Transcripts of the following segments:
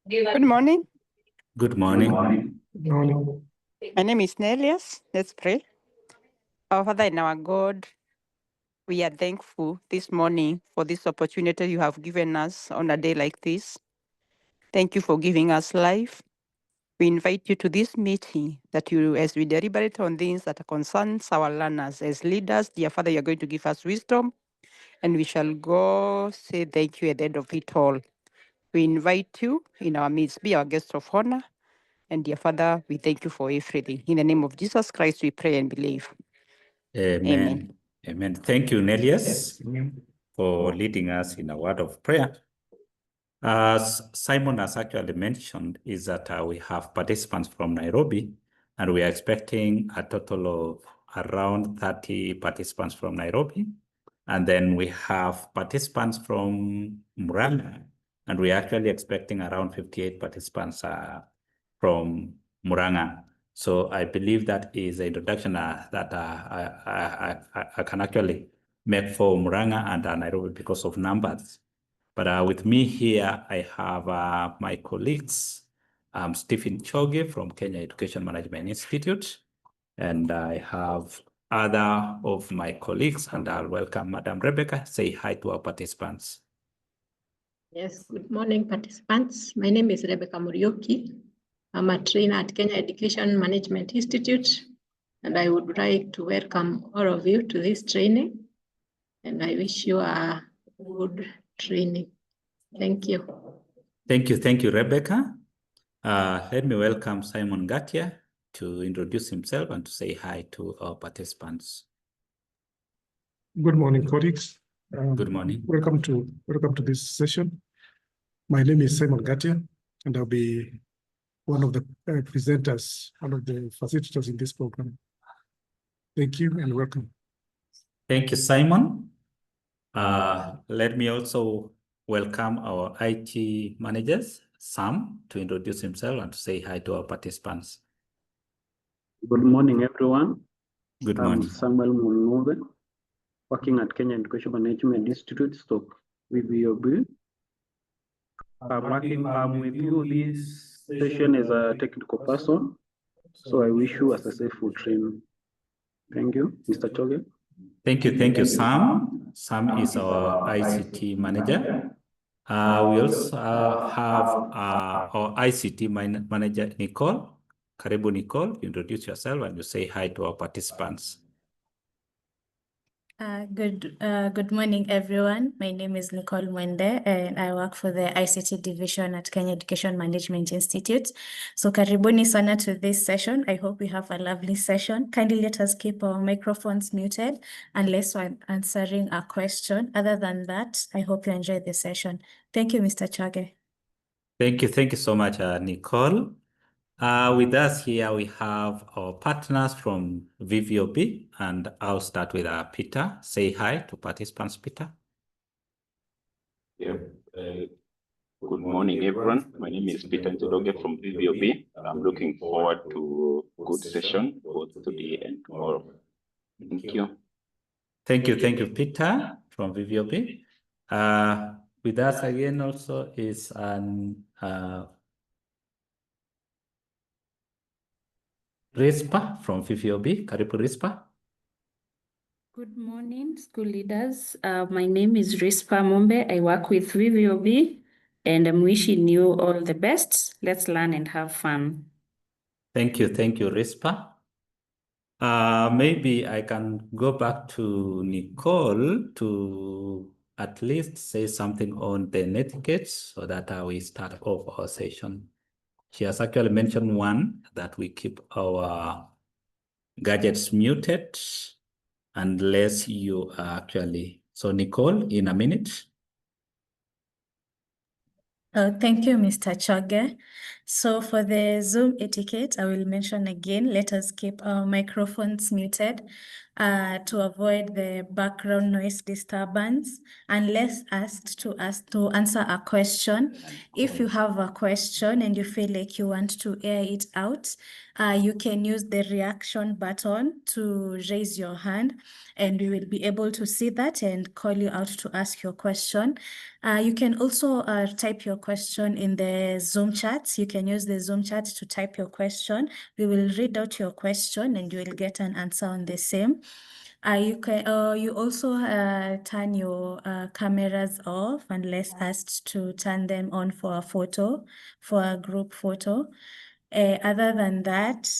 Good morning. Good morning. Good morning. My name is Nelius. Let's pray. Our Father and our God, we are thankful this morning for this opportunity you have given us on a day like this. Thank you for giving us life. We invite you to this meeting that you, as we deliberate on things that concerns our learners as leaders, dear Father, you're going to give us wisdom, and we shall go say thank you at the end of it all. We invite you in our midst, be our guest of honor. And dear Father, we thank you for everything. In the name of Jesus Christ, we pray and believe. Amen. Amen. Thank you, Nelius, for leading us in a word of prayer. As Simon has actually mentioned, is that we have participants from Nairobi, and we are expecting a total of around 30 participants from Nairobi. And then we have participants from Muranga, and we're actually expecting around 58 participants from Muranga. So I believe that is an introduction that I can actually make for Muranga and Nairobi because of numbers. But with me here, I have my colleagues, Stephen Choge from Kenya Education Management Institute, and I have other of my colleagues, and I'll welcome Madam Rebecca. Say hi to our participants. Yes, good morning, participants. My name is Rebecca Murioki. I'm a trainer at Kenya Education Management Institute, and I would like to welcome all of you to this training, and I wish you a good training. Thank you. Thank you, Rebecca. Let me welcome Simon Gatia to introduce himself and to say hi to our participants. Good morning, colleagues. Good morning. Welcome to this session. My name is Simon Gatia, and I'll be one of the presenters, one of the facilitators in this program. Thank you and welcome. Thank you, Simon. Let me also welcome our IT managers, Sam, to introduce himself and to say hi to our participants. Good morning, everyone. Good morning. I'm Samuel Munove, working at Kenya Education Management Institute, VVOB. I'm with you this session as a technical person, so I wish you a successful training. Thank you, Mr. Choge. Thank you, Sam. Sam is our ICT manager. We also have our ICT manager, Nicole. Karibu, Nicole. Introduce yourself and you say hi to our participants. Good morning, everyone. My name is Nicole Mwende, and I work for the ICT division at Kenya Education Management Institute. So karibuni sana to this session. I hope we have a lovely session. Kindly let us keep our microphones muted unless I'm answering a question. Other than that, I hope you enjoy the session. Thank you, Mr. Chage. Thank you so much, Nicole. With us here, we have our partners from VVOB, and I'll start with Peter. Say hi to participants, Peter. Yeah. Good morning, everyone. My name is Peter Nzologe from VVOB. I'm looking forward to a good session both today and tomorrow. Thank you. Thank you, Peter from VVOB. With us again also is Rispa from VVOB. Karibu, Rispa. Good morning, school leaders. My name is Rispa Mombe. I work with VVOB, and I'm wishing you all the best. Let's learn and have fun. Thank you, Rispa. Maybe I can go back to Nicole to at least say something on the etiquette so that we start off our session. She has actually mentioned one, that we keep our gadgets muted unless you are actually. So Nicole, in a minute. Thank you, Mr. Choge. So for the Zoom etiquette, I will mention again, let us keep our microphones muted to avoid the background noise disturbance. Unless asked to answer a question, if you have a question and you feel like you want to air it out, you can use the reaction button to raise your hand, and we will be able to see that and call you out to ask your question. You can also type your question in the Zoom chat. You can use the Zoom chat to type your question. We will read out your question and you will get an answer on the same. You also turn your cameras off unless asked to turn them on for a photo, for a group photo. Other than that,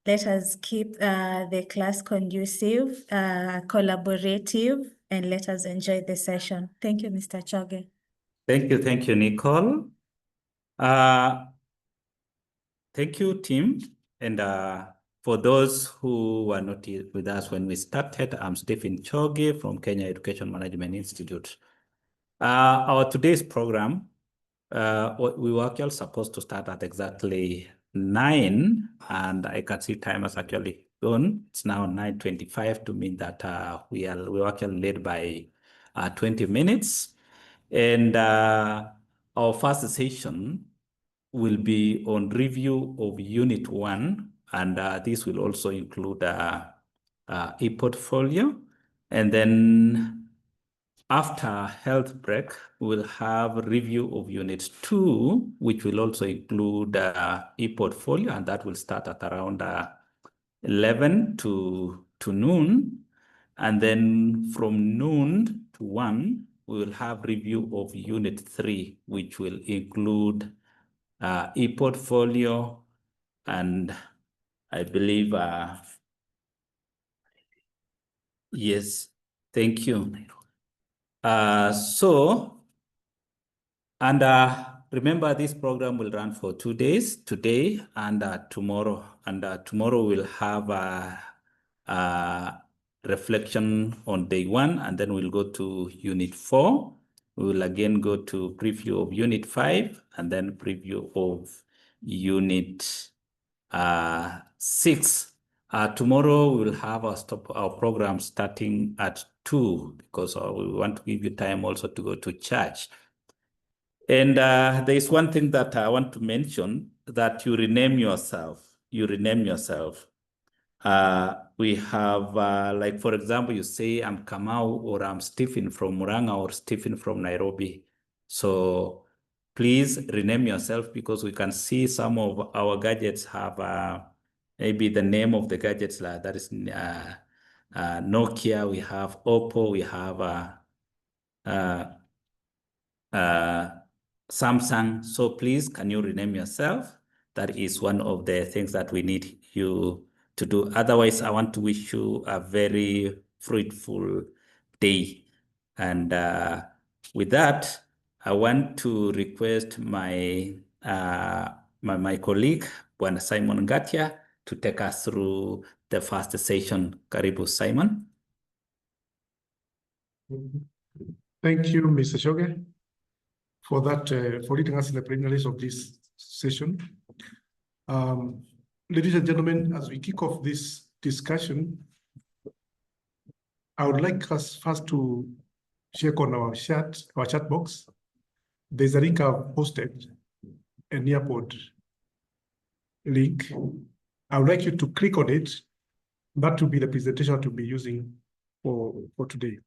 let us keep the class conducive, collaborative, and let us enjoy the session. Thank you, Mr. Choge. Thank you, Nicole. Thank you, team. And for those who were not with us when we started, I'm Stephen Choge from Kenya Education Management Institute. Our today's program, we were actually supposed to start at exactly 9, and I can see time has actually gone. It's now 9:25 to mean that we were actually late by 20 minutes. And our first session will be on review of Unit 1, and this will also include e-portfolio. And then after health break, we'll have review of Unit 2, which will also include e-portfolio, and that will start at around 11 to noon. And then from noon to 1, we will have review of Unit 3, which will include e-portfolio, and I believe, yes, thank you. Remember, this program will run for 2 days, today and tomorrow. And tomorrow we'll have a reflection on day 1, and then we'll go to Unit 4. We will again go to preview of Unit 5, and then preview of Unit 6. Tomorrow we will have our program starting at 2, because we want to give you time also to go to church. And there is one thing that I want to mention, that you rename yourself. You rename yourself. We have, like, for example, you say, I'm Kamau, or I'm Stephen from Muranga, or Stephen from Nairobi. So please rename yourself, because we can see some of our gadgets have maybe the name of the gadgets, that is Nokia, we have Oppo, we have Samsung. So please, can you rename yourself? That is one of the things that we need you to do. Otherwise, I want to wish you a very fruitful day. And with that, I want to request my my colleague, Bwana Simon Ngatia, to take us through the first session. Karibu, Simon. Thank you, Mr. Choge, for that, for leading us in the preliminaries of this session. Ladies and gentlemen, as we kick off this discussion, I would like us first to check on our chat box. There's a link I've posted, a Nearpod link. I would like you to click on it. That will be the presentation that we'll be using for today.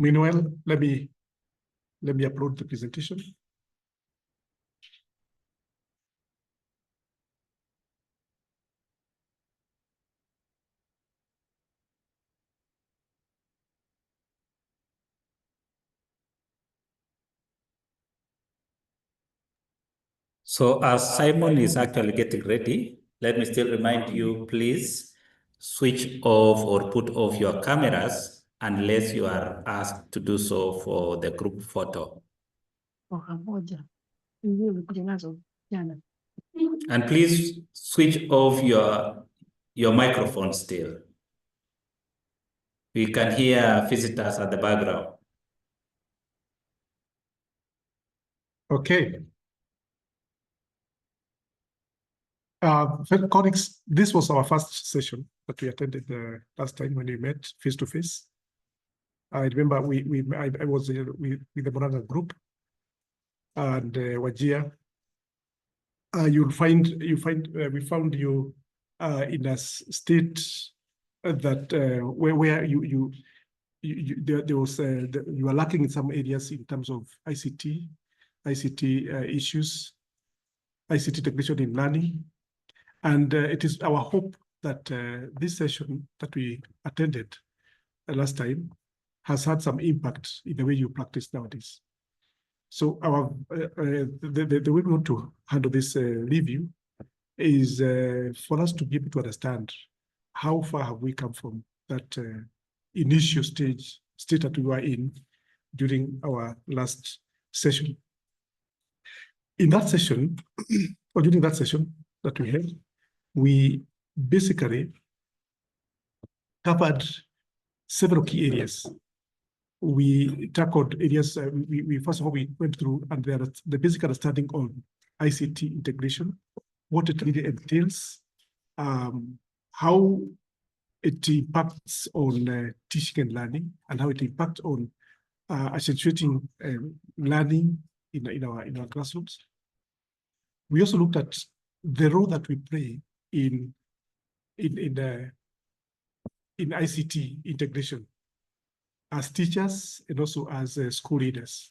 Meanwhile, let me upload the presentation. So as Simon is actually getting ready, let me still remind you, please switch off or put off your cameras unless you are asked to do so for the group photo. And please switch off your microphone still. We can hear visitors at the background. Okay. Colleagues, this was our first session that we attended last time when we met face to face. I remember I was with the Muranga group and Wajir. We found you in a state that where you are lacking in some areas in terms of ICT issues, ICT integration in learning. And it is our hope that this session that we attended last time has had some impact in the way you practice nowadays. So the way we want to handle this review is for us to be able to understand how far have we come from that initial state that we were in during our last session. In that session, or during that session that we had, we basically covered several key areas. We tackled areas, we first of all, we went through and the basic understanding on ICT integration, what it really entails, how it impacts on teaching and learning, and how it impacts on accentuating learning in our classrooms. We also looked at the role that we play in ICT integration as teachers and also as school leaders.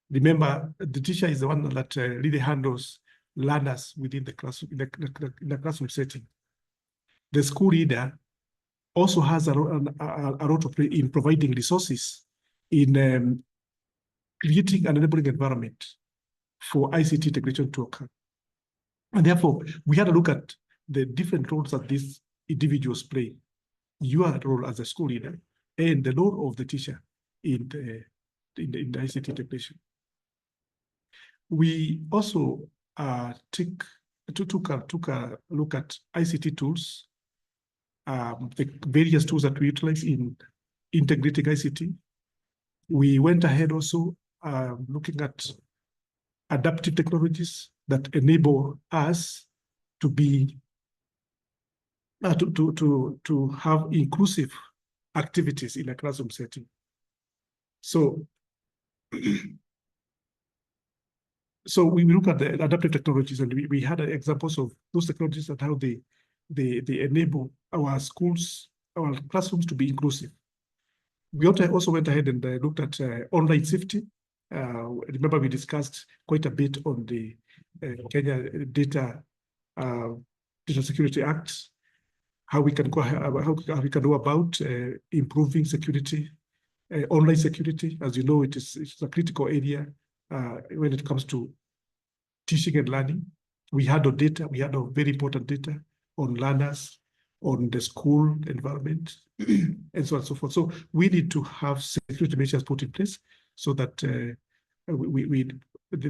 Remember, the teacher is the one that really handles learners within the classroom, in the classroom setting. The school leader also has a role to play in providing resources, in creating an enabling environment for ICT integration to occur. And therefore, we had a look at the different roles that these individuals play. Your role as a school leader and the role of the teacher in the ICT integration. We also took a look at ICT tools, the various tools that we utilize in integrating ICT. We went ahead also looking at adaptive technologies that enable us to be to have inclusive activities in a classroom setting. So we look at the adaptive technologies, and we had examples of those technologies and how they enable our schools, our classrooms to be inclusive. We also went ahead and looked at online safety. Remember, we discussed quite a bit on the Kenya Data Security Act, how we can go about improving security, online security. As you know, it's a critical area when it comes to teaching and learning. We had data, we had very important data on learners, on the school environment, and so on and so forth. So we need to have security measures put in place so that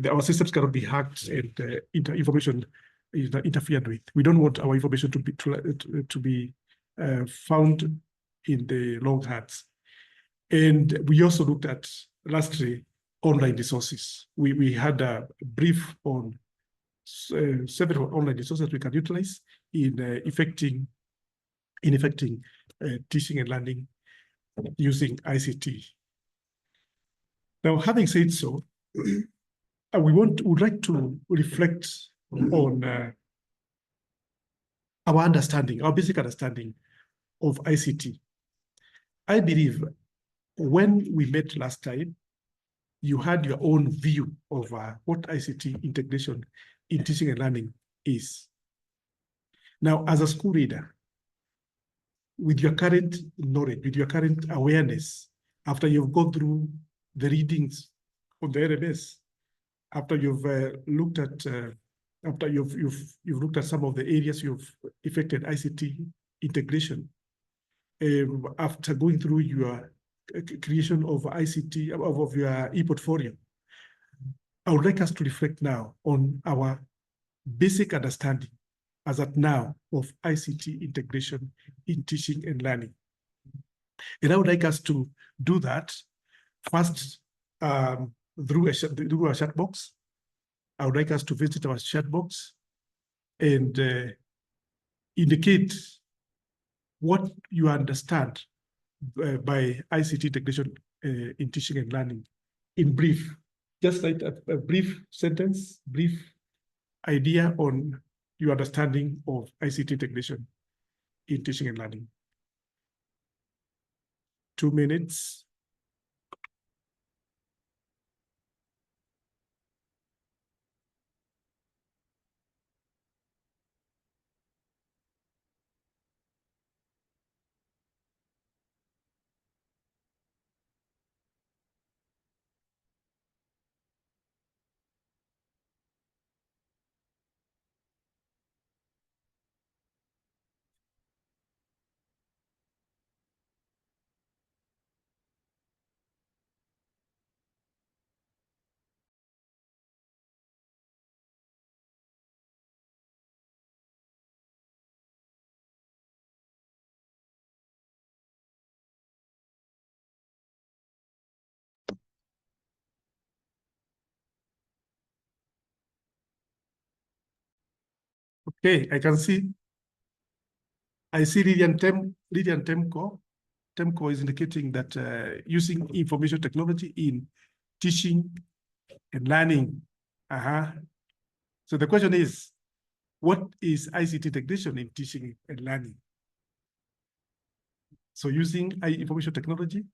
our systems cannot be hacked and information is interfered with. We don't want our information to be found in the wrong hands. And we also looked at, lastly, online resources. We had a brief on several online resources we can utilize in affecting teaching and learning using ICT. Now, having said so, would like to reflect on our basic understanding of ICT. I believe when we met last time, you had your own view of what ICT integration in teaching and learning is. Now, as a school leader, with your current knowledge, with your current awareness, after you've gone through the readings on the LMS, after you've looked at you've looked at some of the areas you've affected ICT integration, after going through your creation of ICT of your e-portfolio, I would like us to reflect now on our basic understanding as at now of ICT integration in teaching and learning. And I would like us to do that first through a chat box. I would like us to visit our chat box and indicate what you understand by ICT integration in teaching and learning in brief. Just like a brief sentence, brief idea on your understanding of ICT integration in teaching and learning. 2 minutes. Okay, I can see. I see Lydian Temco. Temco is indicating that using information technology in teaching and learning. So the question is, what is ICT integration in teaching and learning? So using information technology,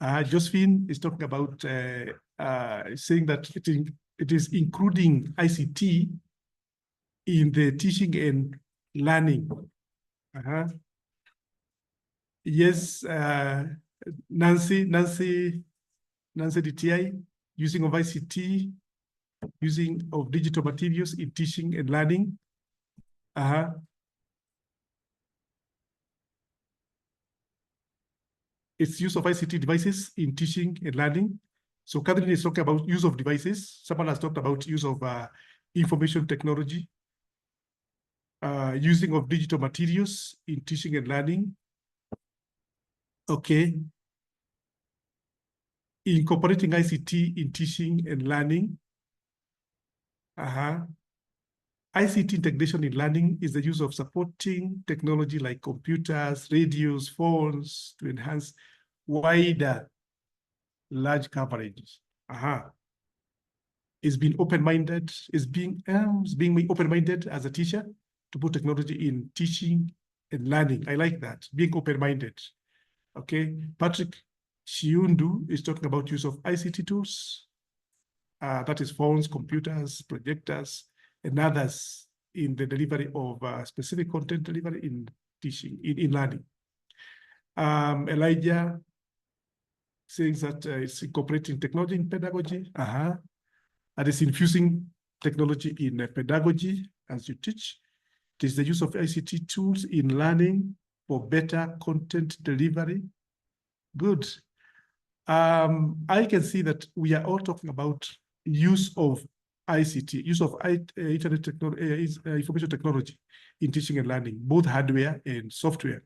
Josephine is talking about saying that it is including ICT in the teaching and learning. Yes, Nancy DTI, using of ICT, using of digital materials in teaching and learning. It's use of ICT devices in teaching and learning. So Catherine is talking about use of devices. Someone has talked about use of information technology, using of digital materials in teaching and learning. Okay. Incorporating ICT in teaching and learning. ICT integration in learning is the use of supporting technology like computers, radios, phones to enhance wider large coverage. Is being open-minded, is being open-minded as a teacher to put technology in teaching and learning. I like that, being open-minded. Okay, Patrick Shiundu is talking about use of ICT tools, that is phones, computers, projectors, and others in the delivery of specific content delivery in teaching, in learning. Elijah says that it's incorporating technology in pedagogy, and it's infusing technology in pedagogy as you teach. It is the use of ICT tools in learning for better content delivery. Good. I can see that we are all talking about use of ICT, use of internet technology, information technology in teaching and learning, both hardware and software,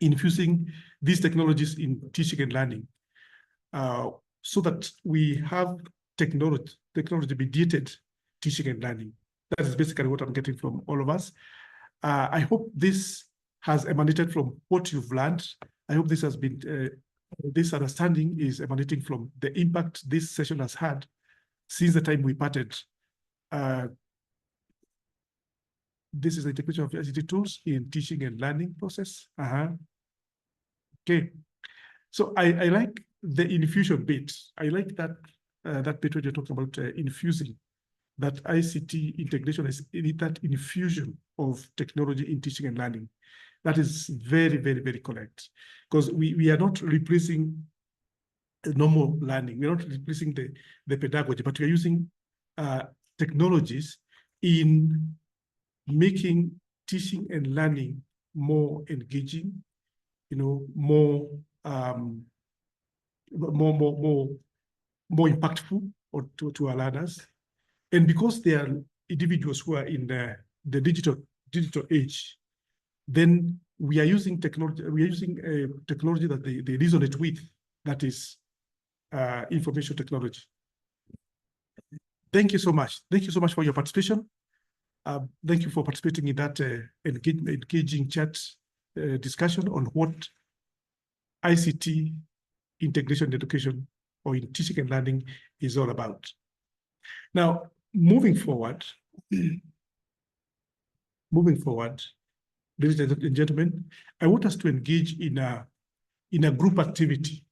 infusing these technologies in teaching and learning, so that we have technology mediated teaching and learning. That is basically what I'm getting from all of us. I hope this has emanated from what you've learned. I hope this has been, this understanding is emanating from the impact this session has had since the time we parted. This is the integration of ICT tools in teaching and learning process. Okay, so I like the infusion bit. I like that that bit when you're talking about infusing, that ICT integration is that infusion of technology in teaching and learning. That is very, very, very correct, because we are not replacing normal learning. We're not replacing the pedagogy, but we're using technologies in making teaching and learning more engaging, more impactful to our learners. And because they are individuals who are in the digital age, then we are using technology. We are using a technology that they resonate with. That is information technology. Thank you so much. Thank you so much for your participation. Thank you for participating in that engaging chat discussion on what ICT integration in education or in teaching and learning is all about. Now, moving forward, ladies and gentlemen, I want us to engage in a group activity.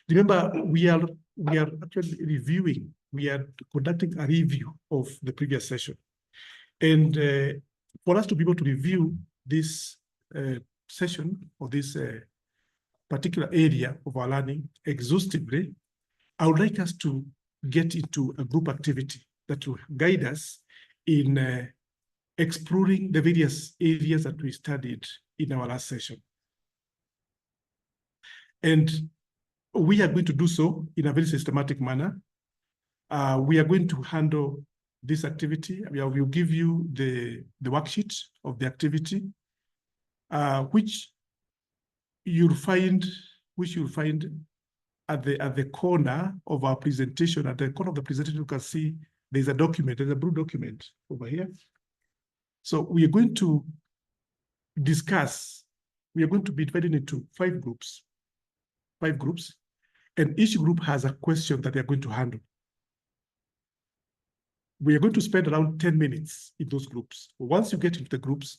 Remember, we are actually reviewing. We are conducting a review of the previous session. And for us to be able to review this session or this particular area of our learning exhaustively, I would like us to get into a group activity that will guide us in exploring the various areas that we studied in our last session. And we are going to do so in a very systematic manner. We are going to handle this activity. We will give you the worksheet of the activity, which you'll find at the corner of our presentation. At the corner of the presentation, you can see there's a document. There's a blue document over here. So we are going to discuss. We are going to be divided into 5 groups. 5 groups, and each group has a question that they are going to handle. We are going to spend around 10 minutes in those groups. Once you get into the groups,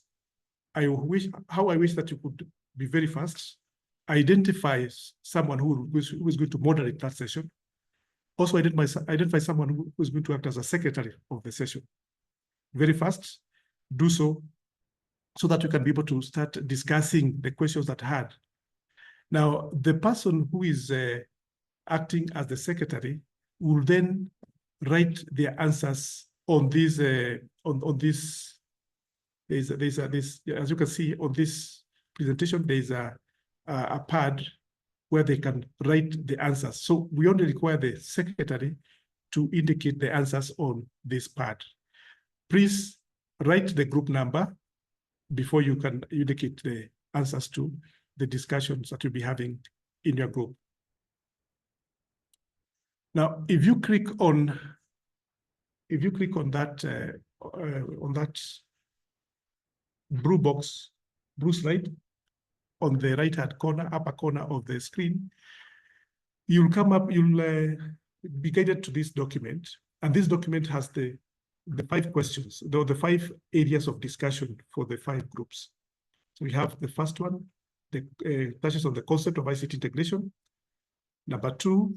I wish that you could be very fast, identify someone who is going to moderate that session. Also identify someone who is going to act as a secretary of the session. Very fast, do so that you can be able to start discussing the questions that I had. Now, the person who is acting as the secretary will then write their answers on this. As you can see on this presentation, there's a pad where they can write the answers. So we only require the secretary to indicate the answers on this pad. Please write the group number before you can indicate the answers to the discussions that you'll be having in your group. Now, if you click on that blue box, blue slide on the right-hand corner, upper corner of the screen, you'll be guided to this document, and this document has the 5 questions, the 5 areas of discussion for the 5 groups. So we have the first one, touches on the concept of ICT integration. Number 2,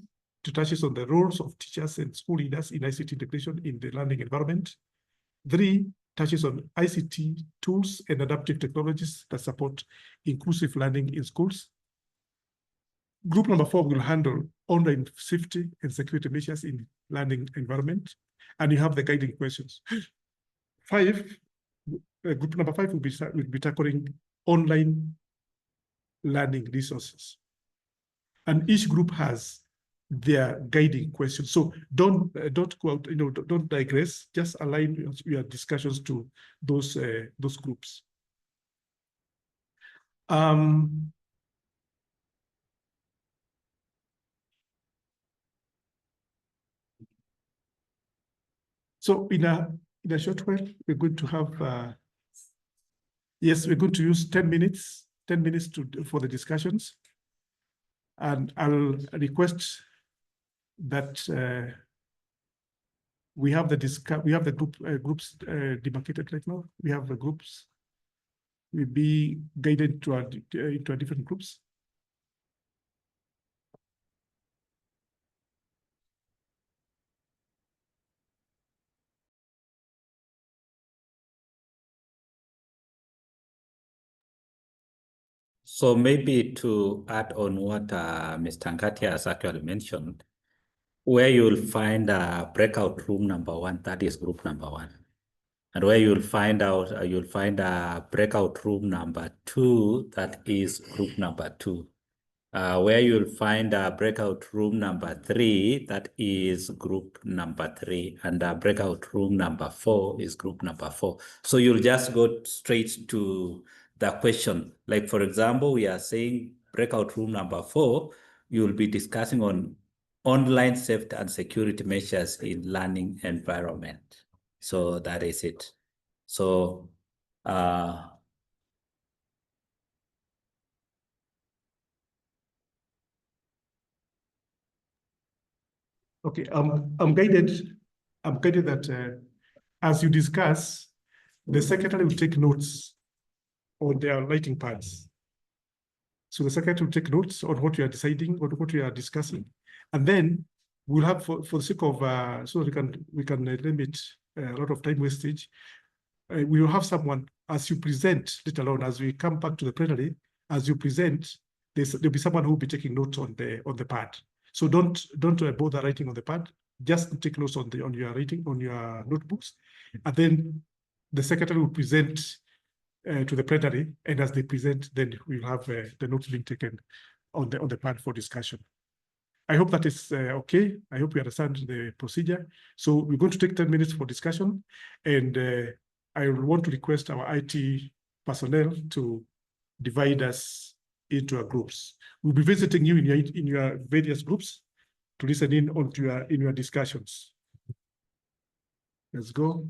it touches on the roles of teachers and school leaders in ICT integration in the learning environment. 3, touches on ICT tools and adaptive technologies that support inclusive learning in schools. Group number 4 will handle online safety and security measures in learning environment. And you have the guiding questions. 5, group number 5 will be tackling online learning resources. And each group has their guiding questions. So don't go out, don't digress, just align your discussions to those groups. So in a short while, we're going to have, yes, we're going to use 10 minutes for the discussions. And I'll request that we have the groups demarcated right now. We have the groups. We'll be guided into different groups. So maybe to add on what Mr. Ngatia has actually mentioned, where you'll find breakout room number 1, that is group number 1. And where you'll find breakout room number 2, that is group number 2. Where you'll find breakout room number 3, that is group number 3. And breakout room number 4 is group number 4. So you'll just go straight to the question. Like, for example, we are saying breakout room number 4, you will be discussing on online safety and security measures in learning environment. So that is it. So, okay, I'm guided that as you discuss, the secretary will take notes on their writing pads. So the secretary will take notes on what you are deciding, on what you are discussing, and then we'll have, for the sake of so we can limit a lot of time wastage. We will have someone, as you present, let alone as we come back to the plenary, as you present, there'll be someone who will be taking notes on the pad. So don't bother writing on the pad. Just take notes on your writing on your notebooks, and then the secretary will present to the plenary, and as they present, then we'll have the notes being taken on the pad for discussion. I hope that is okay. I hope you understand the procedure. So we're going to take 10 minutes for discussion, and I want to request our IT personnel to divide us into our groups. We'll be visiting you in your various groups to listen in in your discussions. Let's go.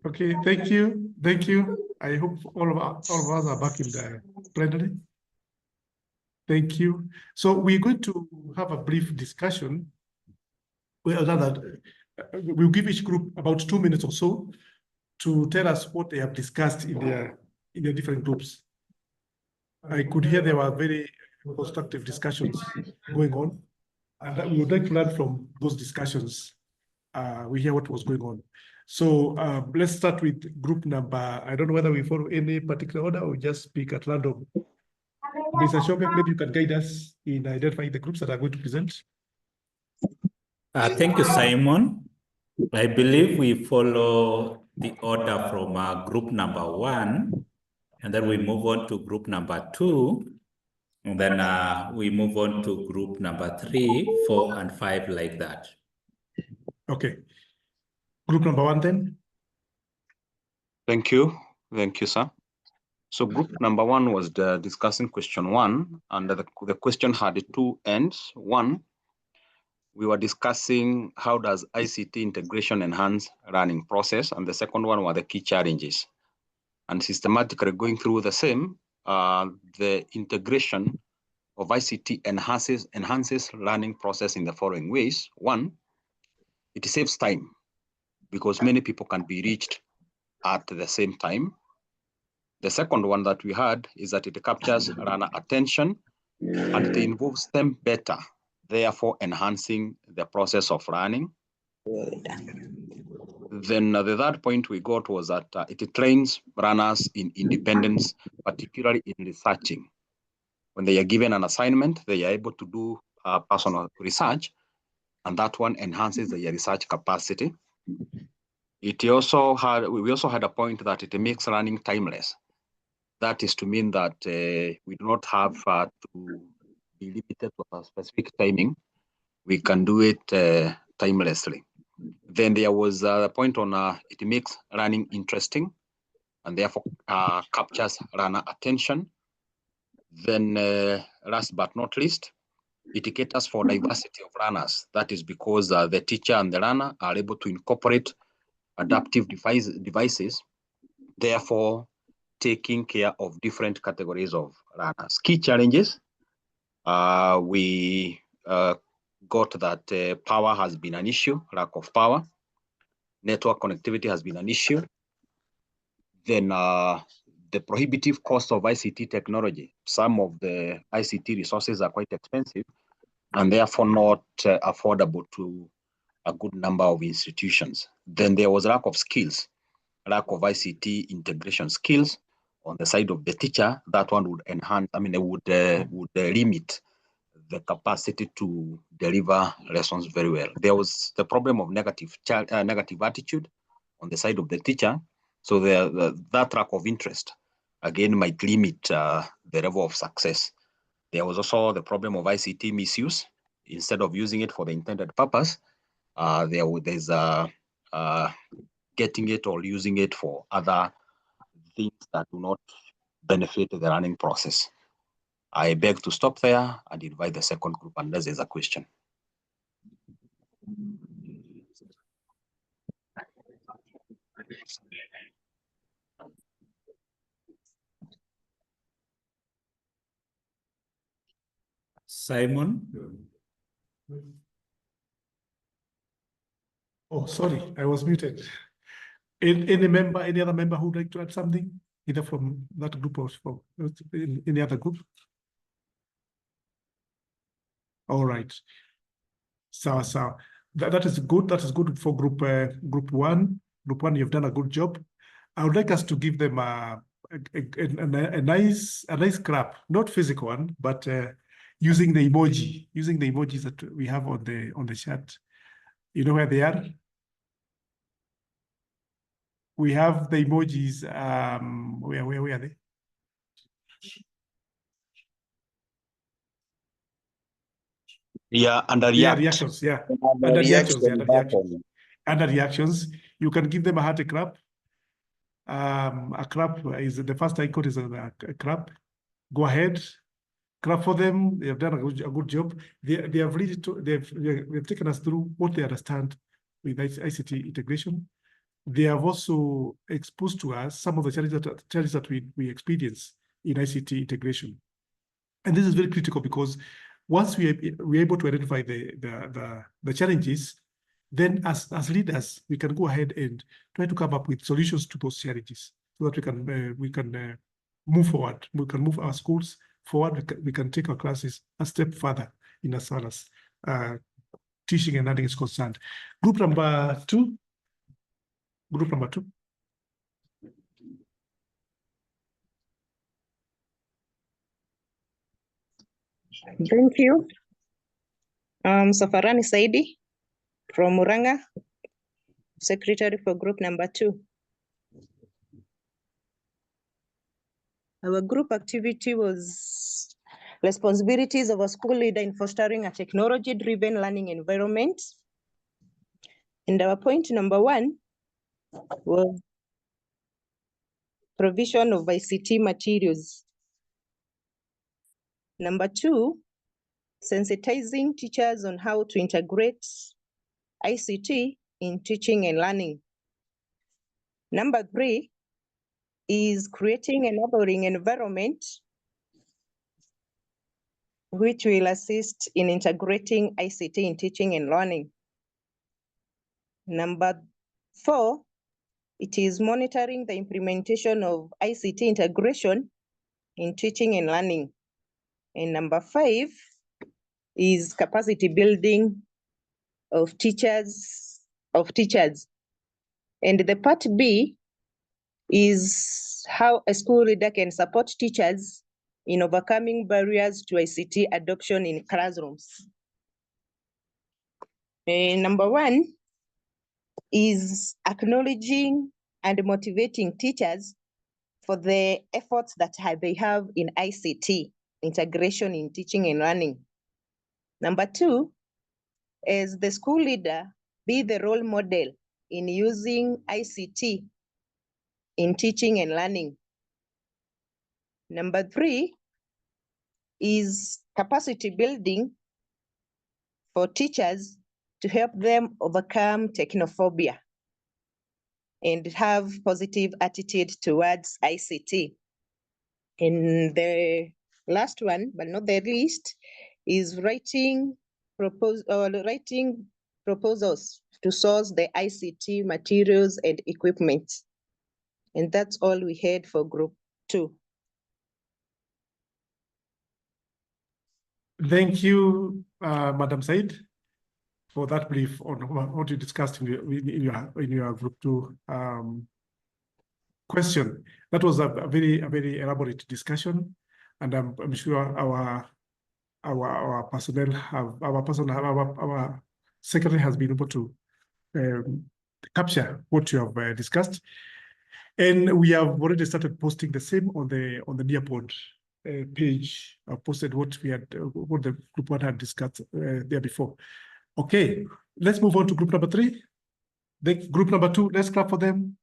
Okay, thank you. Thank you. I hope all of us are back in the plenary. Thank you. So we're going to have a brief discussion. Well, we'll give each group about 2 minutes or so to tell us what they have discussed in their different groups. I could hear there were very constructive discussions going on, and we would like to learn from those discussions. We hear what was going on. So let's start with group number. I don't know whether we follow any particular order or just speak at random. Mr. Shombe, maybe you can guide us in identifying the groups that are going to present. Thank you, Simon. I believe we follow the order from group number 1, and then we move on to group number 2, and then we move on to group number 3, 4, and 5, like that. Okay. Group number 1 then. Thank you, sir. So group number 1 was discussing question 1, and the question had 2 ends. 1, we were discussing how does ICT integration enhance learning process, and the second one were the key challenges. And systematically going through the same, the integration of ICT enhances learning process in the following ways. 1, it saves time because many people can be reached at the same time. The second one that we had is that it captures learner attention and it involves them better, therefore enhancing the process of learning. Then the third point we got was that it trains learners in independence, particularly in researching. When they are given an assignment, they are able to do personal research, and that one enhances their research capacity. We also had a point that it makes learning timeless. That is to mean that we do not have to be limited to a specific timing. We can do it timelessly. Then there was a point on it makes learning interesting and therefore captures learner attention. Then last but not least, it caters for diversity of learners. That is because the teacher and the learner are able to incorporate adaptive devices, therefore taking care of different categories of learners. Key challenges, we got that power has been an issue, lack of power. Network connectivity has been an issue. Then the prohibitive cost of ICT technology. Some of the ICT resources are quite expensive and therefore not affordable to a good number of institutions. Then there was lack of skills, lack of ICT integration skills on the side of the teacher. That one would enhance, it would limit the capacity to deliver lessons very well. There was the problem of negative attitude on the side of the teacher. So that lack of interest, again, might limit the level of success. There was also the problem of ICT misuse. Instead of using it for the intended purpose, there's getting it or using it for other things that do not benefit the learning process. I beg to stop there and invite the second group unless there's a question. Simon? Oh, sorry, I was muted. Any other member who would like to add something, either from that group or from any other group? All right. So that is good. That is good for group 1. Group 1, you've done a good job. I would like us to give them a nice clap, not physical one, but using the emojis that we have on the chat. You know where they are? We have the emojis. Where are they? Yeah, under reactions. Yeah, under reactions. Yeah, under reactions. You can give them a hearty clap. A clap is the first icon is a clap. Go ahead. clap for them. They have done a good job. They have really they've taken us through what they understand with ICT integration. They have also exposed to us some of the challenges that we experience in ICT integration. And this is very critical because once we're able to identify the challenges, then as leaders, we can go ahead and try to come up with solutions to those challenges so that we can move forward. We can move our schools forward. We can take our classes a step further in as far as teaching and learning is concerned. Group number two. Thank you. Safarani Saidi from Muranga, Secretary for group number 2. Our group activity was responsibilities of a school leader in fostering a technology-driven learning environment. And our point number 1 was provision of ICT materials. Number 2, sensitizing teachers on how to integrate ICT in teaching and learning. Number 3 is creating an enabling environment which will assist in integrating ICT in teaching and learning. Number 4, it is monitoring the implementation of ICT integration in teaching and learning. And number 5 is capacity building of teachers. And the part B is how a school leader can support teachers in overcoming barriers to ICT adoption in classrooms. And number 1 is acknowledging and motivating teachers for the efforts that they have in ICT integration in teaching and learning. Number 2, as the school leader, be the role model in using ICT in teaching and learning. Number 3 is capacity building for teachers to help them overcome technophobia and have positive attitude towards ICT. And the last one, but not the least, is writing proposals to source the ICT materials and equipment. And that's all we had for group 2. Thank you, Madam Said, for that brief on what you discussed in your group 2 question. That was a very elaborate discussion, and I'm sure our secretary has been able to capture what you have discussed, and we have already started posting the same on the Nearpod page. I posted what the group 1 had discussed there before. Okay, let's move on to group number 3. Group number 2, let's clap for them.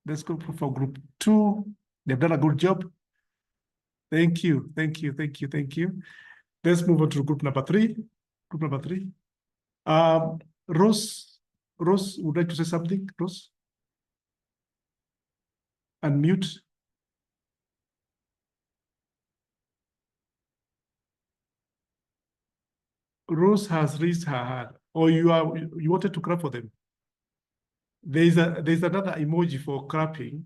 Let's go for group 2. They've done a good job. Thank you. Let's move on to group number 3. Rose, would like to say something? Rose? Unmute. Rose has raised her hand. Or you wanted to clap for them? There's another emoji for clapping.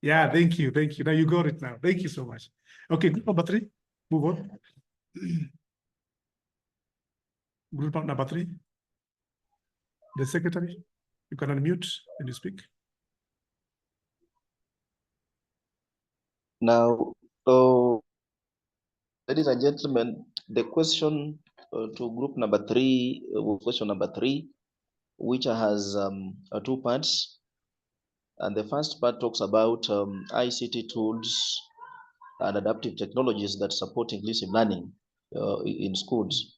Yeah, thank you. Now you got it now. Thank you so much. Okay, group number 3. Move on. Group number 3. The secretary, you can unmute and you speak. Now, ladies and gentlemen, the question to group number 3, question number 3, which has 2 parts. And the first part talks about ICT tools and adaptive technologies that support inclusive learning in schools.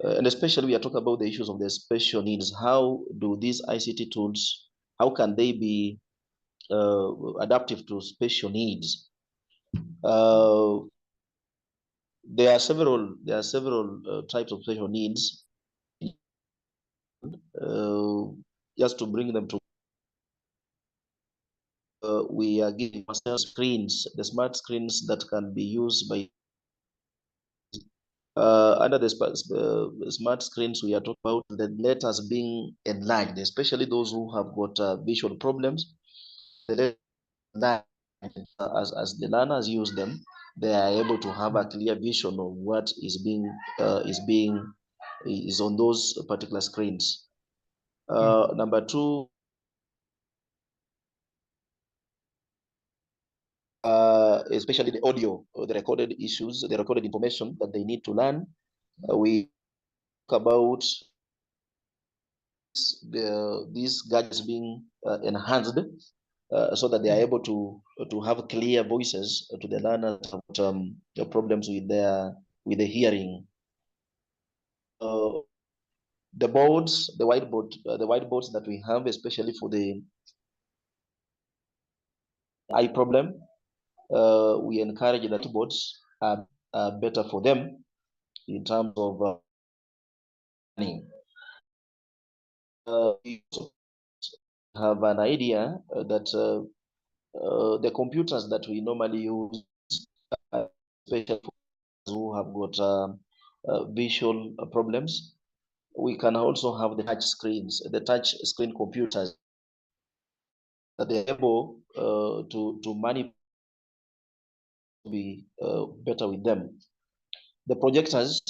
And especially we are talking about the issues of the special needs. How do these ICT tools, how can they be adaptive to special needs? there are several types of special needs. Just to bring them to, we are giving screens, the smart screens that can be used by under the smart screens. We are talking about the letters being enlarged, especially those who have got visual problems. The letters, as the learners use them, they are able to have a clear vision of what is on those particular screens. Number two, especially the audio, the recorded issues, the recorded information that they need to learn. We talk about these gadgets being enhanced so that they are able to have clear voices to the learners about the problems with the hearing. The boards, the whiteboards that we have, especially for the eye problem, we encourage that boards are better for them in terms of learning. We have an idea that the computers that we normally use, especially for those who have got visual problems, we can also have the touch screens, the touch screen computers that they're able to manipulate, be better with them. The projectors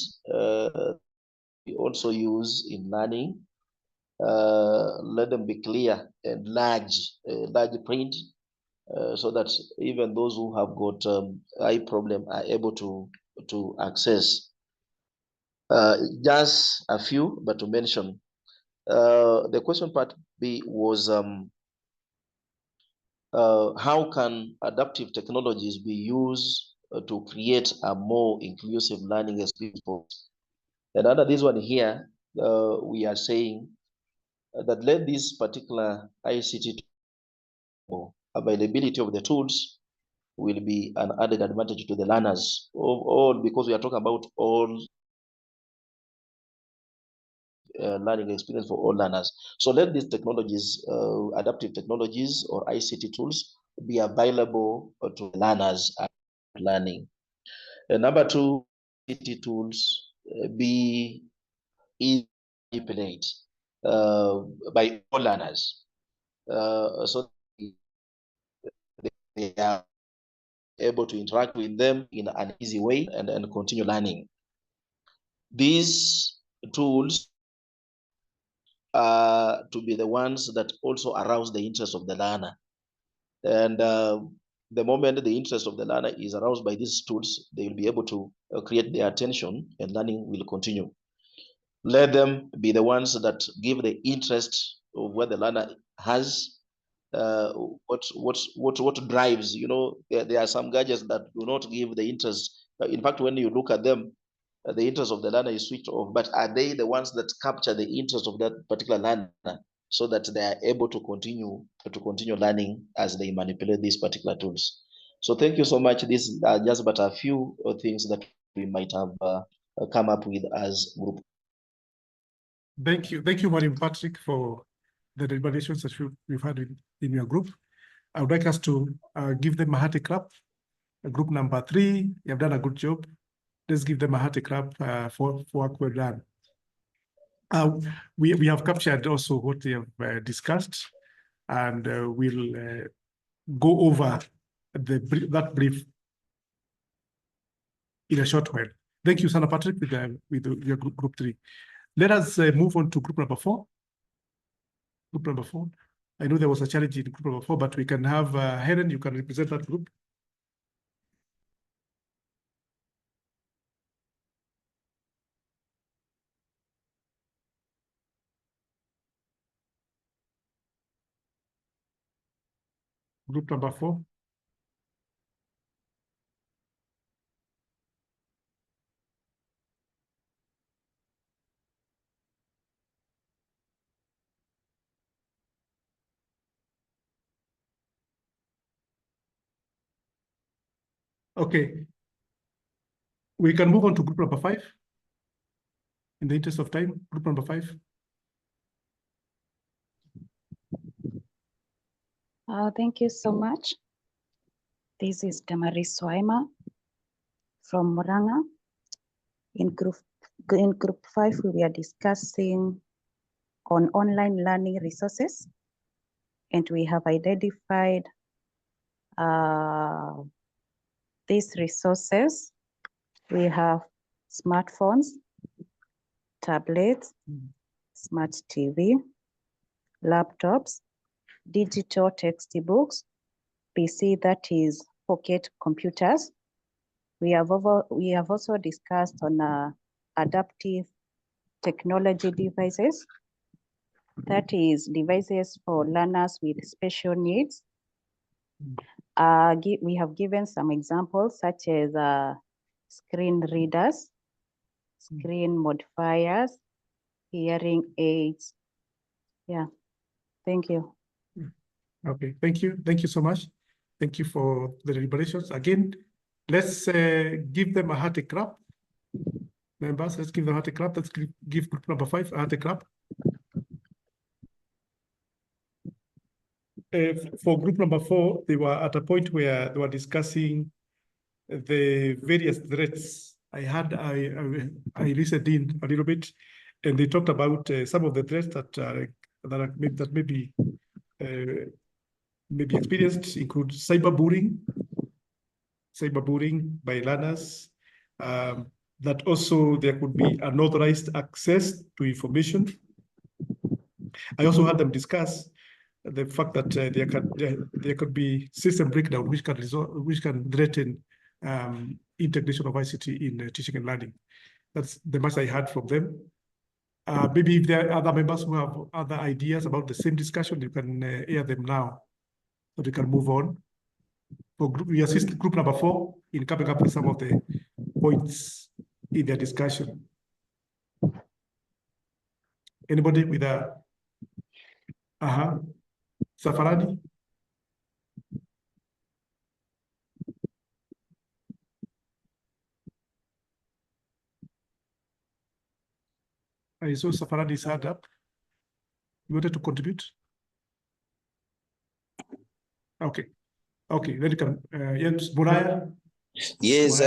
we also use in learning. Let them be clear and large print, so that even those who have got eye problem are able to access. Just a few, but to mention, the question part B was how can adaptive technologies be used to create a more inclusive learning experience? And under this one here, we are saying that let this particular ICT availability of the tools will be an added advantage to the learners, all because we are talking about all learning experience for all learners. So let these technologies, adaptive technologies or ICT tools, be available to learners at learning. And number two, ICT tools be easy to manipulate by all learners, so they are able to interact with them in an easy way and continue learning. These tools to be the ones that also arouse the interest of the learner. And the moment the interest of the learner is aroused by these tools, they will be able to create their attention and learning will continue. Let them be the ones that give the interest of what the learner has, what drives. You know, there are some gadgets that do not give the interest. In fact, when you look at them, the interest of the learner is switched off, but are they the ones that capture the interest of that particular learner so that they are able to continue learning as they manipulate these particular tools? So thank you so much. These are just but a few things that we might have come up with as group. Thank you, Madam Patrick, for the deliberations that we've had in your group. I would like us to give them a hearty clap. Group number 3, you have done a good job. Let's give them a hearty clap for work well done. We have captured also what they have discussed, and we'll go over that brief in a short while. Thank you, Sana Patrick, with your group 3. Let us move on to group number 4. Group number 4. I know there was a challenge in group number 4, but we can have Helen, you can represent that group. Group number 4. Okay. We can move on to group number 5. In the interest of time, group number 5. Thank you so much. This is Damaris Swaima from Muranga. In group 5, we are discussing on online learning resources, and we have identified these resources. We have smartphones, tablets, smart TV, laptops, digital textbooks, PC, that is pocket computers. We have also discussed on adaptive technology devices, that is devices for learners with special needs. We have given some examples such as screen readers, screen modifiers, hearing aids. Yeah, thank you. Okay, thank you. Thank you so much. Thank you for the deliberations. Again, let's give them a hearty clap. Members, let's give them a hearty clap. Let's give group number 5 a hearty clap. For group number 4, they were at a point where they were discussing the various threats. I listened in a little bit, and they talked about some of the threats that may be experienced, include cyberbullying by learners. That also there could be unauthorized access to information. I also had them discuss the fact that there could be system breakdown which can threaten integration of ICT in teaching and learning. That's the much I heard from them. Maybe if there are other members who have other ideas about the same discussion, you can air them now, so we can move on. We assist group number 4 in coming up with some of the points in their discussion. Anybody with a Safarani? I saw Safarani's hand up. You wanted to contribute? Okay. Okay, then you can, yes, Muraya. Yes,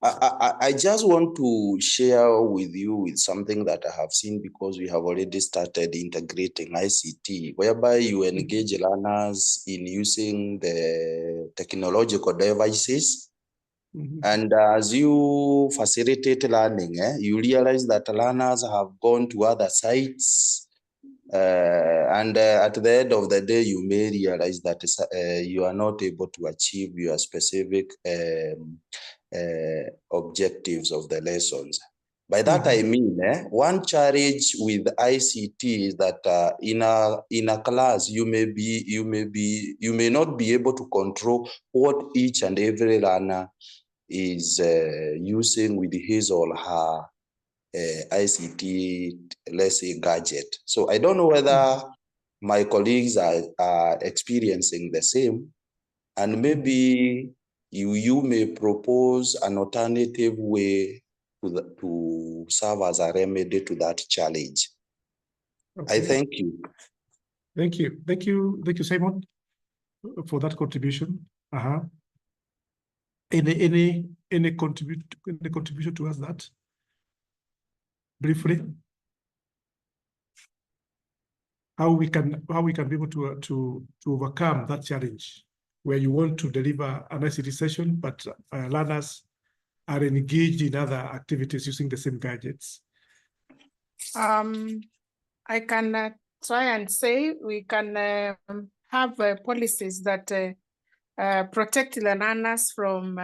I just want to share with you with something that I have seen, because we have already started integrating ICT, whereby you engage learners in using the technological devices. And as you facilitate learning, you realize that learners have gone to other sites. And at the end of the day, you may realize that you are not able to achieve your specific objectives of the lessons. By that I mean, one challenge with ICT is that in a class you may not be able to control what each and every learner is using with his or her ICT, let's say, gadget. So I don't know whether my colleagues are experiencing the same, and maybe you may propose an alternative way to serve as a remedy to that challenge. Okay. I thank you. Thank you. Thank you. Thank you, Simon, for that contribution. Any contribution towards that? Briefly, how we can be able to overcome that challenge, where you want to deliver an ICT session, but learners are engaged in other activities using the same gadgets. I can try and say we can have policies that protect the learners from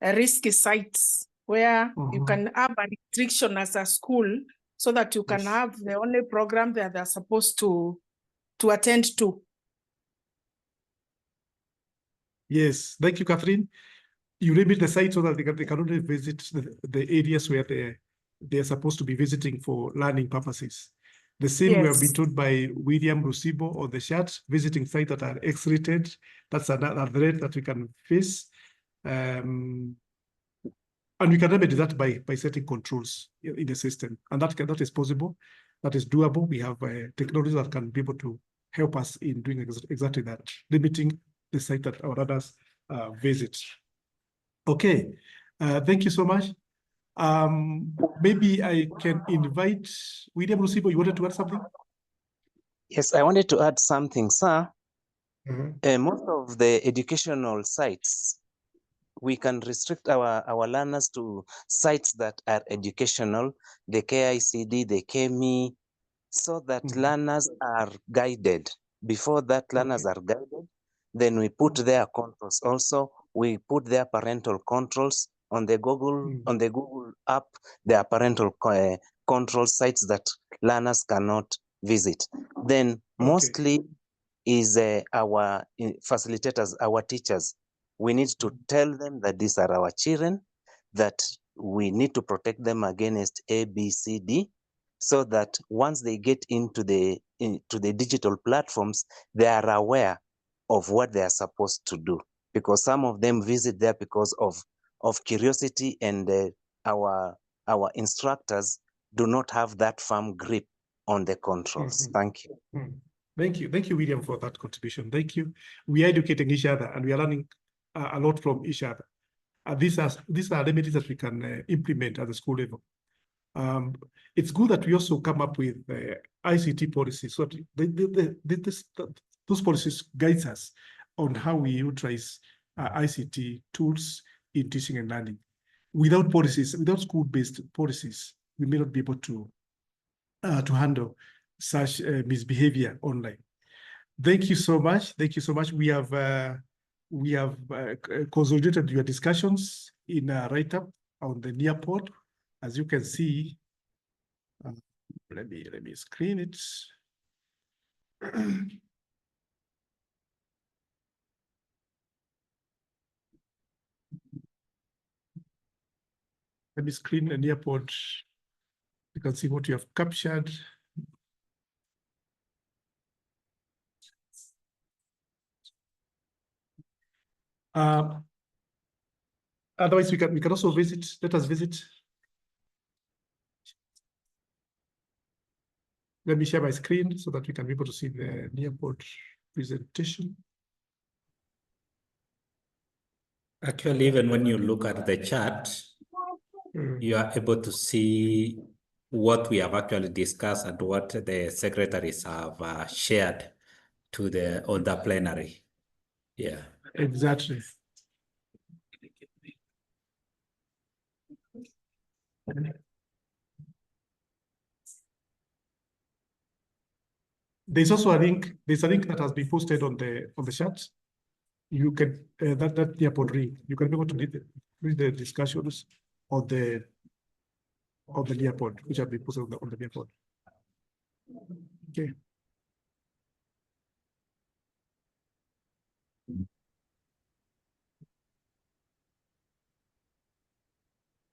risky sites, where you can have a restriction as a school, so that you can have the only program that they're supposed to attend to. Yes, thank you, Catherine. You limit the site so that they can only visit the areas where they are supposed to be visiting for learning purposes. The same we have been told by William Rusibo on the chat, visiting sites that are X-rated. That's another threat that we can face. And we can remedy that by setting controls in the system. And that is possible. That is doable. We have technologies that can be able to help us in doing exactly that, limiting the site that our others visit. Okay, thank you so much. Maybe I can invite William Rusibo. You wanted to add something? Yes, I wanted to add something, sir. Most of the educational sites, we can restrict our learners to sites that are educational, the KICD, the KME, so that learners are guided. Before that, learners are guided. Then we put their controls. Also, we put their parental controls on the Google app. There are parental control sites that learners cannot visit. Then mostly is our facilitators, our teachers. We need to tell them that these are our children, that we need to protect them against A, B, C, D, so that once they get into the digital platforms, they are aware of what they are supposed to do. Because some of them visit there because of curiosity, and our instructors do not have that firm grip on the controls. Thank you. Thank you, William, for that contribution. Thank you. We are educating each other, and we are learning a lot from each other. These are remedies that we can implement at the school level. It's good that we also come up with ICT policies. So those policies guide us on how we utilize ICT tools in teaching and learning. Without policies, without school-based policies, we may not be able to handle such misbehavior online. Thank you so much. Thank you so much. We have consolidated your discussions in a write-up on the Nearpod. As you can see, let me screen it. Let me screen the Nearpod. You can see what you have captured. Otherwise, we can also visit. Let us visit. Let me share my screen so that we can be able to see the Nearpod presentation. Actually, even when you look at the chart, you are able to see what we have actually discussed and what the secretaries have shared on the plenary. Yeah. Exactly. There's also a link. There's a link that has been posted on the chat. You can that Nearpod link. You can be able to read the discussions on the Nearpod, which have been posted on the Nearpod. Okay.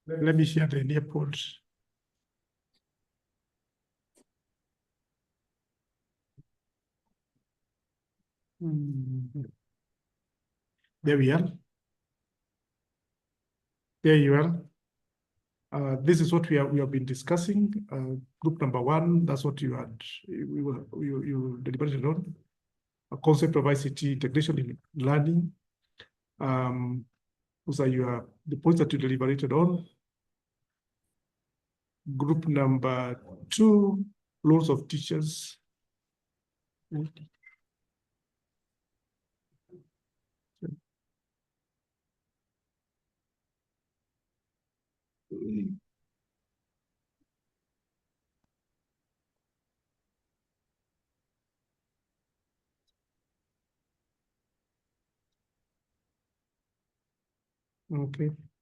Let me share the Nearpod. There we are. There you are. This is what we have been discussing. Group number 1, that's what you deliberated on. A concept of ICT integration in learning. Those are the points that you deliberated on. Group number 2, roles of teachers. Okay.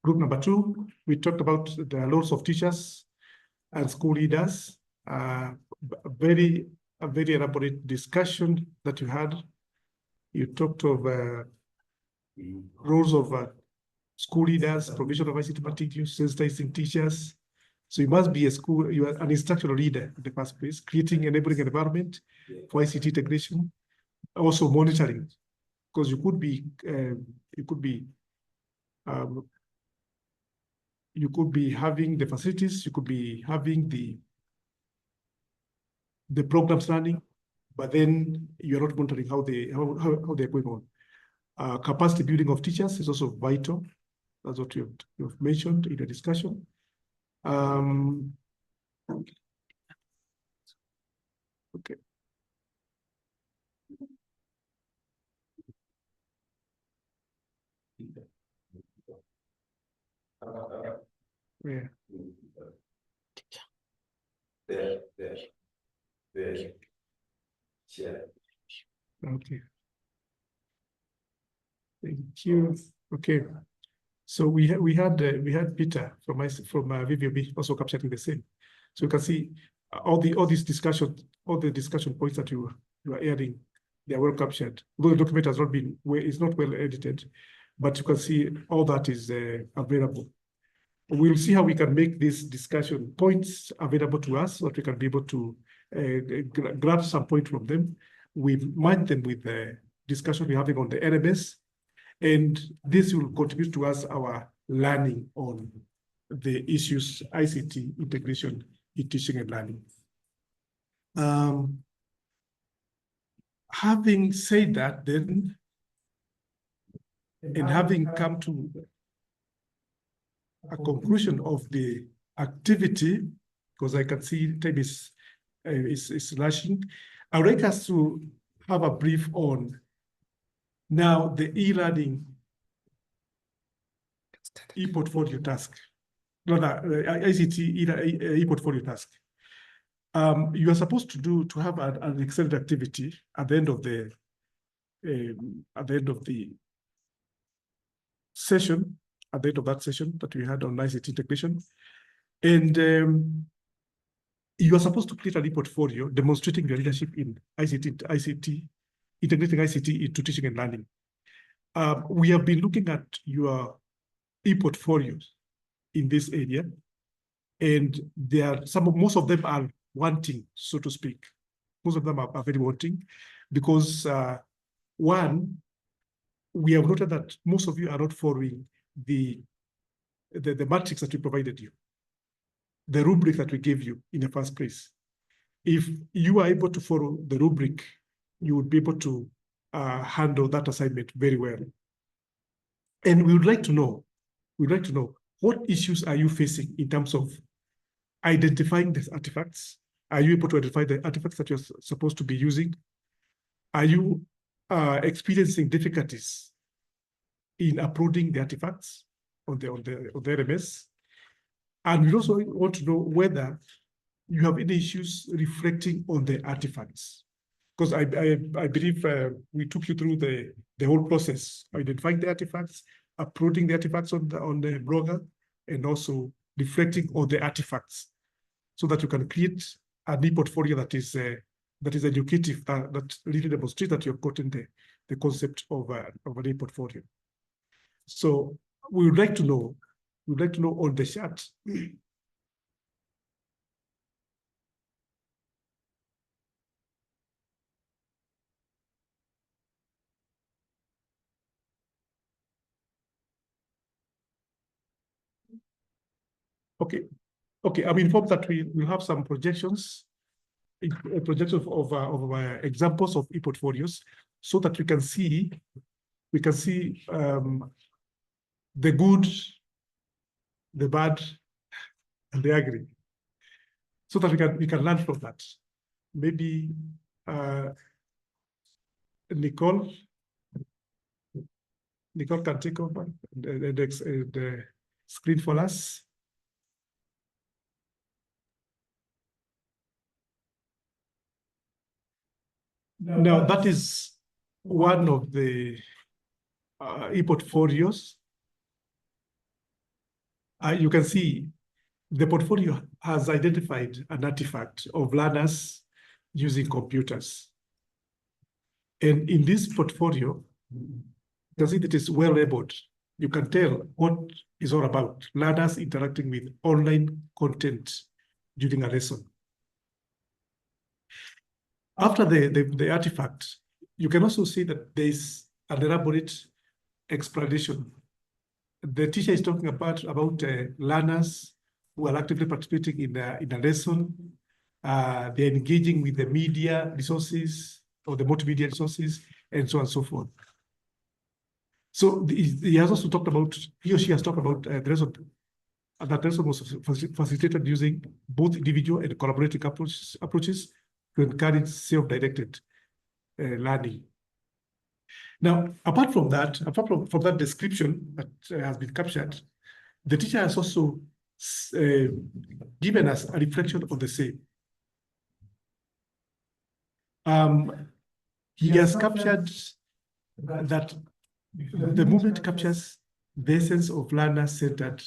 Group number 2, we talked about the roles of teachers and school leaders. A very elaborate discussion that you had. You talked of roles of school leaders, provision of ICT materials, sensitizing teachers. So you must be you are an instructional leader in the first place, creating enabling environment for ICT integration, also monitoring, because you could be you could be having the facilities, you could be having the programs running, but then you're not monitoring how they're going on. Capacity building of teachers is also vital. That's what you've mentioned in the discussion. Okay. Yeah. Okay. Thank you. Okay. So we had Peter from VVB also capturing the same. So you can see all the discussion points that you are adding, they are well captured. Though the document has not been is not well edited, but you can see all that is available. We'll see how we can make these discussion points available to us so that we can be able to grab some point from them. We merge them with the discussion we're having on the LMS, and this will contribute to us our learning on the issues ICT integration in teaching and learning. Having said that, then, and having come to a conclusion of the activity, because I can see time is slashing, I would like us to have a brief on now the e-learning e-portfolio task. No, ICT e-portfolio task. You are supposed to have an excellent activity at the end of the session, at the end of that session that we had on ICT integration. And you are supposed to create an e-portfolio demonstrating your leadership in ICT, integrating ICT into teaching and learning. We have been looking at your e-portfolios in this area, and most of them are wanting, so to speak. Most of them are very wanting because one, we have noted that most of you are not following the matrix that we provided you, the rubric that we gave you in the first place. If you are able to follow the rubric, you would be able to handle that assignment very well. And we would like to know what issues are you facing in terms of identifying the artifacts? Are you able to identify the artifacts that you're supposed to be using? Are you experiencing difficulties in uploading the artifacts on the LMS? And we also want to know whether you have any issues reflecting on the artifacts. Because I believe we took you through the whole process, identifying the artifacts, uploading the artifacts on the Muranga, and also reflecting on the artifacts, so that you can create an e-portfolio that is educative, that really demonstrates that you've gotten the concept of an e-portfolio. So we would like to know on the chat. Okay, I'm informed that we will have some projections of examples of e-portfolios, so that we can see the good, the bad, and the ugly, so that we can learn from that. Maybe Nicole can take over the screen for us. Now, that is one of the e-portfolios. You can see the portfolio has identified an artifact of learners using computers. And in this portfolio, you can see that it's well labeled. You can tell what it's all about: learners interacting with online content during a lesson. After the artifact, you can also see that there's an elaborate explanation the teacher is talking about learners who are actively participating in a lesson. They're engaging with the media resources or the multimedia resources, and so on and so forth. So he has also talked about, he or she has talked about the lesson, that lesson was facilitated using both individual and collaborative approaches to encourage self-directed learning. Now, apart from that description that has been captured, the teacher has also given us a reflection of the same. He has captured that the movement captures the essence of learner-centered,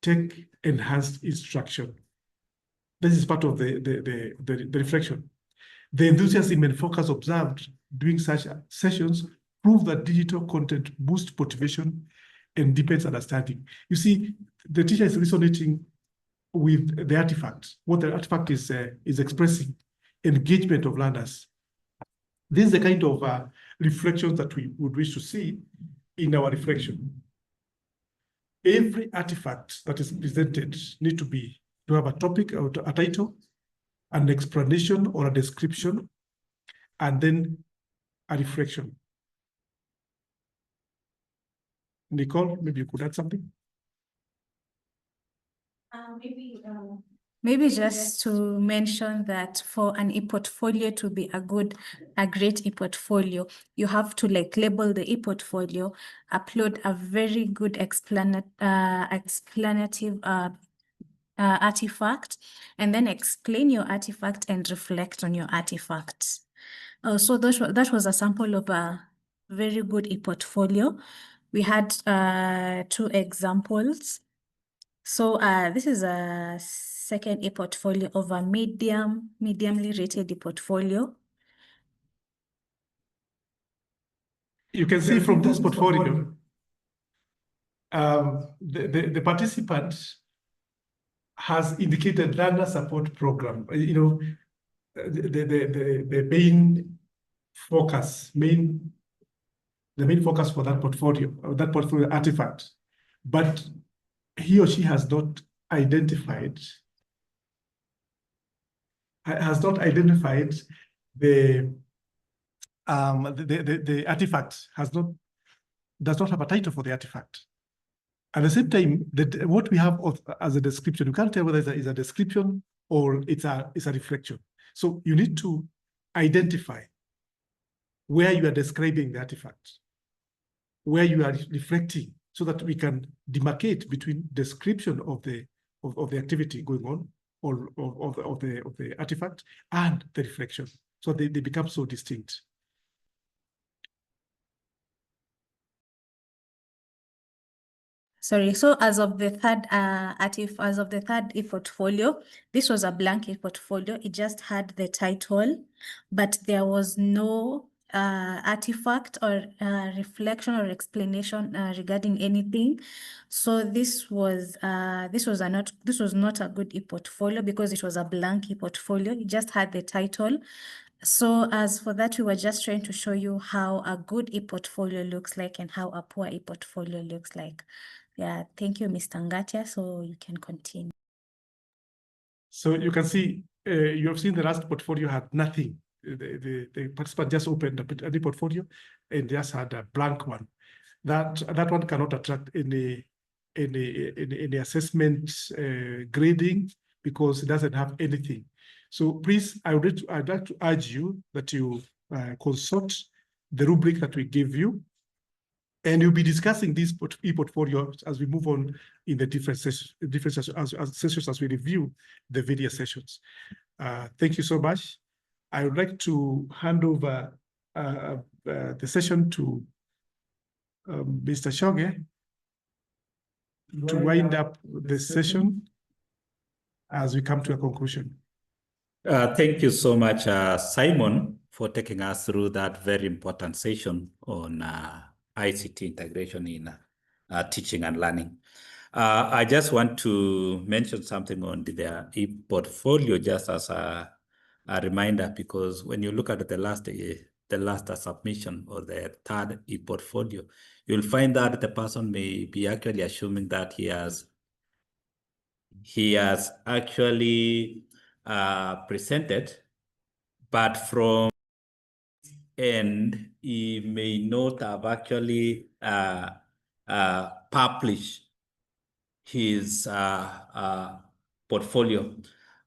tech-enhanced instruction. This is part of the reflection. The enthusiasm and focus observed during such sessions prove that digital content boosts motivation and deepens understanding. You see, the teacher is resonating with the artifact. What the artifact is expressing, engagement of learners. This is the kind of reflections that we would wish to see in our reflection. Every artifact that is presented needs to have a topic or a title, an explanation or a description, and then a reflection. Nicole, maybe you could add something? Maybe just to mention that for an e-portfolio to be a great e-portfolio, you have to label the e-portfolio, upload a very good explanative artifact, and then explain your artifact and reflect on your artifact. So that was a sample of a very good e-portfolio. We had 2 examples. So this is a second e-portfolio of a mediumly rated e-portfolio. You can see from this portfolio, the participant has indicated learner support program. You know, the main focus for that portfolio, or that portfolio artifact, but he or she has not identified the artifact, does not have a title for the artifact. At the same time, what we have as a description, you can't tell whether it's a description or it's a reflection. So you need to identify where you are describing the artifact, where you are reflecting, so that we can demarcate between description of the activity going on, or of the artifact, and the reflection. So they become so distinct. Sorry, so as of the third e-portfolio, this was a blank e-portfolio. It just had the title, but there was no artifact or reflection or explanation regarding anything. So this was not a good e-portfolio because it was a blank e-portfolio. It just had the title. So as for that, we were just trying to show you how a good e-portfolio looks like and how a poor e-portfolio looks like. Yeah, thank you, Mr. Ngatia. So you can continue. So you can see, you have seen the last portfolio had nothing. The participant just opened a portfolio and just had a blank one. That one cannot attract any assessment grading because it doesn't have anything. So please, I'd like to urge you that you consult the rubric that we give you, and you'll be discussing these e-portfolios as we move on in the different sessions as we review the various sessions. Thank you so much. I would like to hand over the session to Mr. Shoge to wind up the session as we come to a conclusion. Thank you so much, Simon, for taking us through that very important session on ICT integration in teaching and learning. I just want to mention something on the e-portfolio just as a reminder, because when you look at the the last submission or the third e-portfolio, you'll find that the person may be actually assuming that he has actually presented, but from end, he may not have actually published his portfolio.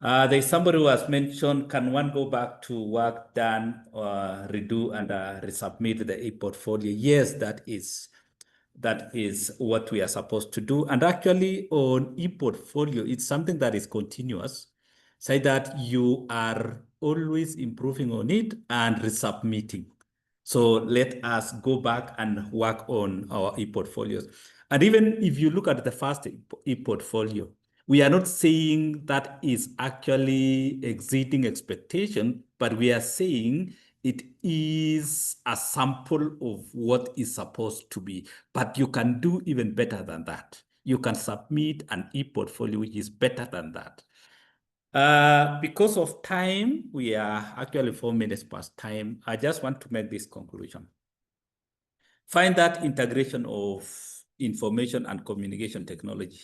There's somebody who has mentioned, can one go back to work done, redo and resubmit the e-portfolio? Yes, that is what we are supposed to do. And actually on e-portfolio, it's something that is continuous, so that you are always improving on it and resubmitting. So let us go back and work on our e-portfolios. And even if you look at the first e-portfolio, we are not saying that is actually exceeding expectation, but we are saying it is a sample of what is supposed to be. But you can do even better than that. You can submit an e-portfolio which is better than that. Because of time, we are actually 4 minutes past time. I just want to make this conclusion. Find that integration of information and communication technology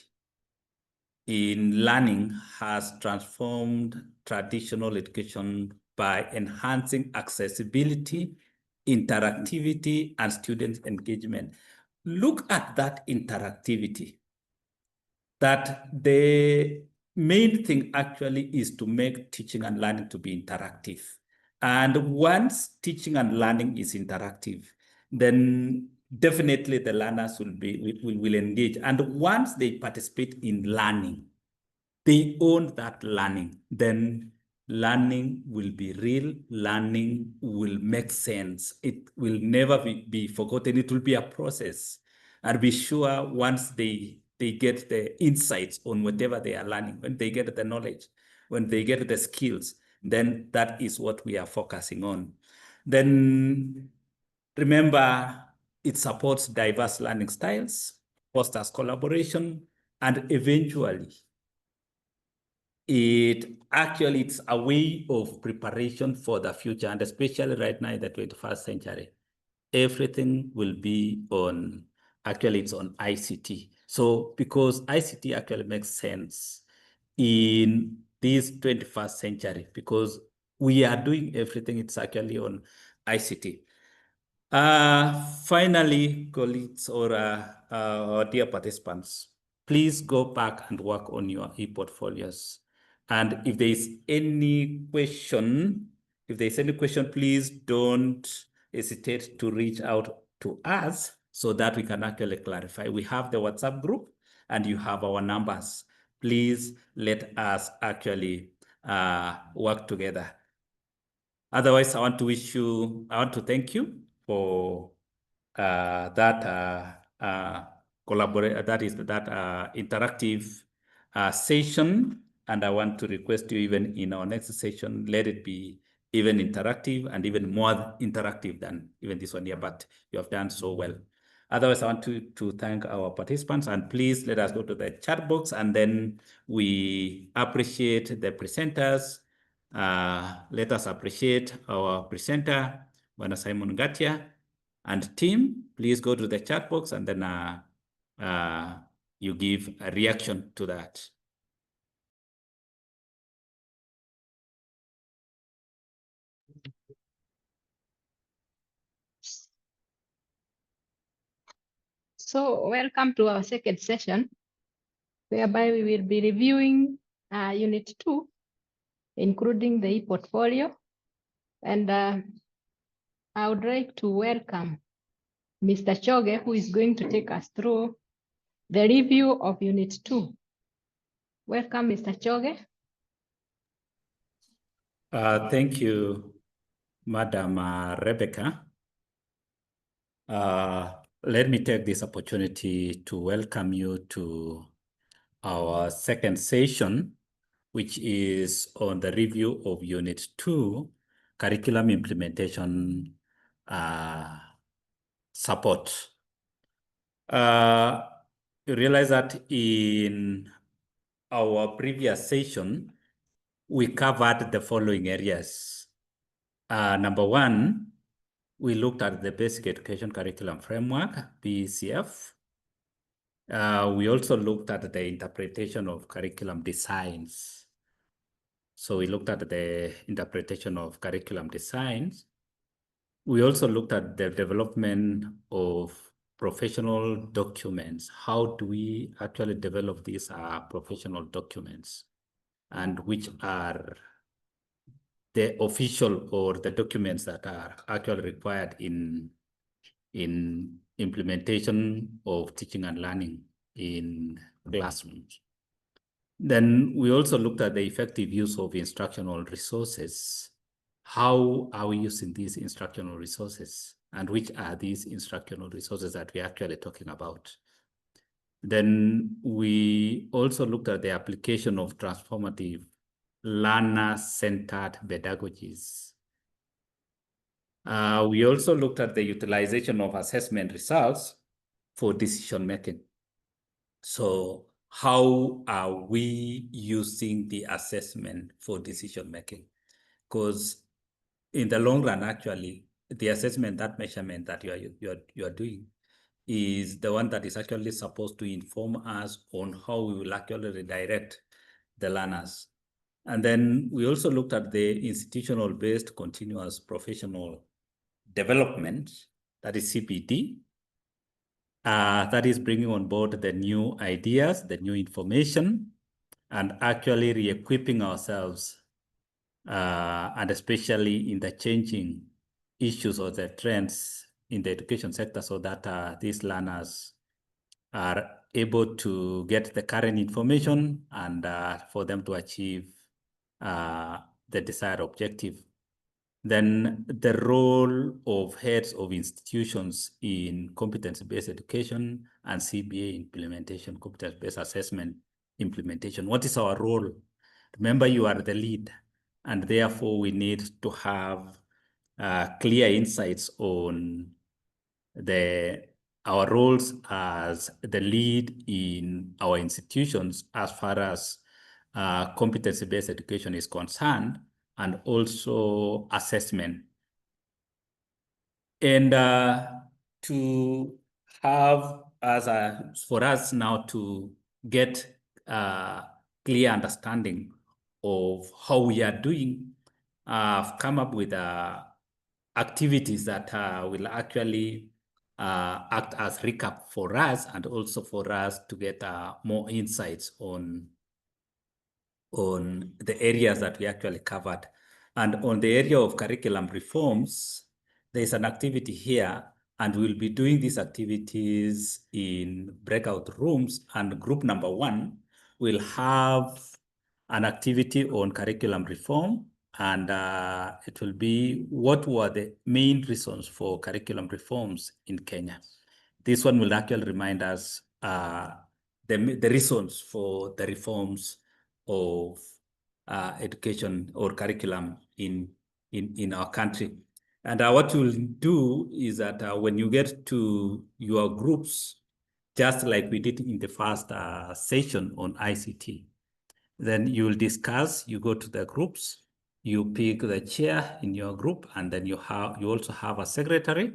in learning has transformed traditional education by enhancing accessibility, interactivity, and student engagement. Look at that interactivity. That the main thing actually is to make teaching and learning to be interactive. And once teaching and learning is interactive, then definitely the learners will engage. And once they participate in learning, they own that learning, then learning will be real, learning will make sense. It will never be forgotten. It will be a process. And be sure once they get the insights on whatever they are learning, when they get the knowledge, when they get the skills, then that is what we are focusing on. Then remember, it supports diverse learning styles, fosters collaboration, and eventually it's a way of preparation for the future, and especially right now in the 21st century, everything will be on, actually it's on ICT. So because ICT actually makes sense in this 21st century, because we are doing everything, it's actually on ICT. Finally, colleagues or dear participants, please go back and work on your e-portfolios. And if there is any question, please don't hesitate to reach out to us so that we can actually clarify. We have the WhatsApp group and you have our numbers. Please let us actually work together. Otherwise, I want to thank you for that interactive session. And I want to request you, even in our next session, let it be even interactive and even more interactive than even this one here, but you have done so well. Otherwise, I want to thank our participants, and please let us go to the chat box, and then we appreciate the presenters. Let us appreciate our presenter, Bwana Simon Ngatia, and team. Please go to the chat box and then you give a reaction to that. So welcome to our second session, whereby we will be reviewing Unit 2, including the e-portfolio. And I would like to welcome Mr. Choge, who is going to take us through the review of Unit 2. Welcome, Mr. Choge. Thank you, Madam Rebecca. Let me take this opportunity to welcome you to our second session, which is on the review of Unit 2, Curriculum Implementation Support. You realize that in our previous session, we covered the following areas. Number one, we looked at the Basic Education Curriculum Framework, BECF. We also looked at the interpretation of curriculum designs. So we looked at the interpretation of curriculum designs. We also looked at the development of professional documents. How do we actually develop these professional documents, and which are the official or the documents that are actually required in implementation of teaching and learning in classrooms. Then we also looked at the effective use of instructional resources. How are we using these instructional resources, and which are these instructional resources that we're actually talking about? Then we also looked at the application of transformative learner-centered pedagogies. We also looked at the utilization of assessment results for decision-making. So how are we using the assessment for decision-making? Because in the long run, actually, the assessment, that measurement that you are doing is the one that is actually supposed to inform us on how we will actually redirect the learners. And then we also looked at the institutional-based continuous professional development, that is CPD, that is bringing on board the new ideas, the new information, and actually re-equipping ourselves, and especially in the changing issues or the trends in the education sector, so that these learners are able to get the current information and for them to achieve the desired objective. Then the role of heads of institutions in competency-based education and CBA implementation, competence-based assessment implementation. What is our role? Remember, you are the lead, and therefore we need to have clear insights on our roles as the lead in our institutions as far as competency-based education is concerned, and also assessment. And to have for us now to get clear understanding of how we are doing, I've come up with activities that will actually act as recap for us, and also for us to get more insights on the areas that we actually covered. And on the area of curriculum reforms, there's an activity here, and we'll be doing these activities in breakout rooms. And group number 1 will have an activity on curriculum reform, and it will be what were the main reasons for curriculum reforms in Kenya. This one will actually remind us the reasons for the reforms of education or curriculum in our country. And what you'll do is that when you get to your groups, just like we did in the first session on ICT, then you will discuss, you go to the groups, you pick the chair in your group, and then you also have a secretary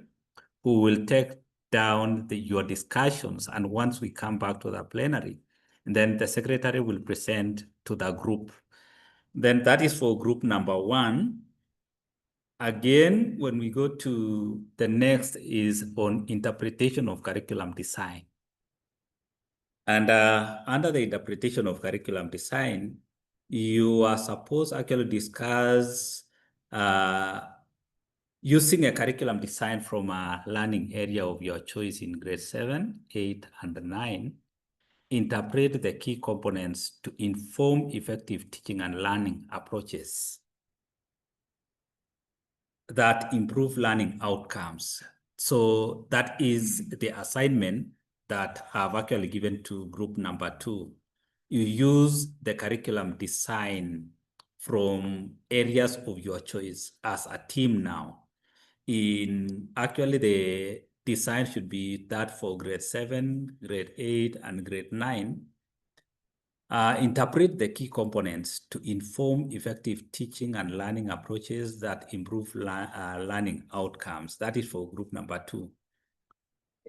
who will take down your discussions. And once we come back to the plenary, then the secretary will present to the group. Then that is for group number 1. Again, when we go to the next is on interpretation of curriculum design. And under the interpretation of curriculum design, you are supposed to actually discuss using a curriculum design from a learning area of your choice in grade 7, 8, and 9. Interpret the key components to inform effective teaching and learning approaches that improve learning outcomes. So that is the assignment that I've actually given to group number 2. You use the curriculum design from areas of your choice as a team now. Actually, the design should be that for grade 7, grade 8, and grade 9. Interpret the key components to inform effective teaching and learning approaches that improve learning outcomes. That is for group number 2.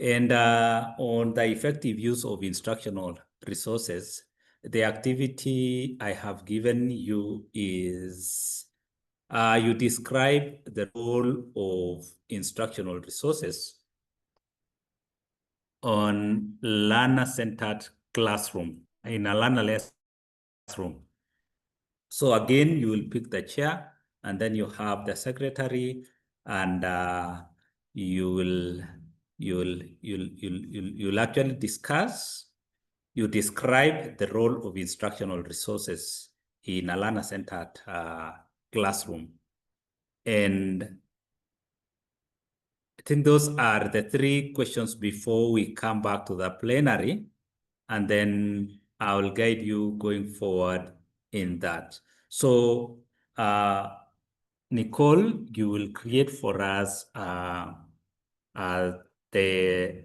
And on the effective use of instructional resources, the activity I have given you is you describe the role of instructional resources on learner-centered classroom, in a learner-less classroom. So again, you will pick the chair, and then you have the secretary, and you'll actually discuss. You describe the role of instructional resources in a learner-centered classroom, and I think those are the 3 questions before we come back to the plenary, and then I will guide you going forward in that. So, Nicole, you will create for us the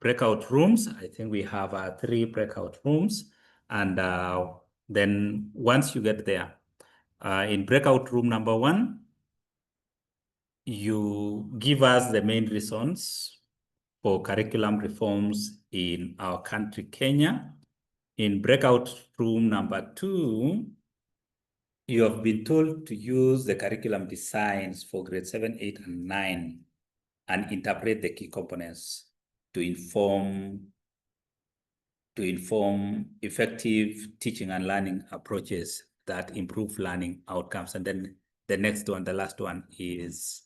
breakout rooms. I think we have 3 breakout rooms, and then once you get there, in breakout room number 1, you give us the main reasons for curriculum reforms in our country, Kenya. In breakout room number 2, you have been told to use the curriculum designs for grade 7, 8, and 9 and interpret the key components to inform effective teaching and learning approaches that improve learning outcomes. And then the next one, the last one, is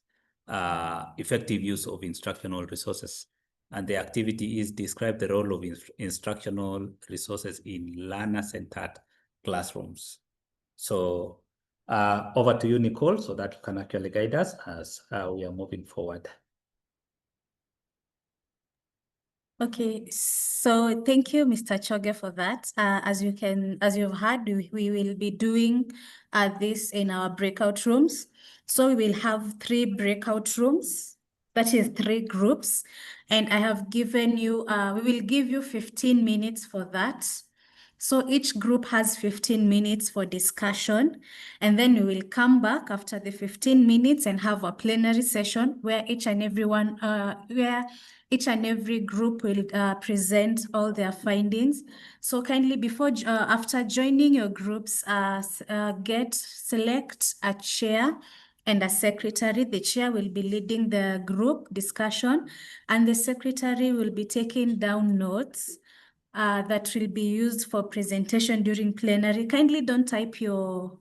effective use of instructional resources. And the activity is describe the role of instructional resources in learner-centered classrooms. So over to you, Nicole, so that you can actually guide us as we are moving forward. Okay, so thank you, Mr. Choge, for that. As you've heard, we will be doing this in our breakout rooms. So we will have 3 breakout rooms, that is 3 groups. And I have given you, we will give you 15 minutes for that. So each group has 15 minutes for discussion, and then we will come back after the 15 minutes and have a plenary session where each and every group will present all their findings. So kindly after joining your groups, select a chair and a secretary. The chair will be leading the group discussion, and the secretary will be taking down notes that will be used for presentation during plenary. Kindly don't type your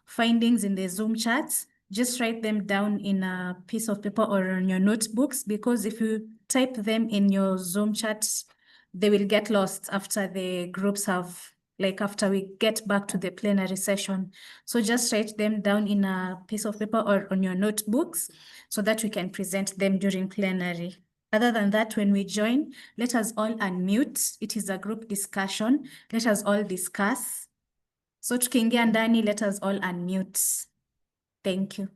findings in the Zoom chats. Just write them down in a piece of paper or on your notebooks, because if you type them in your Zoom chats, they will get lost after the groups after we get back to the plenary session. So just write them down in a piece of paper or on your notebooks so that we can present them during plenary. Other than that, when we join, let us all unmute. It is a group discussion. Let us all discuss. So tukiingia ndani, let us all unmute. Thank you.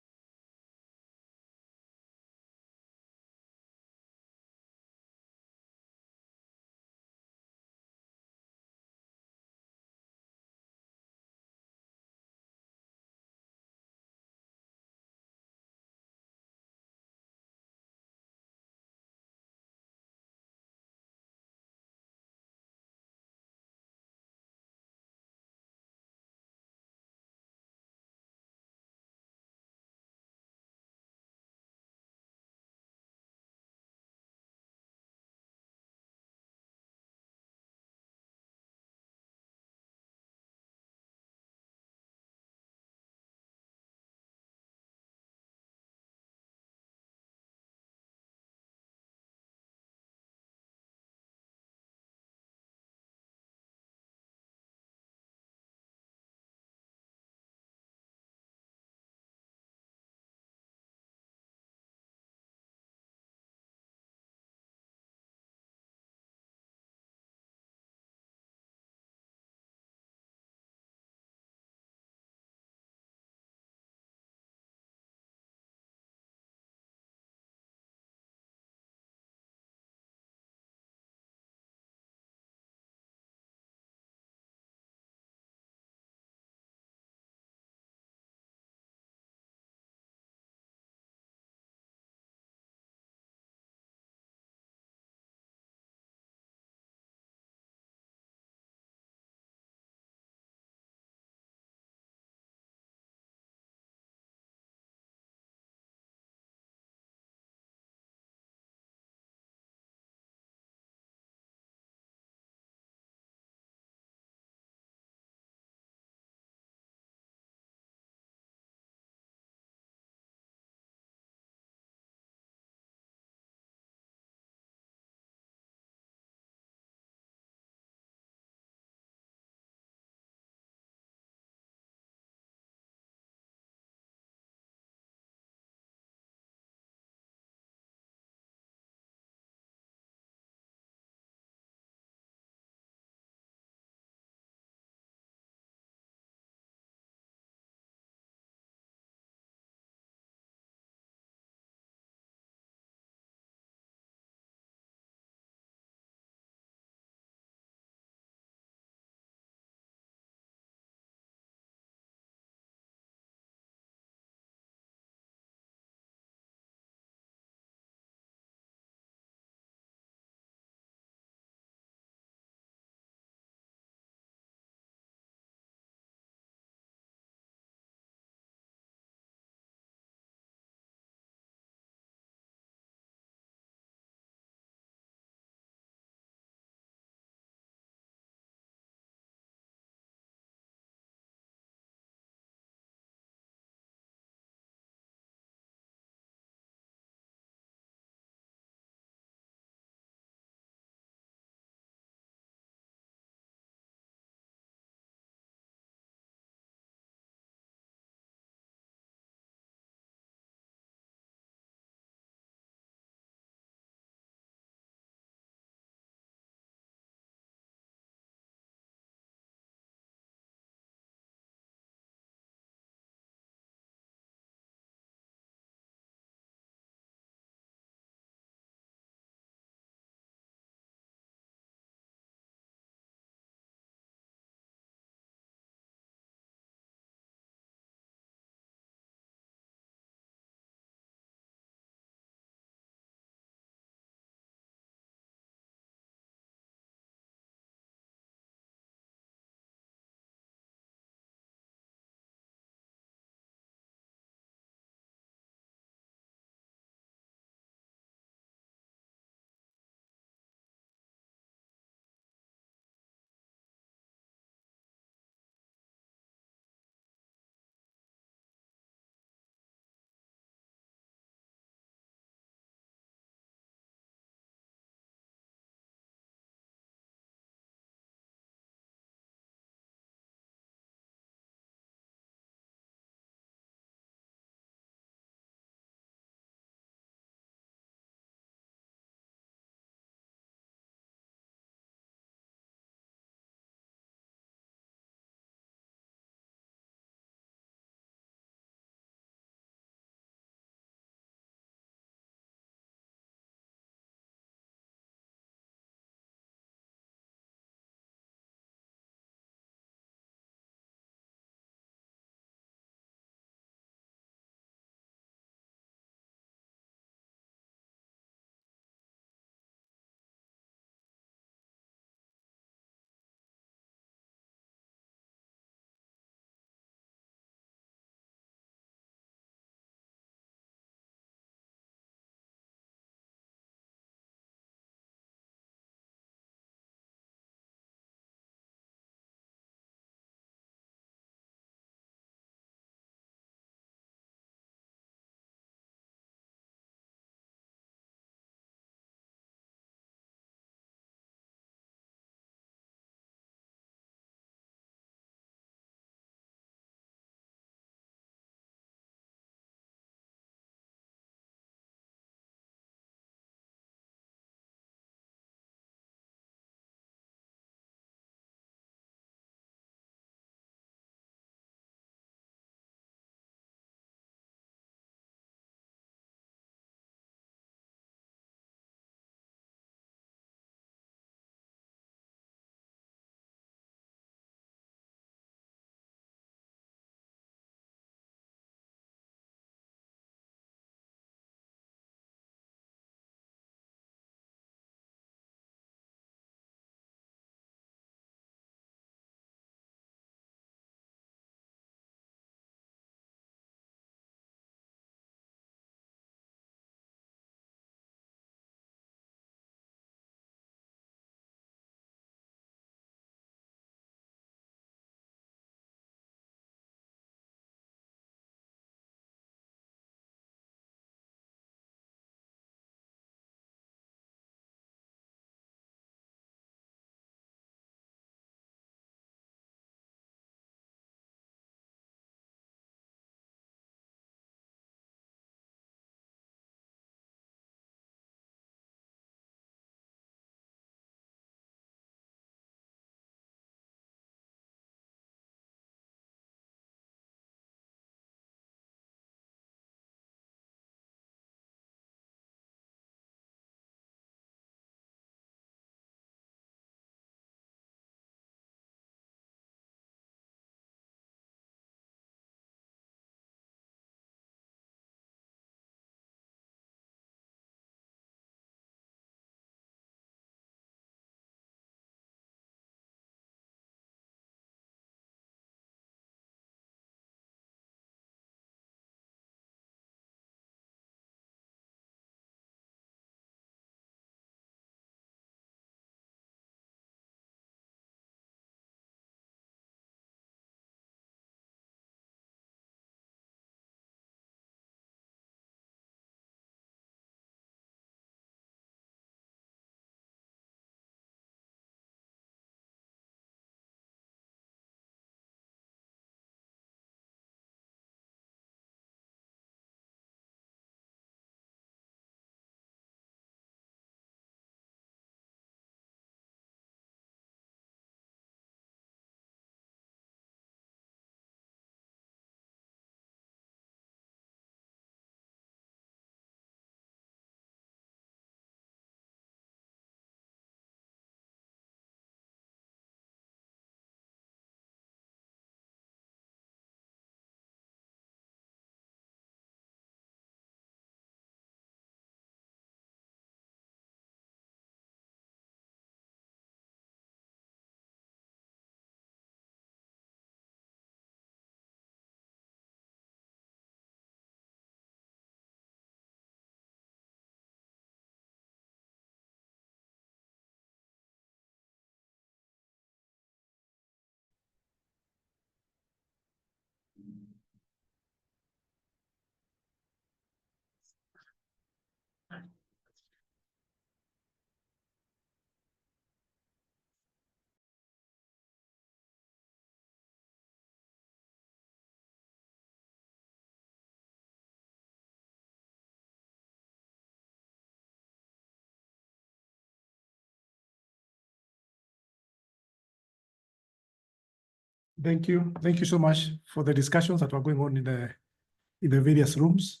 Thank you. Thank you so much for the discussions that were going on in the various rooms.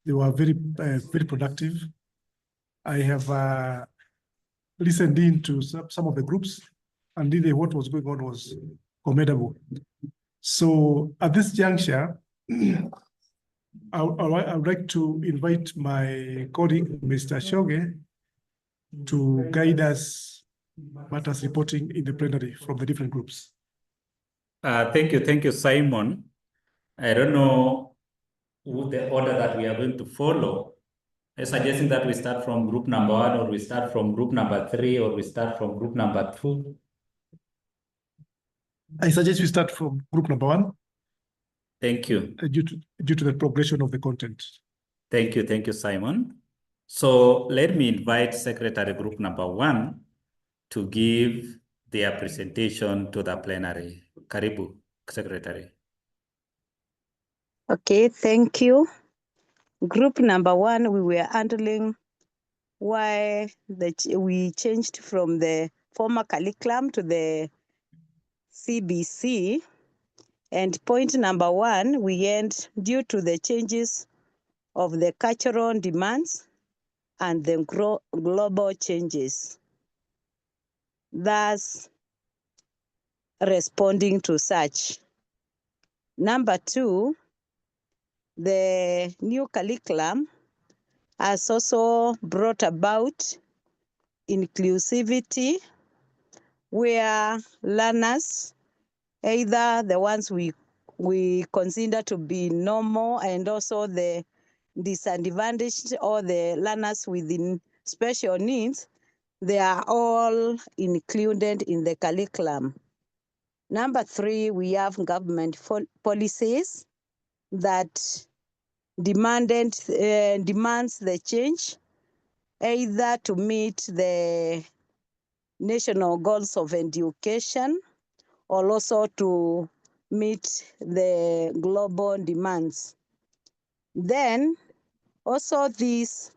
They were very productive. I have listened in to some of the groups, and really what was going on was commendable. So at this juncture, I would like to invite my colleague, Mr. Shoge, to guide us matters reporting in the plenary from the different groups. Thank you, Simon. I don't know the order that we are going to follow. I'm suggesting that we start from group number 1, or we start from group number 3, or we start from group number 2. I suggest we start from group number 1. Thank you. Due to the progression of the content. Thank you, Simon. So let me invite Secretary Group number 1 to give their presentation to the plenary. Karibu, Secretary. Okay, thank you. Group number 1, we were handling why we changed from the former curriculum to the CBC. And point number 1, we end due to the changes of the cultural demands and the global changes, thus responding to such. Number 2, the new curriculum has also brought about inclusivity, where learners, either the ones we consider to be normal and also the disadvantaged or the learners within special needs, they are all included in the curriculum. Number 3, we have government policies that demands the change, either to meet the national goals of education or also to meet the global demands. Then also this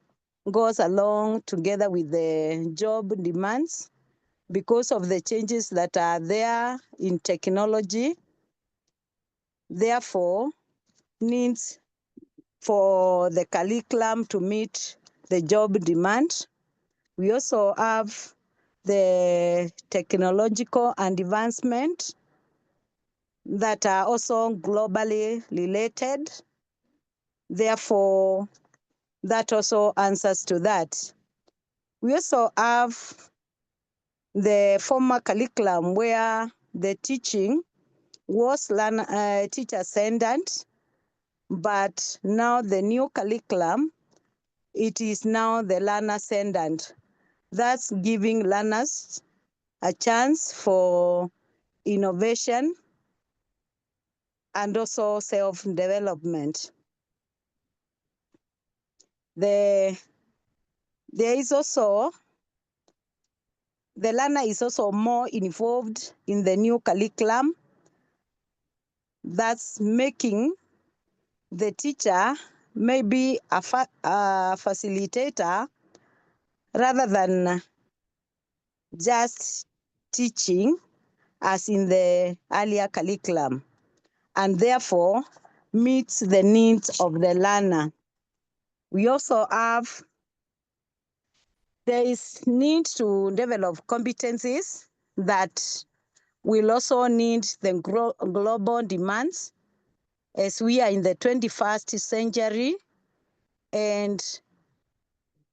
goes along together with the job demands because of the changes that are there in technology. Therefore, needs for the curriculum to meet the job demand. We also have the technological advancement that are also globally related. Therefore, that also answers to that. We also have the former curriculum where the teaching was teacher-centered, but now the new curriculum, it is now the learner-centered. That's giving learners a chance for innovation and also self-development. There is also, the learner is also more involved in the new curriculum. That's making the teacher maybe a facilitator rather than just teaching as in the earlier curriculum, and therefore meets the needs of the learner. We also have, there is need to develop competencies that will also need the global demands as we are in the 21st century, and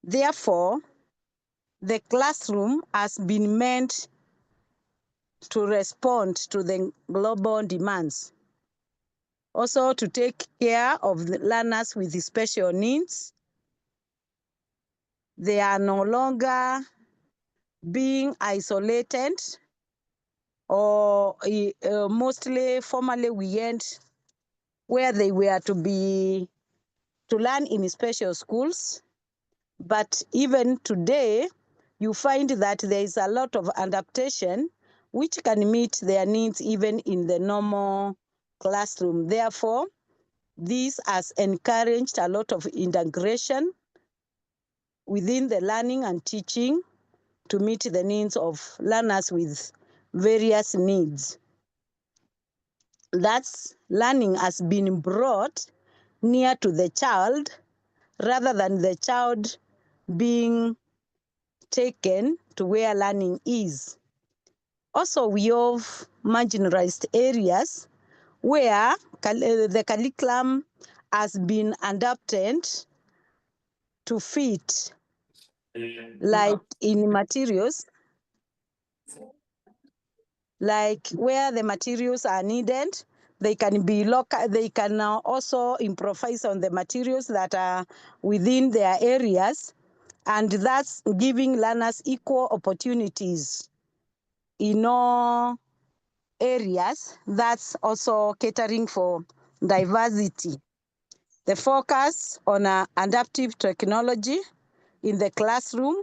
therefore the classroom has been meant to respond to the global demands. Also to take care of the learners with special needs. They are no longer being isolated, or mostly formerly we end where they were to learn in special schools. But even today, you find that there is a lot of adaptation which can meet their needs even in the normal classroom. Therefore, this has encouraged a lot of integration within the learning and teaching to meet the needs of learners with various needs. That's learning has been brought near to the child rather than the child being taken to where learning is. Also, we have marginalized areas where the curriculum has been adapted to fit, like in materials, like where the materials are needed, they can be local, they can also improvise on the materials that are within their areas, and that's giving learners equal opportunities in all areas. That's also catering for diversity. The focus on adaptive technology in the classroom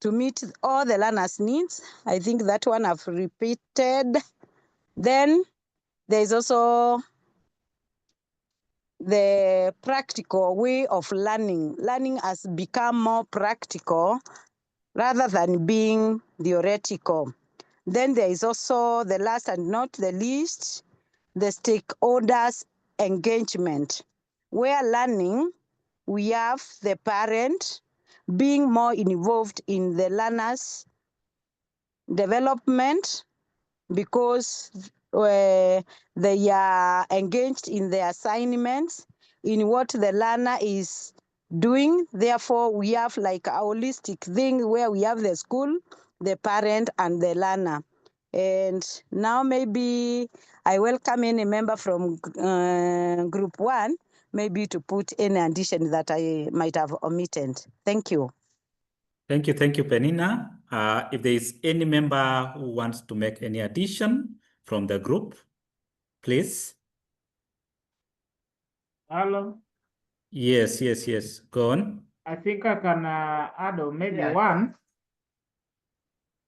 to meet all the learners' needs. I think that one I've repeated. Then there's also the practical way of learning. Learning has become more practical rather than being theoretical. Then there is also the last and not the least, the stakeholders engagement, where learning, we have the parent being more involved in the learner's development because they are engaged in the assignments, in what the learner is doing. Therefore, we have like a holistic thing where we have the school, the parent, and the learner. And now maybe I welcome any member from group 1, maybe to put any addition that I might have omitted. Thank you. Thank you, Penina. If there is any member who wants to make any addition from the group, please. Hello. Yes. Go on. I think I can add maybe one.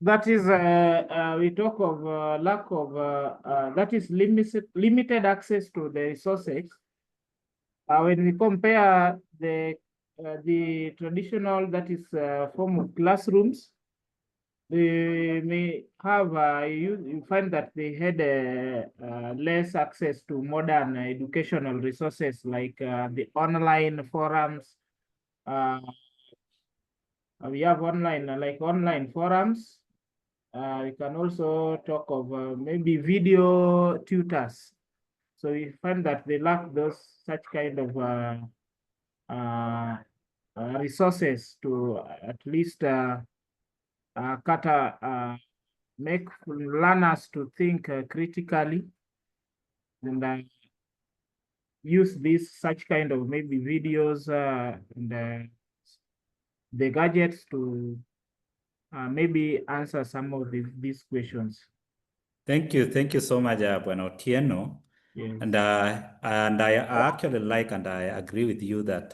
That is, we talk of lack of, that is limited access to the resources. When we compare the traditional, that is form of classrooms, they may have, you find that they had less access to modern educational resources like the online forums. We have online forums. We can also talk of maybe video tutors. So we find that they lack such kind of resources to at least make learners to think critically and use such kind of maybe videos and the gadgets to maybe answer some of these questions. Thank you so much, Bueno Otieno. Yes. And I actually like and I agree with you that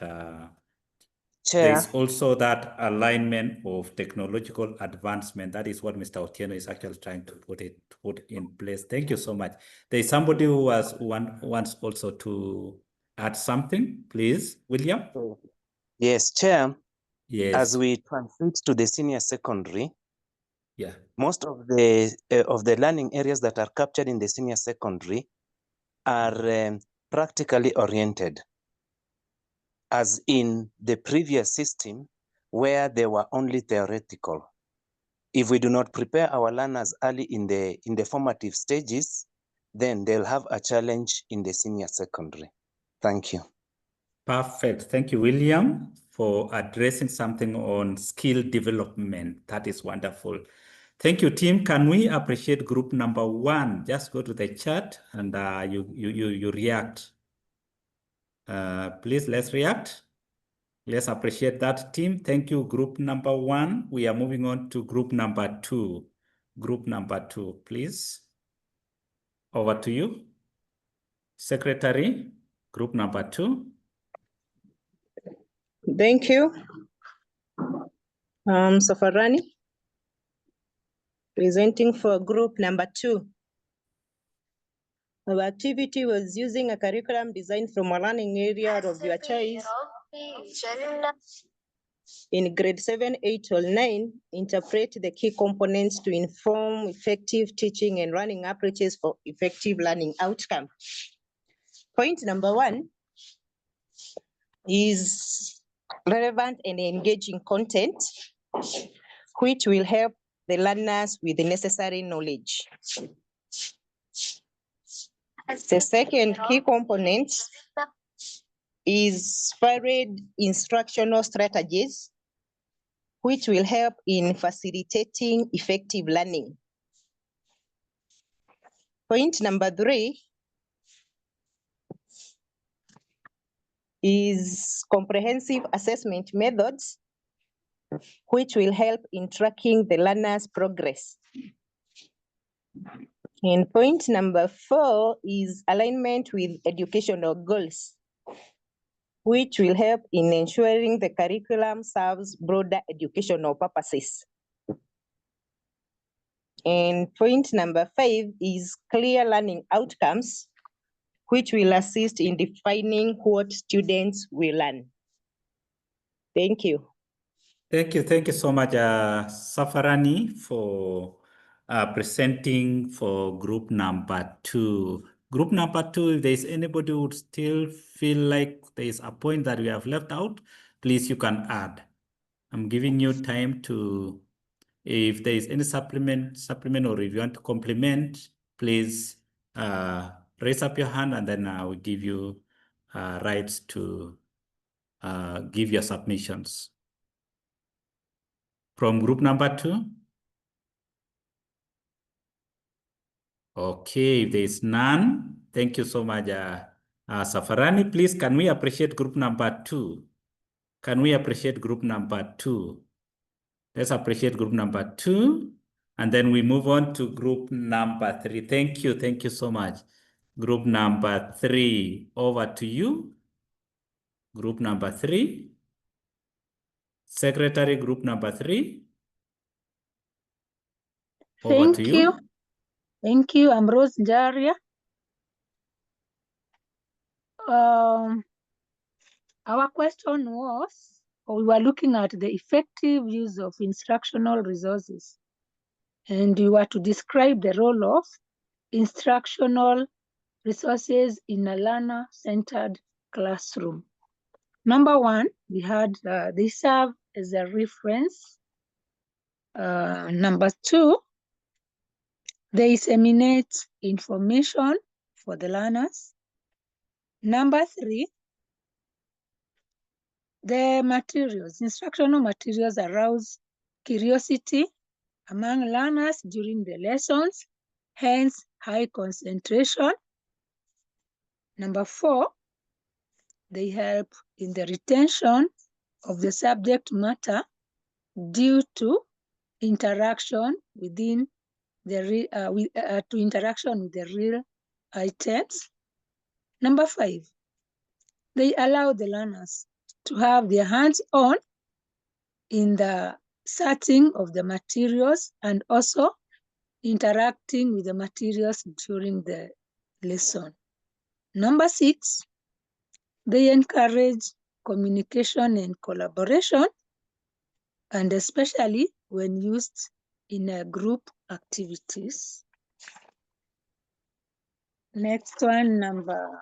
there is also that alignment of technological advancement. That is what Mr. Otieno is actually trying to put in place. Thank you so much. There is somebody who wants also to add something, please, William. Yes, Chair. Yes. As we transit to the senior secondary, yeah, most of the learning areas that are captured in the senior secondary are practically oriented, as in the previous system where they were only theoretical. If we do not prepare our learners early in the formative stages, then they'll have a challenge in the senior secondary. Thank you. Perfect. Thank you, William, for addressing something on skill development. That is wonderful. Thank you, team. Can we appreciate group number 1? Just go to the chat and you react. Please, let's react. Let's appreciate that, team. Thank you, group number 1. We are moving on to group number 2. Group number 2, please. Over to you. Secretary, group number 2. Thank you. Safarani, presenting for group number 2. Our activity was using a curriculum designed from a learning area of your choice In grade 7, 8, or 9, interpret the key components to inform effective teaching and running approaches for effective learning outcome. Point number 1 is relevant and engaging content, which will help the learners with the necessary knowledge. The second key component is varied instructional strategies, which will help in facilitating effective learning. Point number 3 is comprehensive assessment methods, which will help in tracking the learner's progress. And point number 4 is alignment with educational goals, which will help in ensuring the curriculum serves broader educational purposes. And point number 5 is clear learning outcomes, which will assist in defining what students will learn. Thank you. Thank you so much, Safarani, for presenting for group number 2. Group number 2, if there's anybody who would still feel like there's a point that we have left out, please, you can add. I'm giving you time to, if there is any supplement, or if you want to complement, please raise up your hand, and then I will give you rights to give your submissions. From group number 2? Okay, if there is none, thank you so much, Safarani. Please, can we appreciate group number 2? Can we appreciate group number 2? Let's appreciate group number 2, and then we move on to group number 3. Thank you so much. Group number 3, over to you. Group number 3. Secretary, group number 3. Over to you. Thank you. I'm Rose Jaria. Our question was, we were looking at the effective use of instructional resources, and we were to describe the role of instructional resources in a learner-centered classroom. Number 1, we had they serve as a reference. Number 2, they disseminate information for the learners. Number 3, the materials, instructional materials arouse curiosity among learners during the lessons, hence high concentration. Number 4, they help in the retention of the subject matter due to interaction within the interaction with the real items. Number 5, they allow the learners to have their hands on in the searching of the materials and also interacting with the materials during the lesson. Number 6, they encourage communication and collaboration, and especially when used in group activities. Next one, number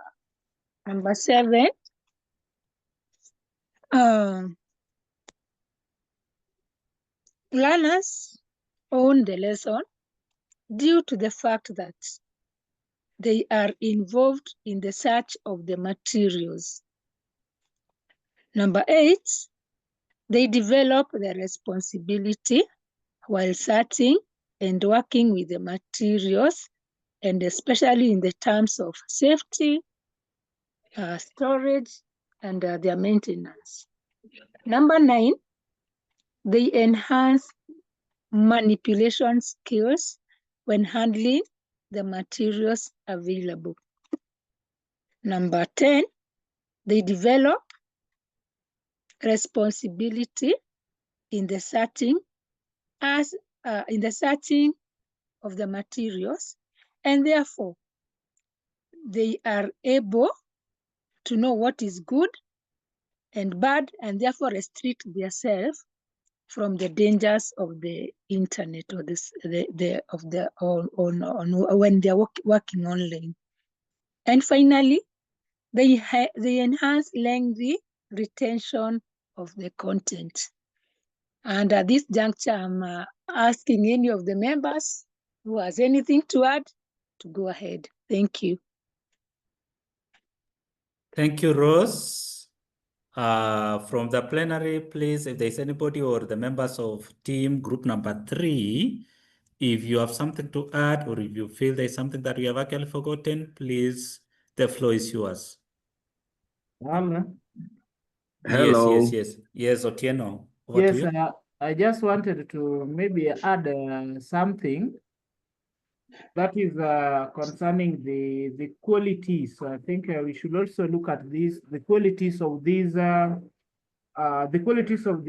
7. Learners own the lesson due to the fact that they are involved in the search of the materials. Number 8, they develop the responsibility while searching and working with the materials, and especially in the terms of safety, storage, and their maintenance. Number 9, they enhance manipulation skills when handling the materials available. Number 10, they develop responsibility in the searching of the materials, and therefore they are able to know what is good and bad, and therefore restrict themselves from the dangers of the internet or when they're working online. And finally, they enhance lengthy retention of the content. And at this juncture, I'm asking any of the members who has anything to add to go ahead. Thank you. Thank you, Rose. From the plenary, please, if there's anybody or the members of team group number 3, if you have something to add or if you feel there's something that we have actually forgotten, please, the floor is yours. Hello. Yes, Otieno, over to Yes, you. I just wanted to maybe add something that is concerning the qualities. So I think we should also look at the qualities of these the qualities of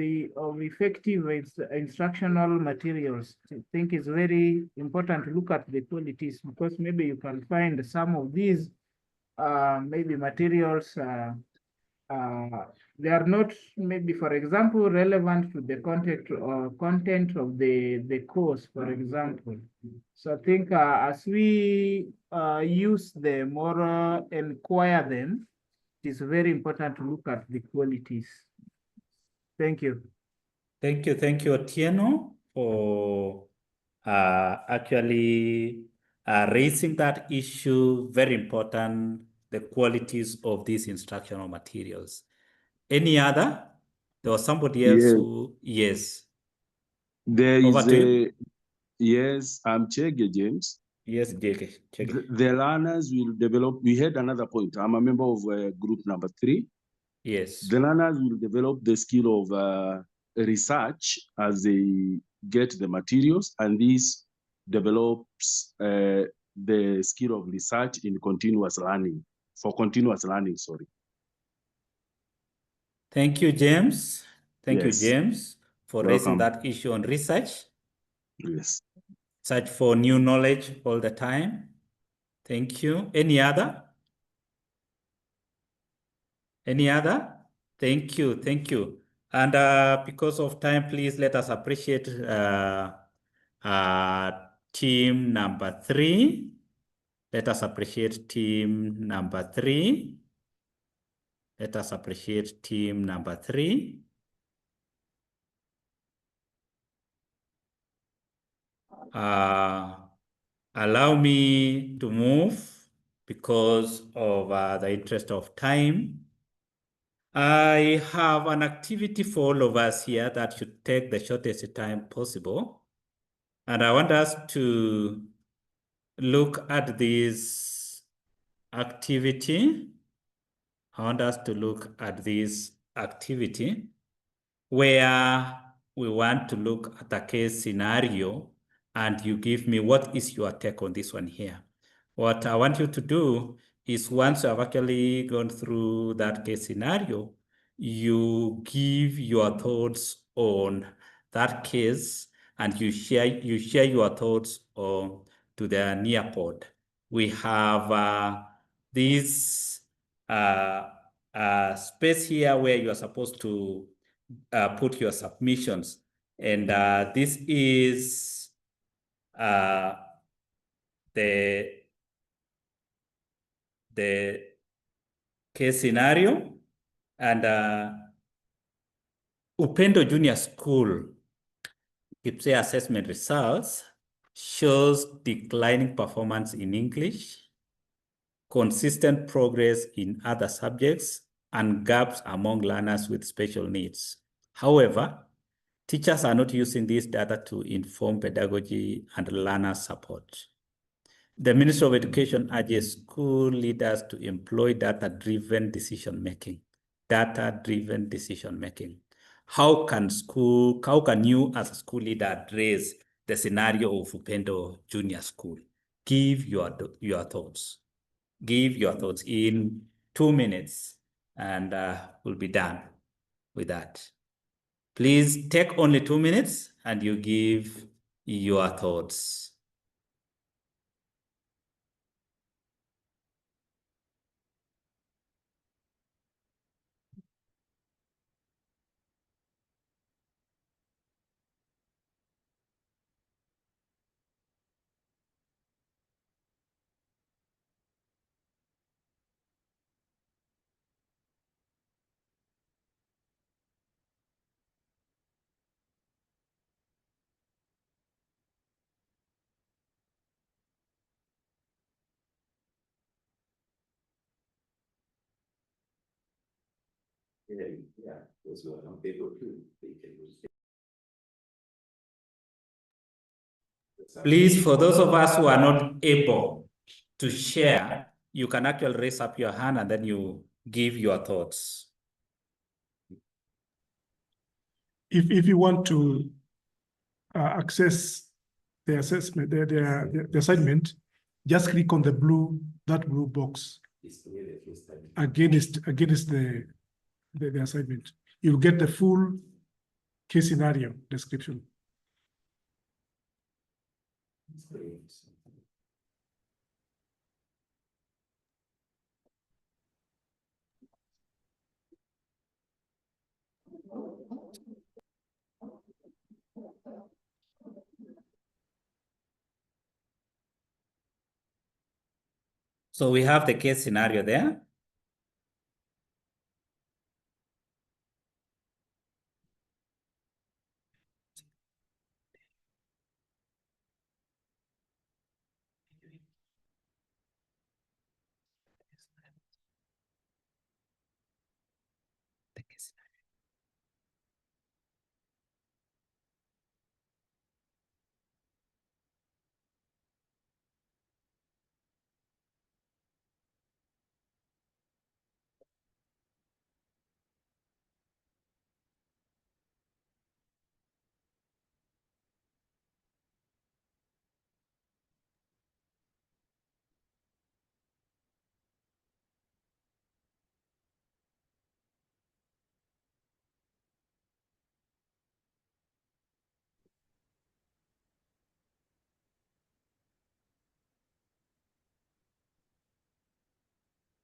effective instructional materials. I think it's very important to look at the qualities, because maybe you can find some of these maybe materials they are not, maybe for example, relevant to the content of the course, for example. So I think as we use them or inquire them, it is very important to look at the qualities. Thank you. Thank you, Otieno, for actually raising that issue. Very important, the qualities of these instructional materials. Any other? There was somebody else who, yes. There Over is to you. Yes, I'm Chege James. Yes, Chege. The learners will develop, we had another point. I'm a member of group number 3. Yes. The learners will develop the skill of research as they get the materials, and this develops the skill of research in continuous learning, sorry. Thank you, James. Thank you, Yes. James, for raising Welcome. that issue on research. Yes. Search for new knowledge all the time. Thank you. Any other? Any other? Thank you. And because of time, please let us appreciate team number 3. Let us appreciate team number 3. Let us appreciate team number 3. Allow me to move because of the interest of time. I have an activity for all of us here that should take the shortest time possible. And I want us to look at this activity. Where we want to look at a case scenario, and you give me what is your take on this one here. What I want you to do is, once you have actually gone through that case scenario, you give your thoughts on that case, and you share your thoughts to the Nearpod. We have this space here where you are supposed to put your submissions, and this is the case scenario. And Upendo Junior School KIPSE assessment results shows declining performance in English, consistent progress in other subjects, and gaps among learners with special needs. However, teachers are not using this data to inform pedagogy and learner support. The Ministry of Education urges school leaders to employ data-driven decision-making. Data-driven decision-making. How can you as a school leader address the scenario of Upendo Junior School? Give your thoughts. Give your thoughts in 2 minutes, and we'll be done with that. Please take only 2 minutes and you give your thoughts. those who are not able to, they can use it. Please, for those of us who are not able to share, you can actually raise up your hand and then you give your thoughts. If you want to access the assessment, the assignment, just click on that blue box against the assignment. You'll get the full case scenario description. So we have the case scenario there.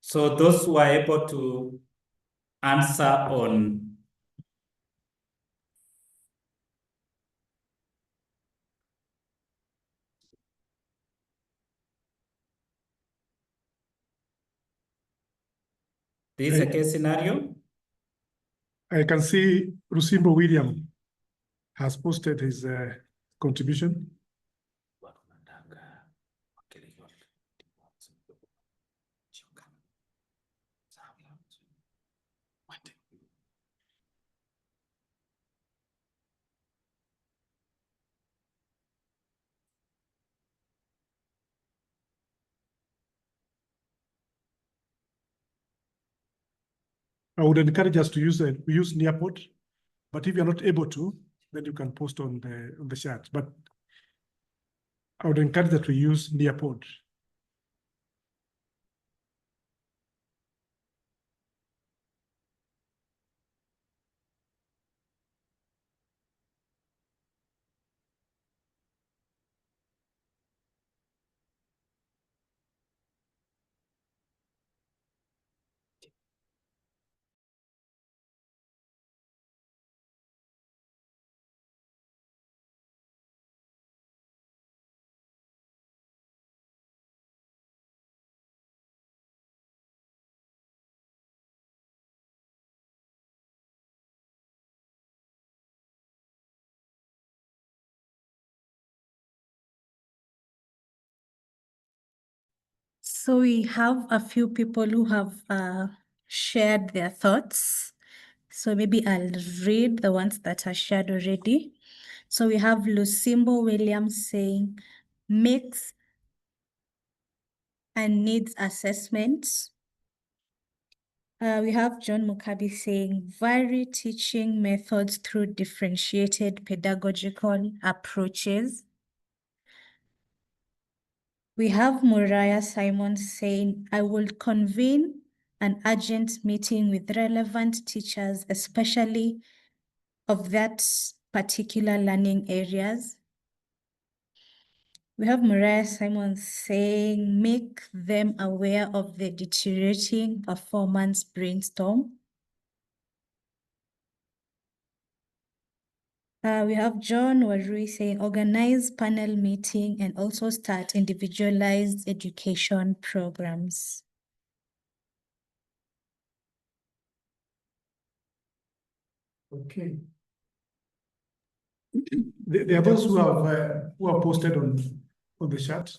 So those who are able to answer on this is a case scenario. I can see Rusimbo William has posted his contribution. I would encourage us to use Nearpod, but if you're not able to, then you can post on the chat. But I would encourage that we use Nearpod. So we have a few people who have shared their thoughts. So maybe I'll read the ones that are shared already. So we have Lusimbo Williams saying, mix and needs assessments. We have John Mukabi saying, vary teaching methods through differentiated pedagogical approaches. We have Muranga Simon saying, I will convene an urgent meeting with relevant teachers, especially of that particular learning areas. We have Muranga Simon saying, make them aware of the deteriorating performance brainstorm. We have John Warui saying, organize panel meeting and also start individualized education programs. Okay. There are those who have posted on the chat,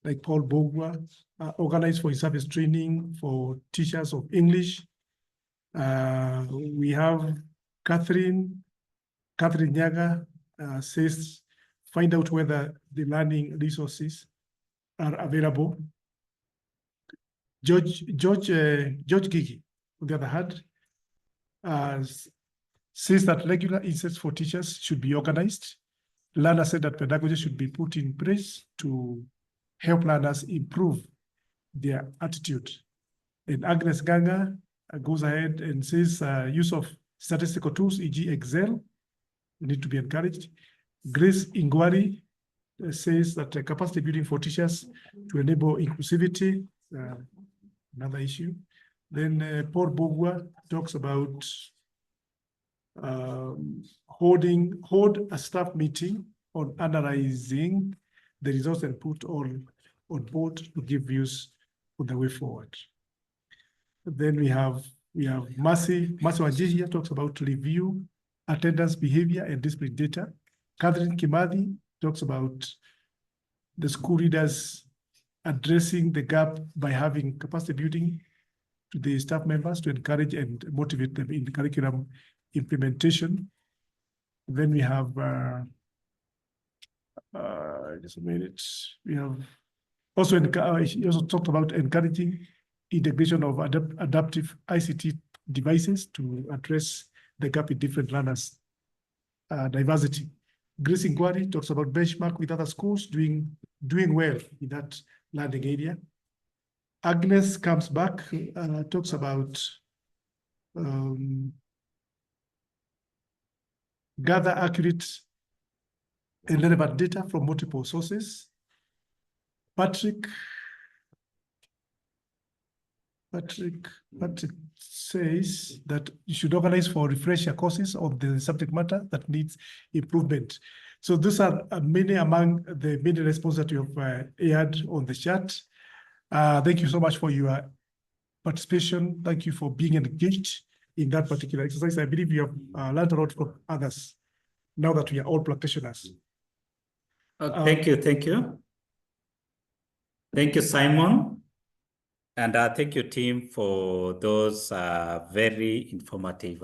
like Paul Bogwa, organized for his service training for teachers of English, We have Catherine Nyaga says, find out whether the learning resources are available. George Gigi, on the other hand, says that regular insights for teachers should be organized. Lana said that pedagogy should be put in place to help learners improve their attitude. And Agnes Ganga goes ahead and says use of statistical tools, e.g. Excel, need to be encouraged. Grace Ingwari says that capacity building for teachers to enable inclusivity, another issue. Then Paul Bogwa talks about hold a staff meeting on analyzing the results and put all on board to give views on the way forward. Then we have Mercy Wajihia talks about to review attendance behavior and discipline data. Catherine Kimathi talks about the school leaders addressing the gap by having capacity building to the staff members to encourage and motivate them in the curriculum implementation. Then we have, just a minute, we have also, he also talked about encouraging integration of adaptive ICT devices to address the gap in different learners' diversity. Grace Ingwari talks about benchmark with other schools doing well in that learning area. Agnes comes back, talks about gather accurate and relevant data from multiple sources. Patrick says that you should organize for refresher courses of the subject matter that needs improvement. So these are many among the many responses that you have aired on the chat. Thank you so much for your participation. Thank you for being engaged in that particular exercise. I believe you have learned a lot from others now that we are all practitioners. Thank you. Thank you, Simon. And thank you, team, for those very informative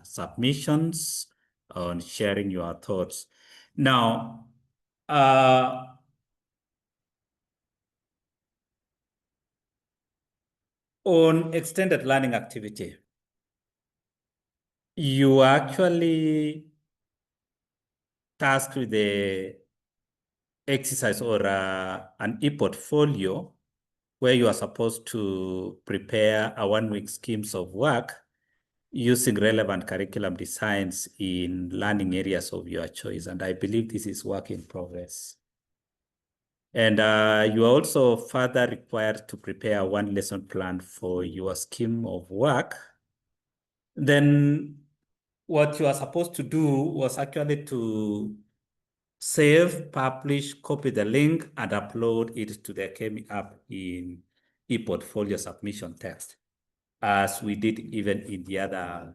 submissions on sharing your thoughts. Now, on extended learning activity, you actually tasked with the exercise or an e-portfolio where you are supposed to prepare a one-week schemes of work using relevant curriculum designs in learning areas of your choice. And I believe this is work in progress. And you are also further required to prepare one lesson plan for your scheme of work. Then what you are supposed to do was actually to save, publish, copy the link, and upload it to the Kemi app in e-portfolio submission text, as we did even in the other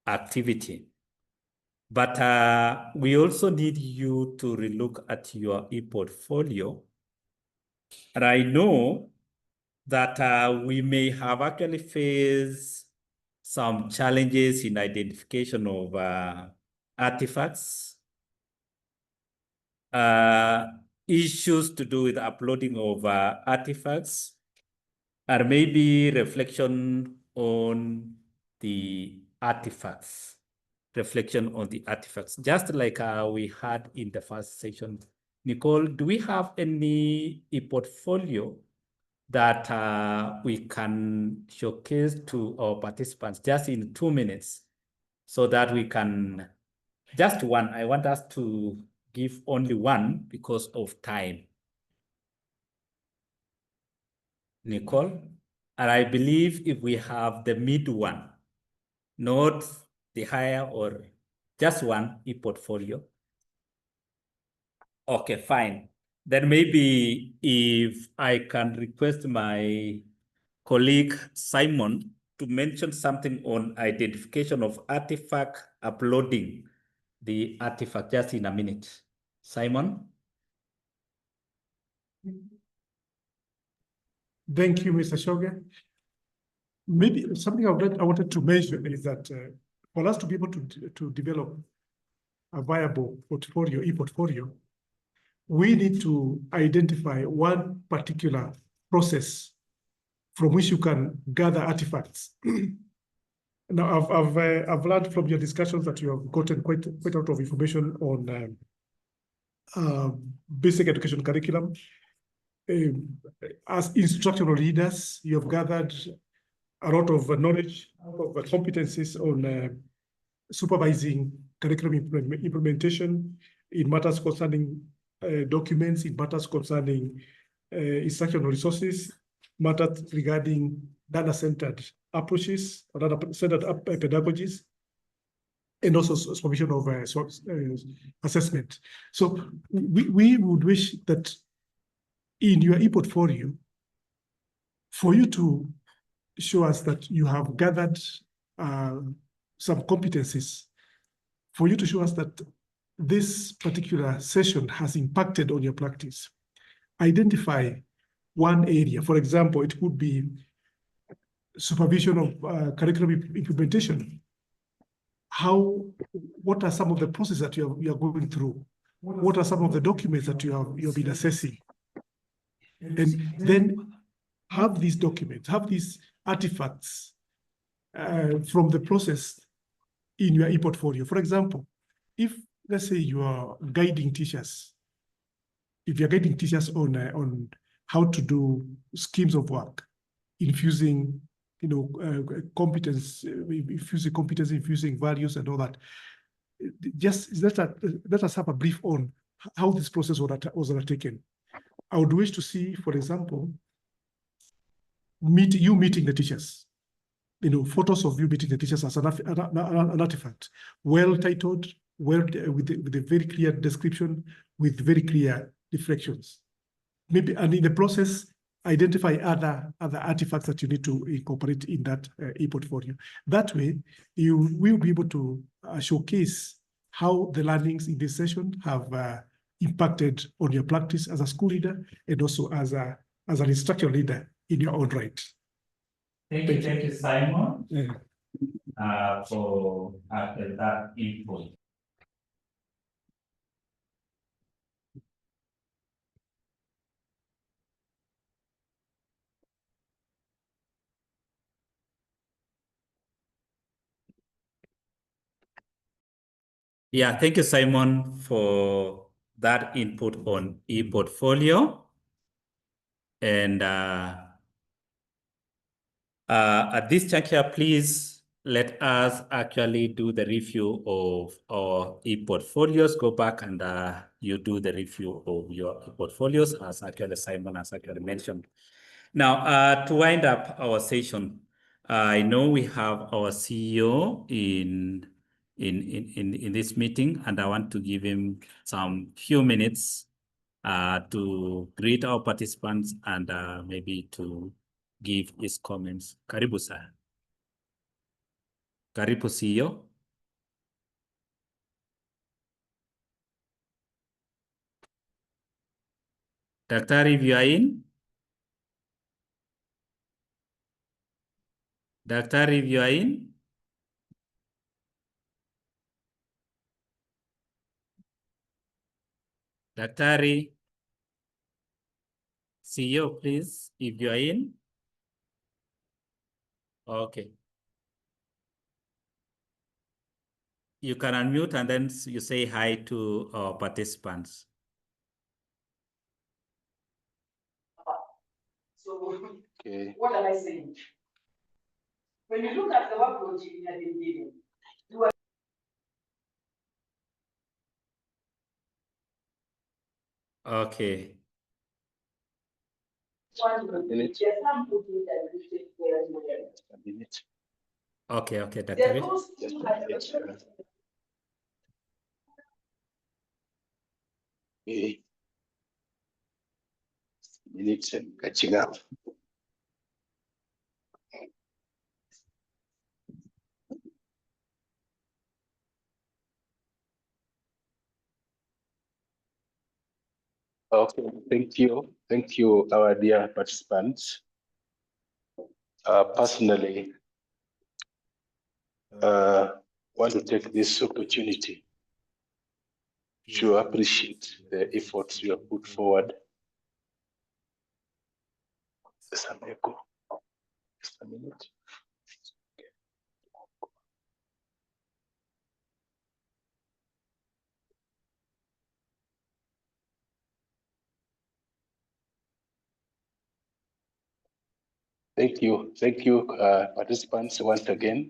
activity. But we also need you to relook at your e-portfolio. And I know that we may have actually faced some challenges in identification of artifacts, issues to do with uploading of artifacts, or maybe reflection on the artifacts, just like we had in the first session. Nicole, do we have any e-portfolio that we can showcase to our participants just in 2 minutes so that we can, just one, I want us to give only one because of time. Nicole, and I believe if we have the mid one, not the higher or just one e-portfolio. Okay, fine. Then maybe if I can request my colleague Simon to mention something on identification of artifact, uploading the artifact just in a minute. Simon? Thank you, Mr. Shoga. maybe something I wanted to mention is that for us to be able to develop a viable portfolio, e-portfolio, we need to identify one particular process from which you can gather artifacts. Now, I've learned from your discussions that you have gotten quite a lot of information on basic education curriculum. As instructional leaders, you have gathered a lot of knowledge, of competencies on supervising curriculum implementation in matters concerning documents, in matters concerning instructional resources, matters regarding data-centered approaches, or data-centered pedagogies, and also supervision of assessment. So we would wish that in your e-portfolio, for you to show us that you have gathered some competencies, for you to show us that this particular session has impacted on your practice. Identify one area. For example, it could be supervision of curriculum implementation. What are some of the processes that you are going through? What are some of the documents that you have been assessing? And then have these documents, have these artifacts from the process in your e-portfolio. For example, if let's say you are guiding teachers, if you're guiding teachers on how to do schemes of work, infusing competence, infusing values and all that, just let us have a brief on how this process was undertaken. I would wish to see, for example, you meeting the teachers. Photos of you meeting the teachers as an artifact, well titled, with a very clear description, with very clear reflections. Maybe, and in the process, identify other artifacts that you need to incorporate in that e-portfolio. That way, you will be able to showcase how the learnings in this session have impacted on your practice as a school leader and also as an instructional leader in your own right. Thank you, Simon, for that input. Yeah, thank you, Simon, for that input on e-portfolio. And at this juncture, please let us actually do the review of our e-portfolios. Go back and you do the review of your portfolios, as actually Simon has actually mentioned. Now, to wind up our session, I know we have our CEO in this meeting, and I want to give him some few minutes to greet our participants and maybe to give his comments. Karibu sir. Karibu CEO. Daktari, if you are in. Daktari, if you are in. Daktari. CEO, please, if you are in. Okay. You can unmute and then you say hi to our participants. So, okay. What am I saying? When you look at the workload you have been given, you are okay. Okay, okay, Dr. Okay. Minutes and catching up. Okay, thank you. Thank you, our dear participants. Personally, want to take this opportunity to appreciate the efforts you have put forward. Some echo. Just a minute. Thank you, participants, once again.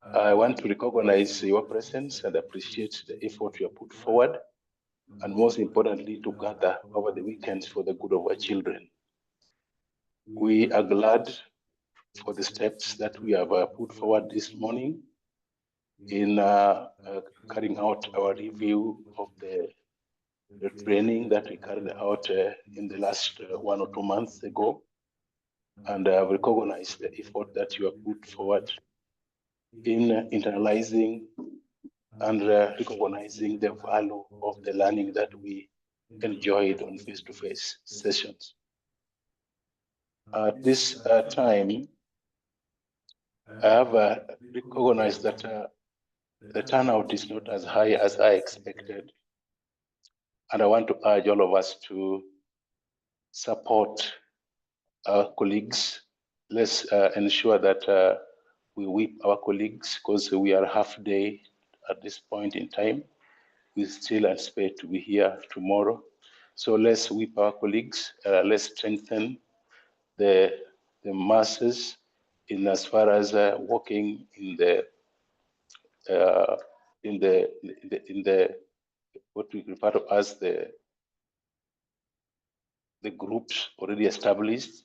I want to recognize your presence and appreciate the effort you have put forward, and most importantly, to gather over the weekends for the good of our children. We are glad for the steps that we have put forward this morning in carrying out our review of the training that we carried out in the last 1 or 2 months ago. And I've recognized the effort that you have put forward in internalizing and recognizing the value of the learning that we enjoyed on face-to-face sessions. At this time, I have recognized that the turnout is not as high as I expected. And I want to urge all of us to support our colleagues. Let's ensure that we whip our colleagues, because we are half day at this point in time. We still anticipate to be here tomorrow. So let's whip our colleagues. Let's strengthen the masses in as far as working in the what we refer to as the groups already established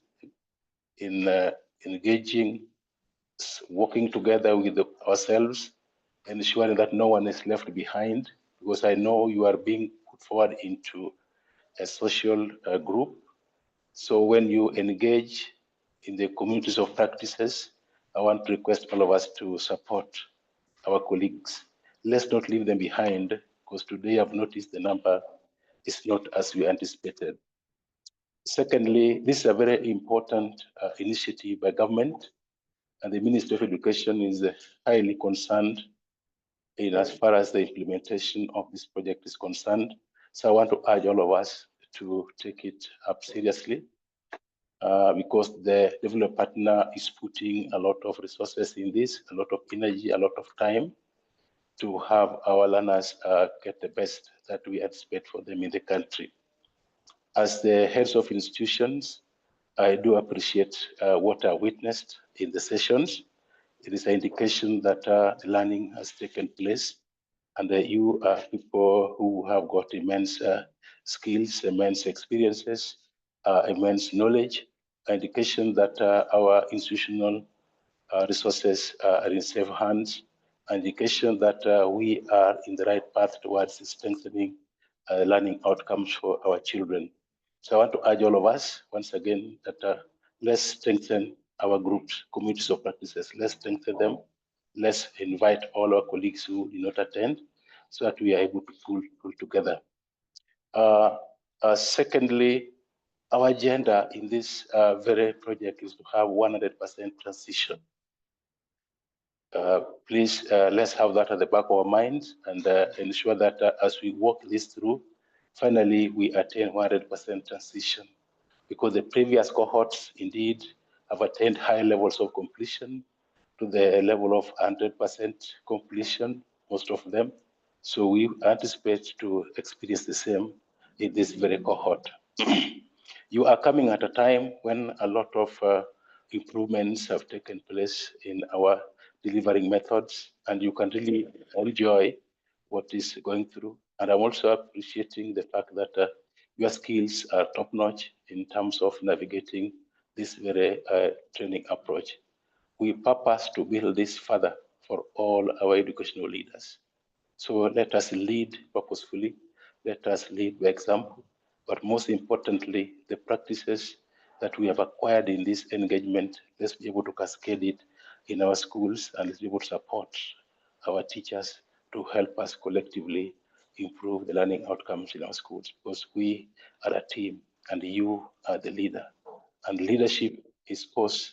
in engaging, working together with ourselves, ensuring that no one is left behind, because I know you are being put forward into a social group. So when you engage in the communities of practices, I want to request all of us to support our colleagues. Let's not leave them behind, because today I've noticed the number is not as we anticipated. Secondly, this is a very important initiative by government, and the Ministry of Education is highly concerned in as far as the implementation of this project is concerned. So I want to urge all of us to take it up seriously, because the development partner is putting a lot of resources in this, a lot of energy, a lot of time to have our learners get the best that we expect for them in the country. As the heads of institutions, I do appreciate what I witnessed in the sessions. It is an indication that learning has taken place, and you are people who have got immense skills, immense experiences, immense knowledge, an indication that our institutional resources are in safe hands, an indication that we are in the right path towards strengthening learning outcomes for our children. So I want to urge all of us, once again, that let's strengthen our groups, communities of practices. Let's strengthen them. Let's invite all our colleagues who did not attend, so that we are able to pull together. Secondly, our agenda in this very project is to have 100% transition. Please, let's have that at the back of our minds, and ensure that as we walk this through, finally we attain 100% transition, because the previous cohorts indeed have attained high levels of completion, to the level of 100% completion, most of them. So we anticipate to experience the same in this very cohort. You are coming at a time when a lot of improvements have taken place in our delivering methods, and you can really enjoy what is going through. And I'm also appreciating the fact that your skills are top-notch in terms of navigating this very training approach. We purpose to build this further for all our educational leaders. So let us lead purposefully, let us lead by example, but most importantly, the practices that we have acquired in this engagement, let's be able to cascade it in our schools, and let's be able to support our teachers to help us collectively improve the learning outcomes in our schools, because we are a team and you are the leader. And leadership is both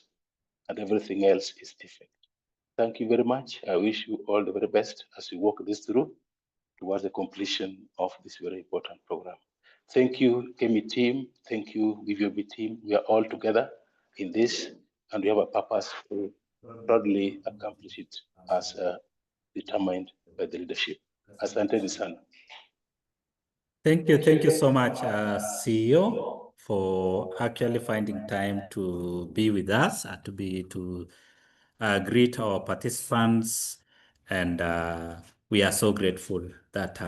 and everything else is defect. Thank you very much. I wish you all the very best as we walk this through towards the completion of this very important program. Thank you, Kemi team. Thank you, VVOB team. We are all together in this, and we have a purpose to proudly accomplish it as determined by the leadership. Asante sana. Thank you so much, CEO, for actually finding time to be with us, to greet our participants, and we are so grateful that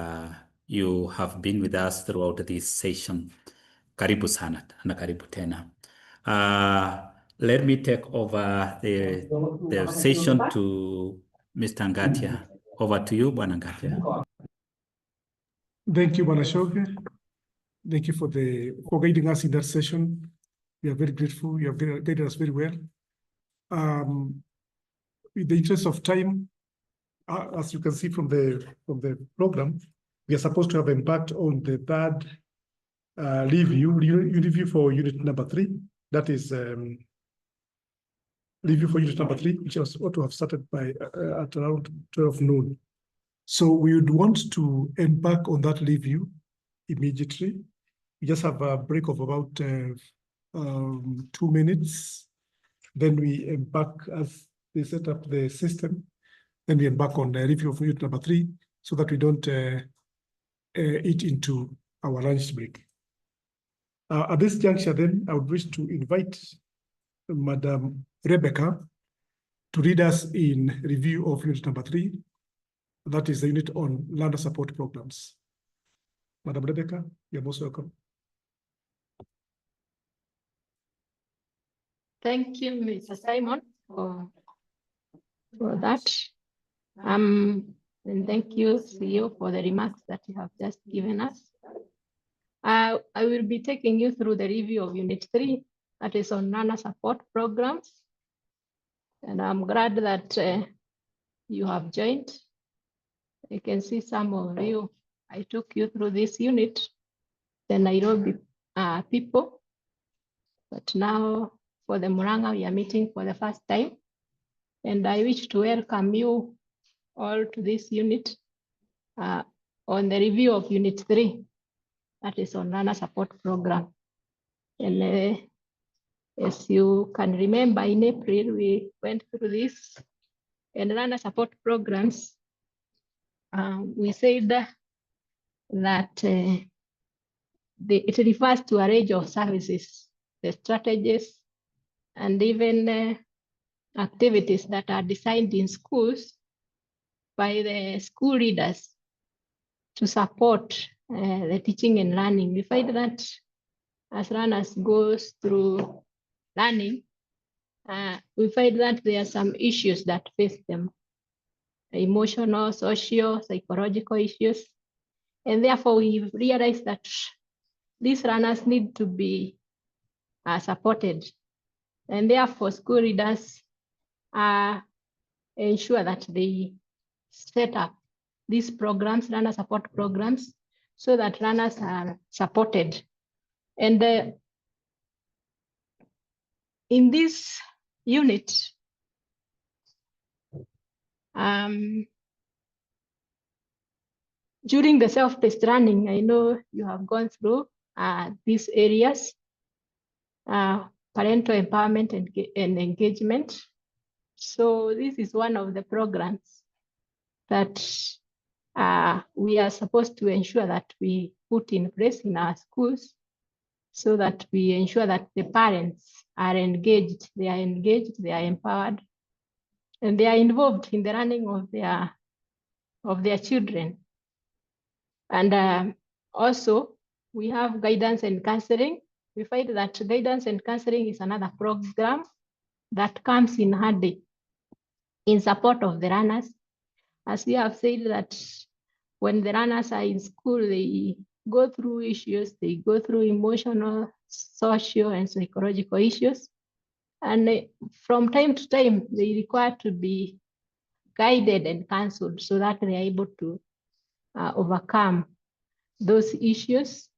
you have been with us throughout this session. Karibu sana na karibu tena. Let me take over the session to Mr. Ngatia. Over to you, Bwana Ngatia. Thank you, Banashoke. Thank you for guiding us in that session. We are very grateful. You have guided us very well. In the interest of time, as you can see from the program, we are supposed to have embarked on the third review for unit number 3. That is review for unit number 3, which was ought to have started by at around 12 noon. So we would want to embark on that review immediately. We just have a break of about 2 minutes. Then we embark as they set up the system. Then we embark on the review of unit number 3 so that we don't eat into our lunch break. At this juncture, then, I would wish to invite Madam Rebecca to read us in review of unit number 3. That is the unit on learner support programs. Madam Rebecca, you're most welcome. Thank you, Mr. Simon, for that. And thank you, CEO, for the remarks that you have just given us. I will be taking you through the review of Unit 3, that is on learner support programs. And I'm glad that you have joined. I can see some of you. I took you through this unit, the Nairobi people. But now for the Muranga, we are meeting for the first time. And I wish to welcome you all to this unit on the review of Unit 3, that is on learner support program. And as you can remember, in April, we went through this. And learner support programs, we said that it refers to a range of services, the strategies, and even activities that are designed in schools by the school leaders to support the teaching and learning. We find that as learners go through learning, we find that there are some issues that face them, emotional, social, psychological issues. And therefore, we realize that these learners need to be supported. And therefore, school leaders ensure that they set up these programs, learner support programs, so that learners are supported. And in this unit, during the self-paced learning, I know you have gone through these areas, parental empowerment and engagement. So this is one of the programs that we are supposed to ensure that we put in place in our schools, so that we ensure that the parents are engaged, they are empowered, and they are involved in the learning of their children. And also, we have guidance and counseling. We find that guidance and counseling is another program that comes in handy in support of the learners. As we have said that when the learners are in school, they go through issues, they go through emotional, social, and psychological issues. And from time to time, they require to be guided and counseled so that they are able to overcome those issues.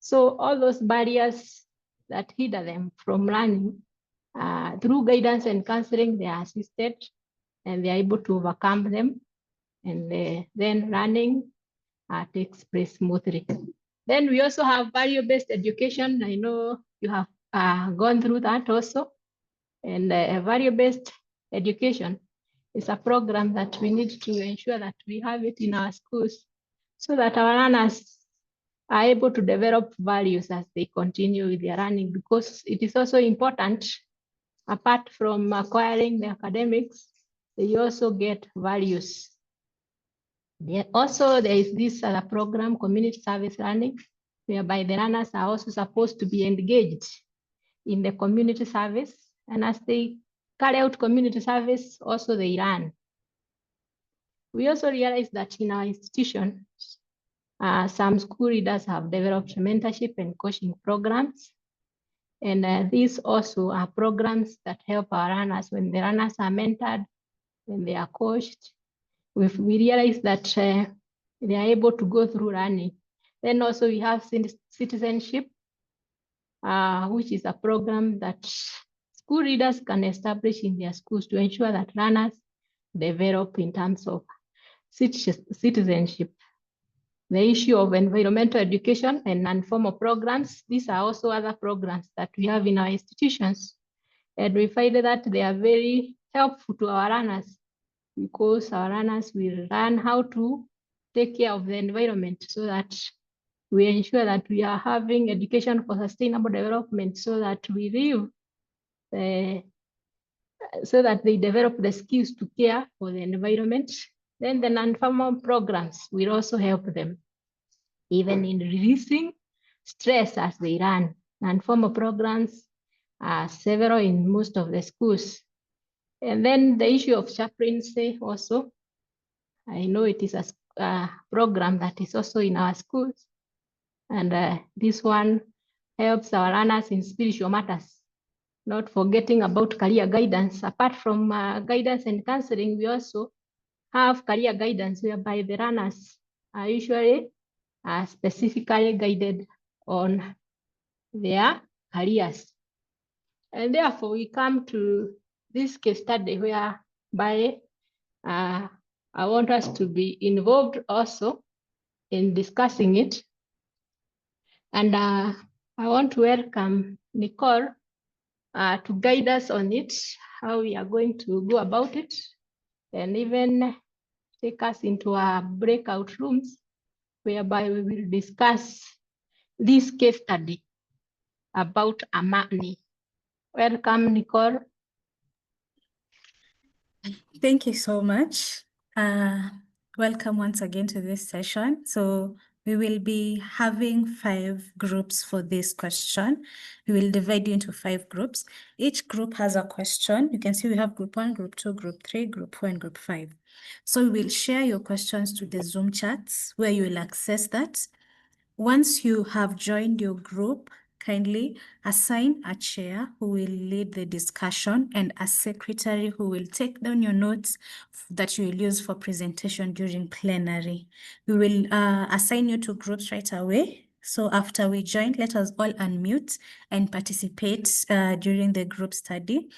So all those barriers that hinder them from learning, Through guidance and counseling, they are assisted and they are able to overcome them. And then running takes place smoothly. Then we also have value-based education. I know you have gone through that also. And value-based education is a program that we need to ensure that we have it in our schools so that our learners are able to develop values as they continue with their learning, because it is also important, apart from acquiring the academics, they also get values. Also, there is this other program, community service learning, whereby the learners are also supposed to be engaged in the community service. And as they carry out community service, also they learn. We also realize that in our institutions, some school leaders have developed mentorship and coaching programs. And these also are programs that help our learners when the learners are mentored, when they are coached. We realize that they are able to go through learning. Then also we have citizenship, which is a program that school leaders can establish in their schools to ensure that learners develop in terms of citizenship. The issue of environmental education and non-formal programs, these are also other programs that we have in our institutions. And we find that they are very helpful to our learners, because our learners will learn how to take care of the environment so that we ensure that we are having education for sustainable development, so that we live, so that they develop the skills to care for the environment. Then the non-formal programs will also help them, even in releasing stress as they run. Non-formal programs are several in most of the schools. And then the issue of chaplaincy also, I know it is a program that is also in our schools. And this one helps our learners in spiritual matters, not forgetting about career guidance. Apart from guidance and counseling, we also have career guidance, whereby the learners are usually specifically guided on their careers. And therefore, we come to this case study whereby I want us to be involved also in discussing it. And I want to welcome Nicole to guide us on it, how we are going to go about it, and even take us into our breakout rooms, whereby we will discuss this case study about Amani. Welcome, Nicole. Thank you so much. Welcome once again to this session. So we will be having 5 groups for this question. We will divide you into 5 groups. Each group has a question. You can see we have group 1, group 2, group 3, group 4, and group 5. So we will share your questions to the Zoom chats where you will access that. Once you have joined your group, kindly assign a chair who will lead the discussion and a secretary who will take down your notes that you will use for presentation during plenary. We will assign you to groups right away. So after we join, let us all unmute and participate during the group study.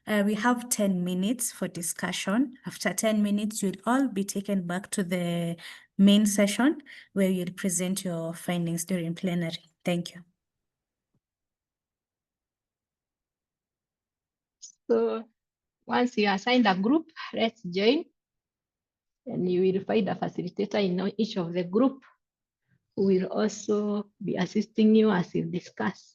We have 10 minutes for discussion. After 10 minutes, you'll all be taken back to the main session where you'll present your findings during plenary. Thank you. So once you assigned a group, let's join. And you will find a facilitator in each of the group who will also be assisting you as you discuss.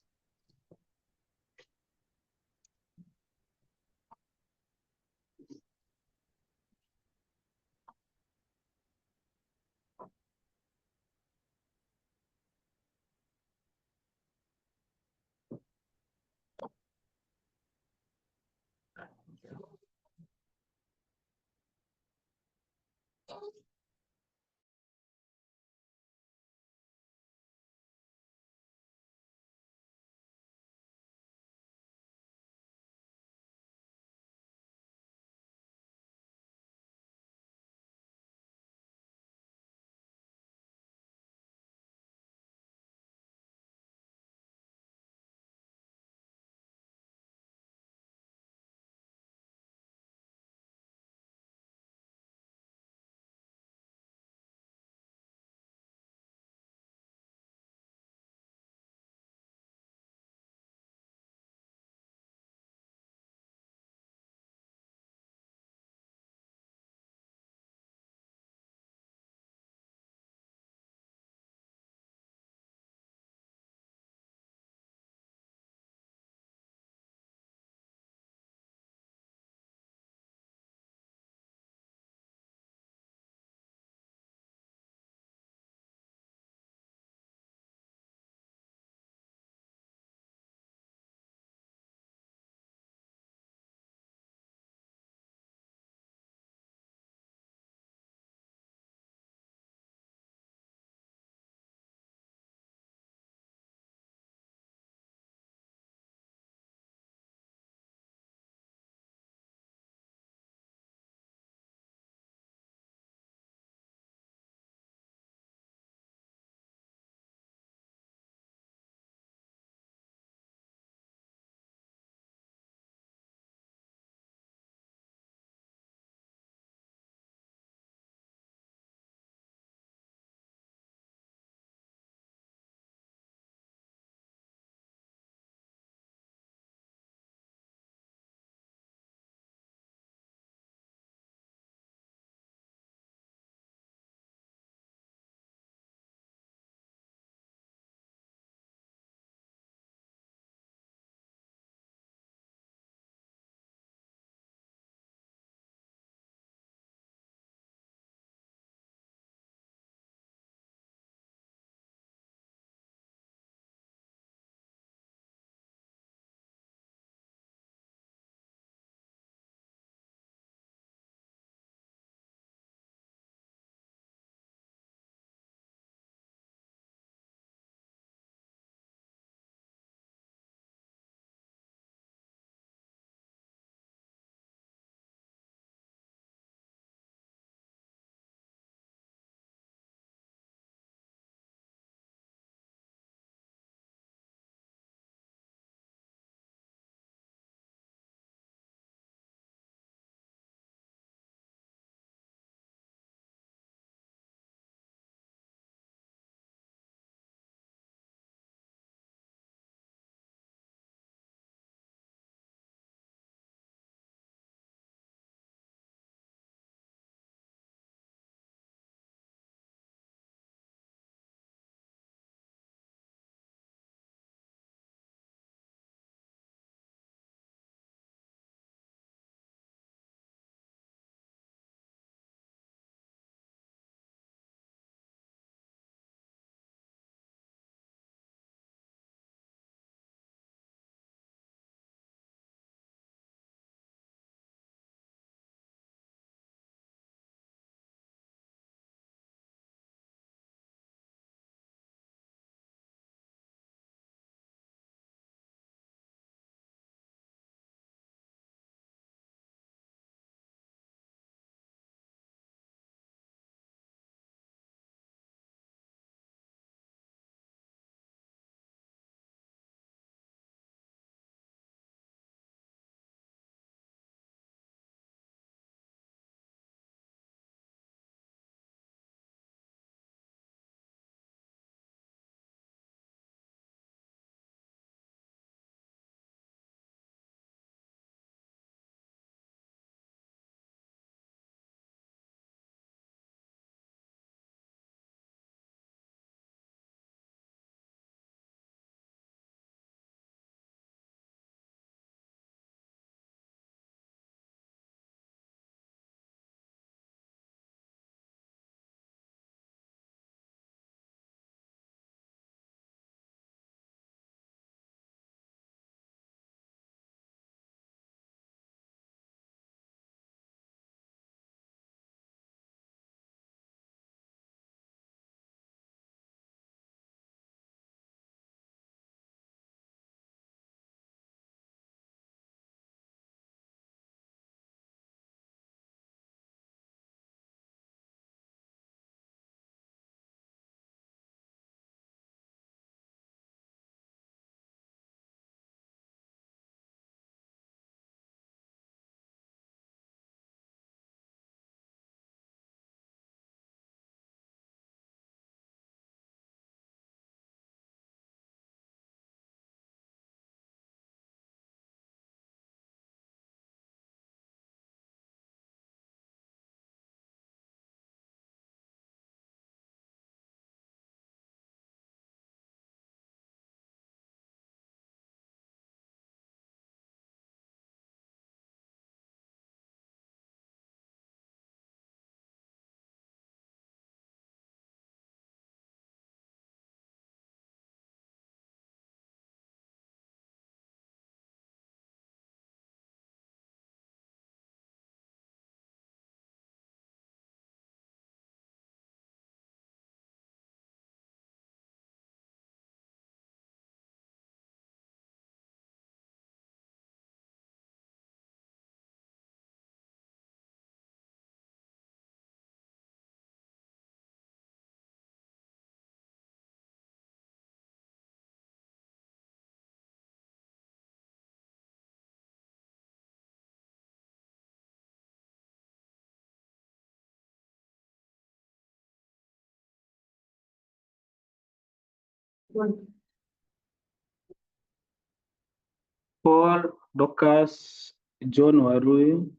Paul, Docas, John Warui,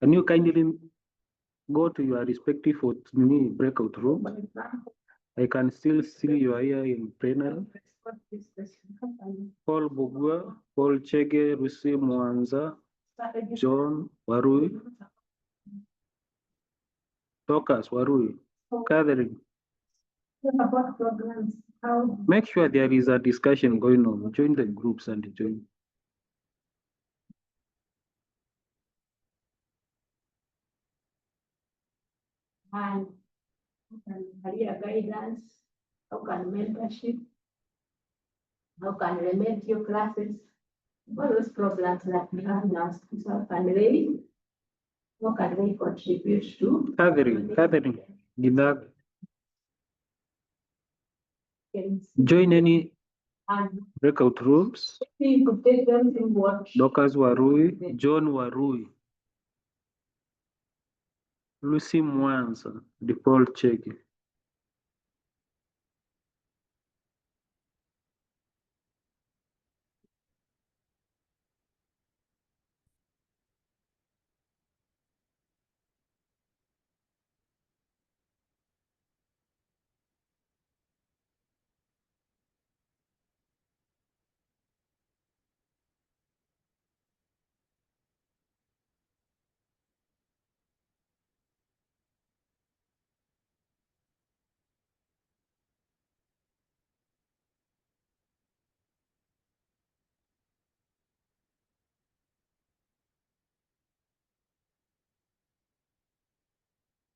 can you kindly go to your respective breakout room? I can still see you are here in plenary. Paul Bugua, Paul Chege, Rusi Mwanza, John Warui, Docas Warui, Catherine. Make sure there is a discussion going on. Join the groups and join. And career guidance, how can mentorship, how can remedial classes, all those programs that we have now, so can they, what can they contribute to? Catherine, Gidag. Join any breakout rooms. Docas Warui, John Warui, Lucy Mwanza, Paul Chege.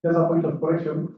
Just a point of correction.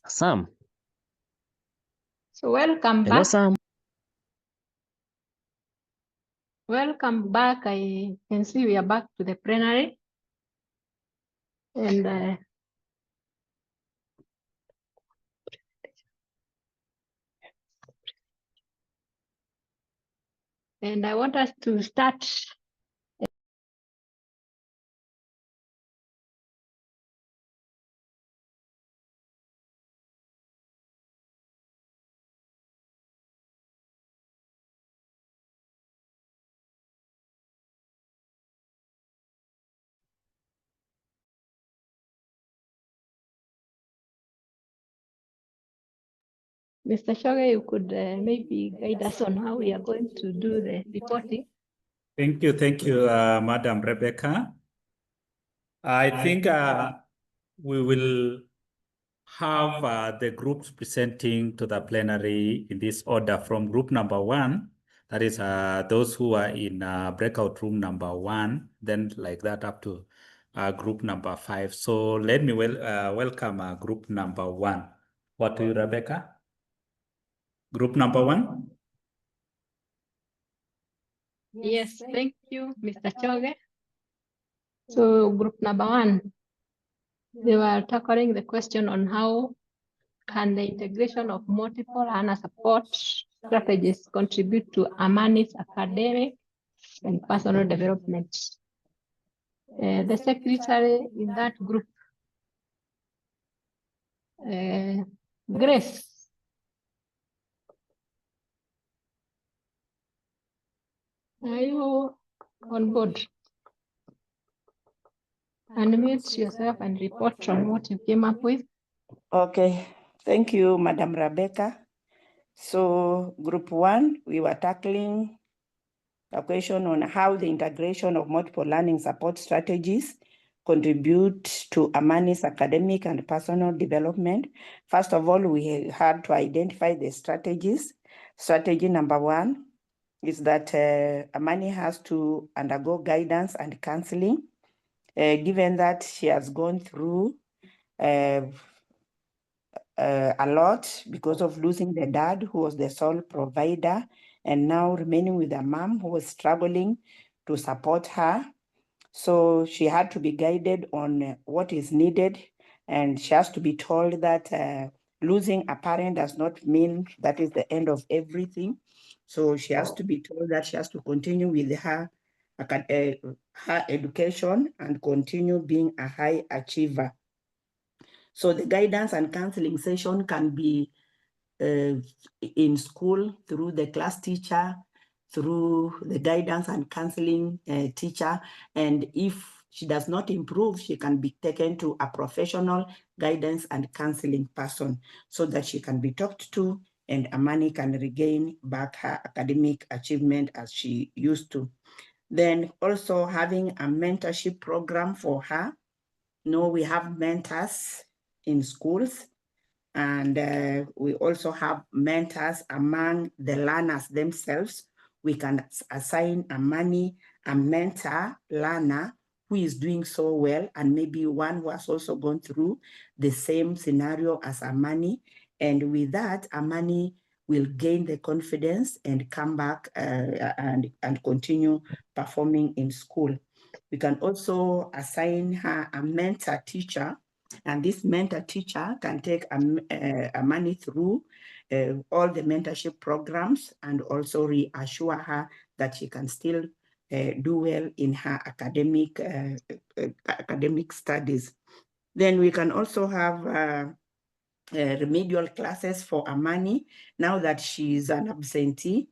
Sam. So welcome Hello, back. Sam. Welcome back. I can see we are back to the plenary. And I want us to start. Mr. Shoge, you could maybe guide us on how we are going to do the reporting. Thank you, Madam Rebecca. I think we will have the groups presenting to the plenary in this order from group number 1. That is those who are in breakout room number 1, then like that up to group number 5. So let me welcome group number 1. What to you, Rebecca? Group number 1? Yes, thank you, Mr. Choge. So group number 1. They were tackling the question on how can the integration of multiple learner support strategies contribute to Amani's academic and personal development. The secretary in that group, Grace. Are you on board? Unmute yourself and report on what you came up with. Okay, thank you, Madam Rebecca. So group 1, we were tackling a question on how the integration of multiple learning support strategies contribute to Amani's academic and personal development. First of all, we had to identify the strategies. Strategy number 1 is that Amani has to undergo guidance and counseling, given that she has gone through a lot because of losing the dad who was the sole provider, and now remaining with a mom who was struggling to support her. So she had to be guided on what is needed, and she has to be told that losing a parent does not mean that is the end of everything. So she has to be told that she has to continue with her education and continue being a high achiever. So the guidance and counseling session can be in school through the class teacher, through the guidance and counseling teacher. And if she does not improve, she can be taken to a professional guidance and counseling person so that she can be talked to and Amani can regain back her academic achievement as she used to. Then also having a mentorship program for her. No, we have mentors in schools, and we also have mentors among the learners themselves. We can assign a mentor learner who is doing so well, and maybe one who has also gone through the same scenario as Amani. And with that, Amani will gain the confidence and come back and continue performing in school. We can also assign her a mentor teacher, and this mentor teacher can take Amani through all the mentorship programs and also reassure her that she can still do well in her academic studies. Then we can also have remedial classes for Amani now that she's an absentee.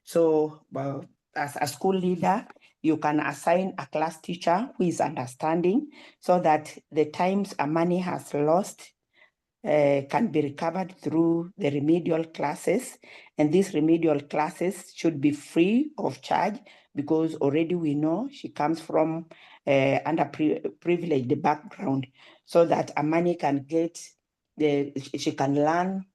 So as a school leader, you can assign a class teacher who is understanding so that the times Amani has lost can be recovered through the remedial classes. And these remedial classes should be free of charge because already we know she comes from underprivileged background, so that Amani can get she can learn.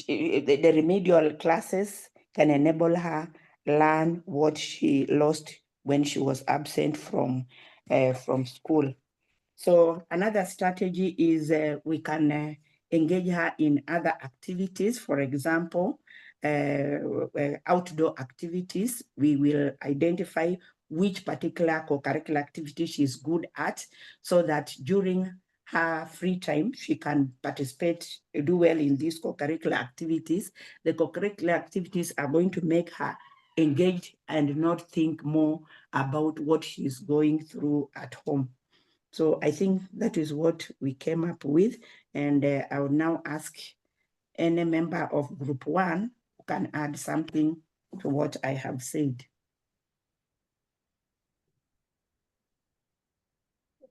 The remedial classes can enable her learn what she lost when she was absent from school. So another strategy is we can engage her in other activities. For example, outdoor activities. We will identify which particular co-curricular activity she's good at so that during her free time, she can participate, do well in these co-curricular activities. The co-curricular activities are going to make her engaged and not think more about what she's going through at home. So I think that is what we came up with. And I will now ask any member of group 1 who can add something to what I have said.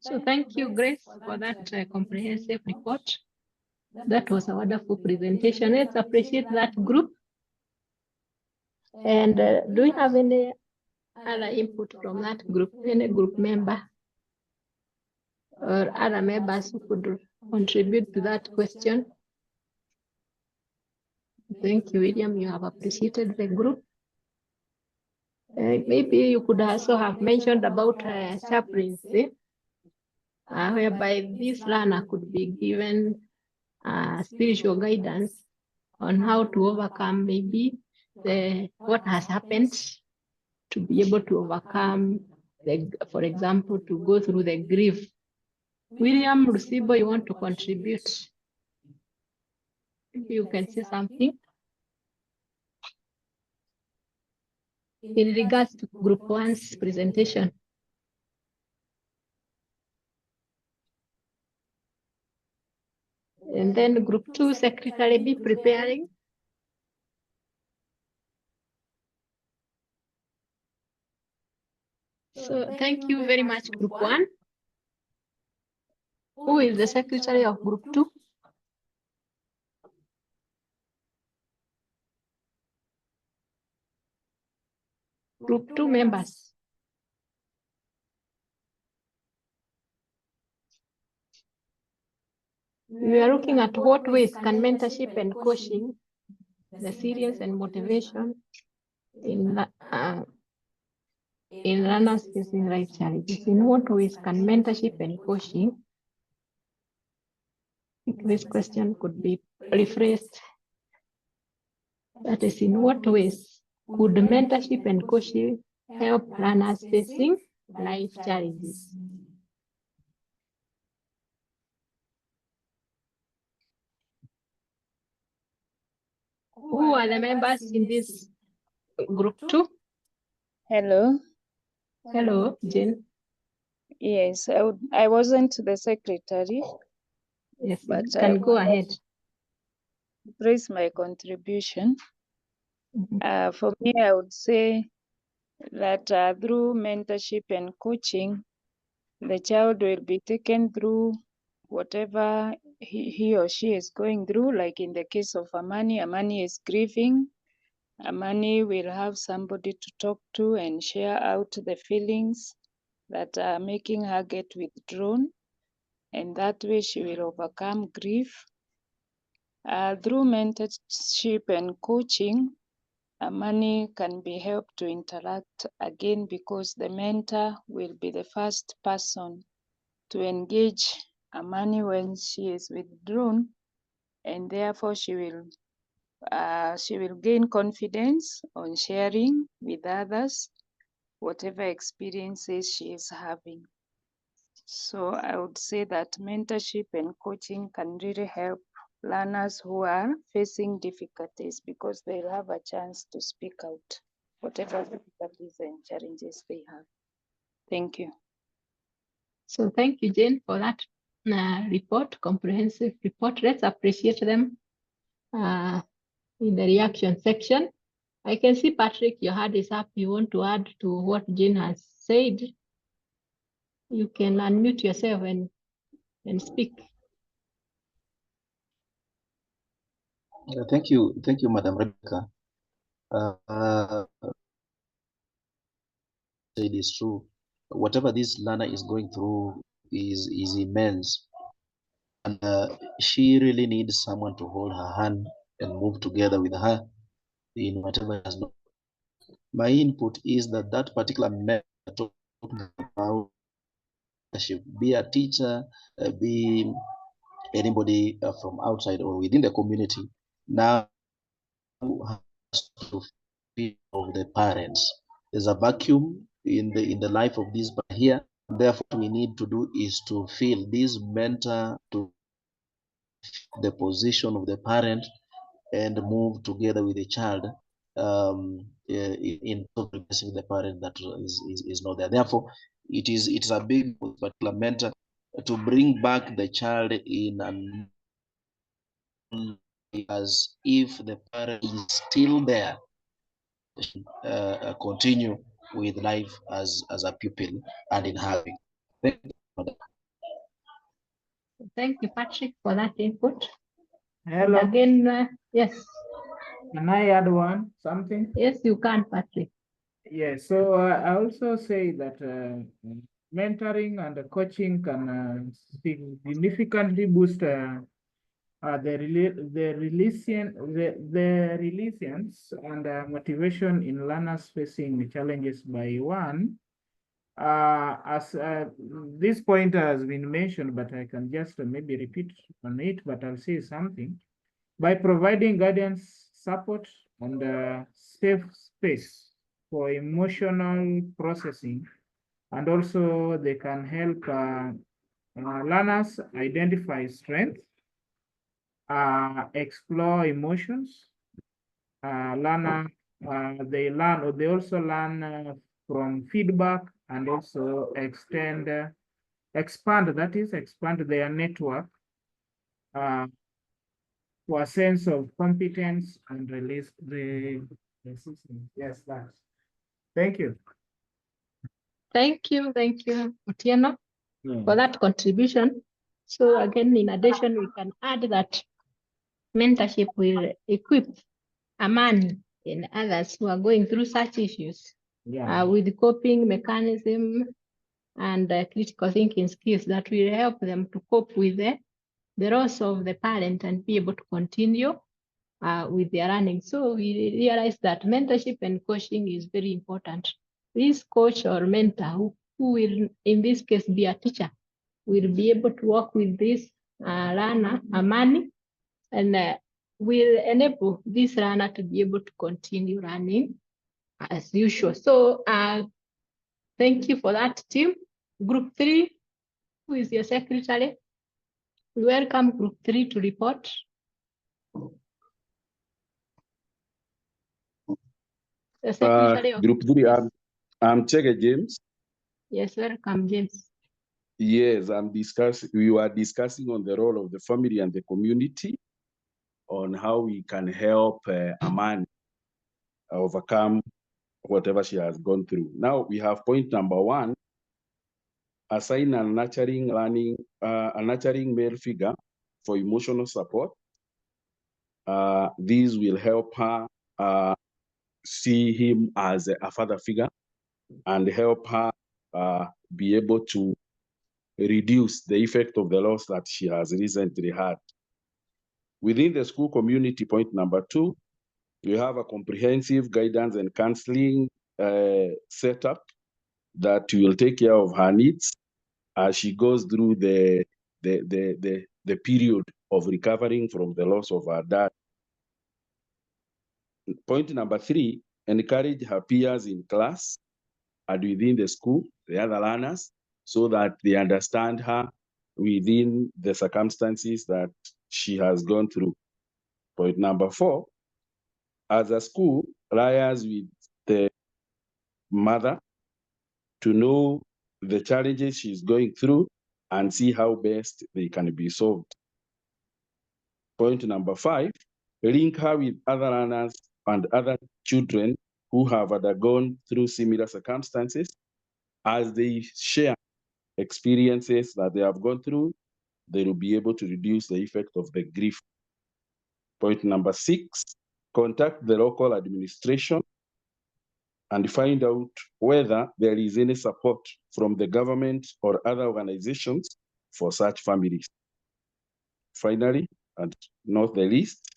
So thank you, Grace, for that comprehensive report. That was a wonderful presentation. Let's appreciate that group. And do we have any other input from that group, any group member or other members who could contribute to that question? Thank you, William. You have appreciated the group. Maybe you could also have mentioned about chaplaincy, whereby this learner could be given spiritual guidance on how to overcome maybe what has happened, to be able to overcome, for example, to go through the grief William Rusibo, you want to contribute? If you can say something in regards to Group 1's presentation. And then Group 2 secretary be preparing. So thank you very much, Group 1. Who is the secretary of Group 2? Group 2 members. We are looking at what ways can mentorship and coaching, resilience and motivation in runners facing life challenges. In what ways can mentorship and coaching? This question could be rephrased. That is, in what ways could mentorship and coaching help runners facing life challenges? Who are the members in this Group 2? Hello. Hello, Jane. Yes, I wasn't the secretary. Yes, but you can go ahead. Raise my contribution. For me, I would say that through mentorship and coaching, the child will be taken through whatever he or she is going through. Like in the case of Amani is grieving. Amani will have somebody to talk to and share out the feelings that are making her get withdrawn. And that way she will overcome grief. Through mentorship and coaching, Amani can be helped to interact again because the mentor will be the first person to engage Amani when she is withdrawn, and therefore she will gain confidence on sharing with others whatever experiences she is having. So I would say that mentorship and coaching can really help learners who are facing difficulties because they'll have a chance to speak out whatever difficulties and challenges they have. Thank you. So thank you, Jane, for that report, comprehensive report. Let's appreciate them in the reaction section. I can see, Patrick, your hand is up. You want to add to what Jane has said? You can unmute yourself and speak. Thank you, Madam Rebecca. It is true. Whatever this learner is going through is immense, and she really needs someone to hold her hand and move together with her in whatever has not. My input is that that particular method about be a teacher, be anybody from outside or within the community, now has to feel of the parents. There's a vacuum in the life of these here. Therefore, what we need to do is to feel this mentor to the position of the parent and move together with the child in progressing the parent that is not there. Therefore, it is a big particular mentor to bring back the child in an as if the parent is still there, continue with life as a pupil and in having. Thank you, Patrick, for that input. Hello. And again, yes. Can I add something? Yes, you can, Patrick. Yes, so I also say that mentoring and coaching can significantly boost the resilience and motivation in learners facing challenges by one. As this point has been mentioned, but I can just maybe repeat on it, but I'll say something. By providing guidance, support, and safe space for emotional processing, and also they can help Learners identify strengths, explore emotions. They learn, or they also learn from feedback, and also expand their network for a sense of competence and release the system. Yes, that's. Thank you. Thank you, Otieno, for that contribution. So again, in addition, we can add that mentorship will equip Amani and others who are going through such issues with coping mechanism and critical thinking skills that will help them to cope with the loss of the parent and be able to continue with their learning. So we realize that mentorship and coaching is very important. This coach or mentor, who will in this case be a teacher, will be able to work with this learner, Amani, and will enable this learner to be able to continue learning as usual. So thank you for that, team. Group 3, who is your secretary? We welcome Group 3 to report. The secretary of Group 3, I'm Chege James. Yes, welcome, James. Yes, we were discussing on the role of the family and the community on how we can help Amani overcome whatever she has gone through. Now we have point number 1, assign a nurturing male figure for emotional support. These will help her see him as a father figure and help her be able to reduce the effect of the loss that she has recently had. Within the school community, point number 2, we have a comprehensive guidance and counseling setup that will take care of her needs as she goes through the period of recovering from the loss of her dad. Point number 3, encourage her peers in class and within the school, the other learners, so that they understand her within the circumstances that she has gone through. Point number 4, as a school, liaise with the mother to know the challenges she's going through and see how best they can be solved. Point number 5, link her with other learners and other children who have undergone through similar circumstances. As they share experiences that they have gone through, they will be able to reduce the effect of the grief. Point number 6, contact the local administration and find out whether there is any support from the government or other organizations for such families. Finally, and not the least,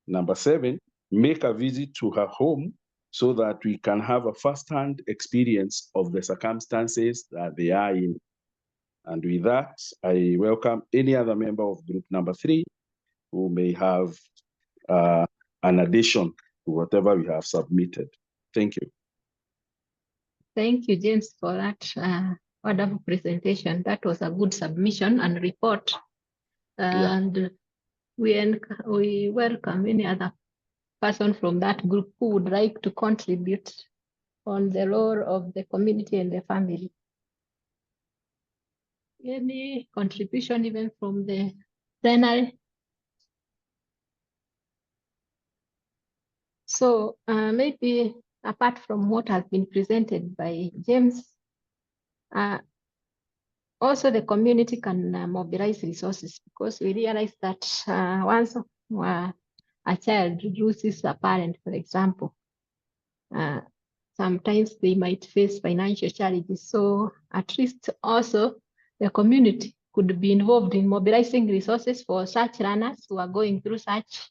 number 7, make a visit to her home so that we can have a first-hand experience of the circumstances that they are in. And with that, I welcome any other member of group number 3 who may have an addition to whatever we have submitted. Thank you. Thank you, James, for that wonderful presentation. That was a good submission and report. And we welcome any other person from that group who would like to contribute on the role of the community and the family. Any contribution even from the plenary? So maybe apart from what has been presented by James, also the community can mobilize resources, because we realize that once a child loses a parent, for example, sometimes they might face financial challenges. So at least also the community could be involved in mobilizing resources for such learners who are going through such,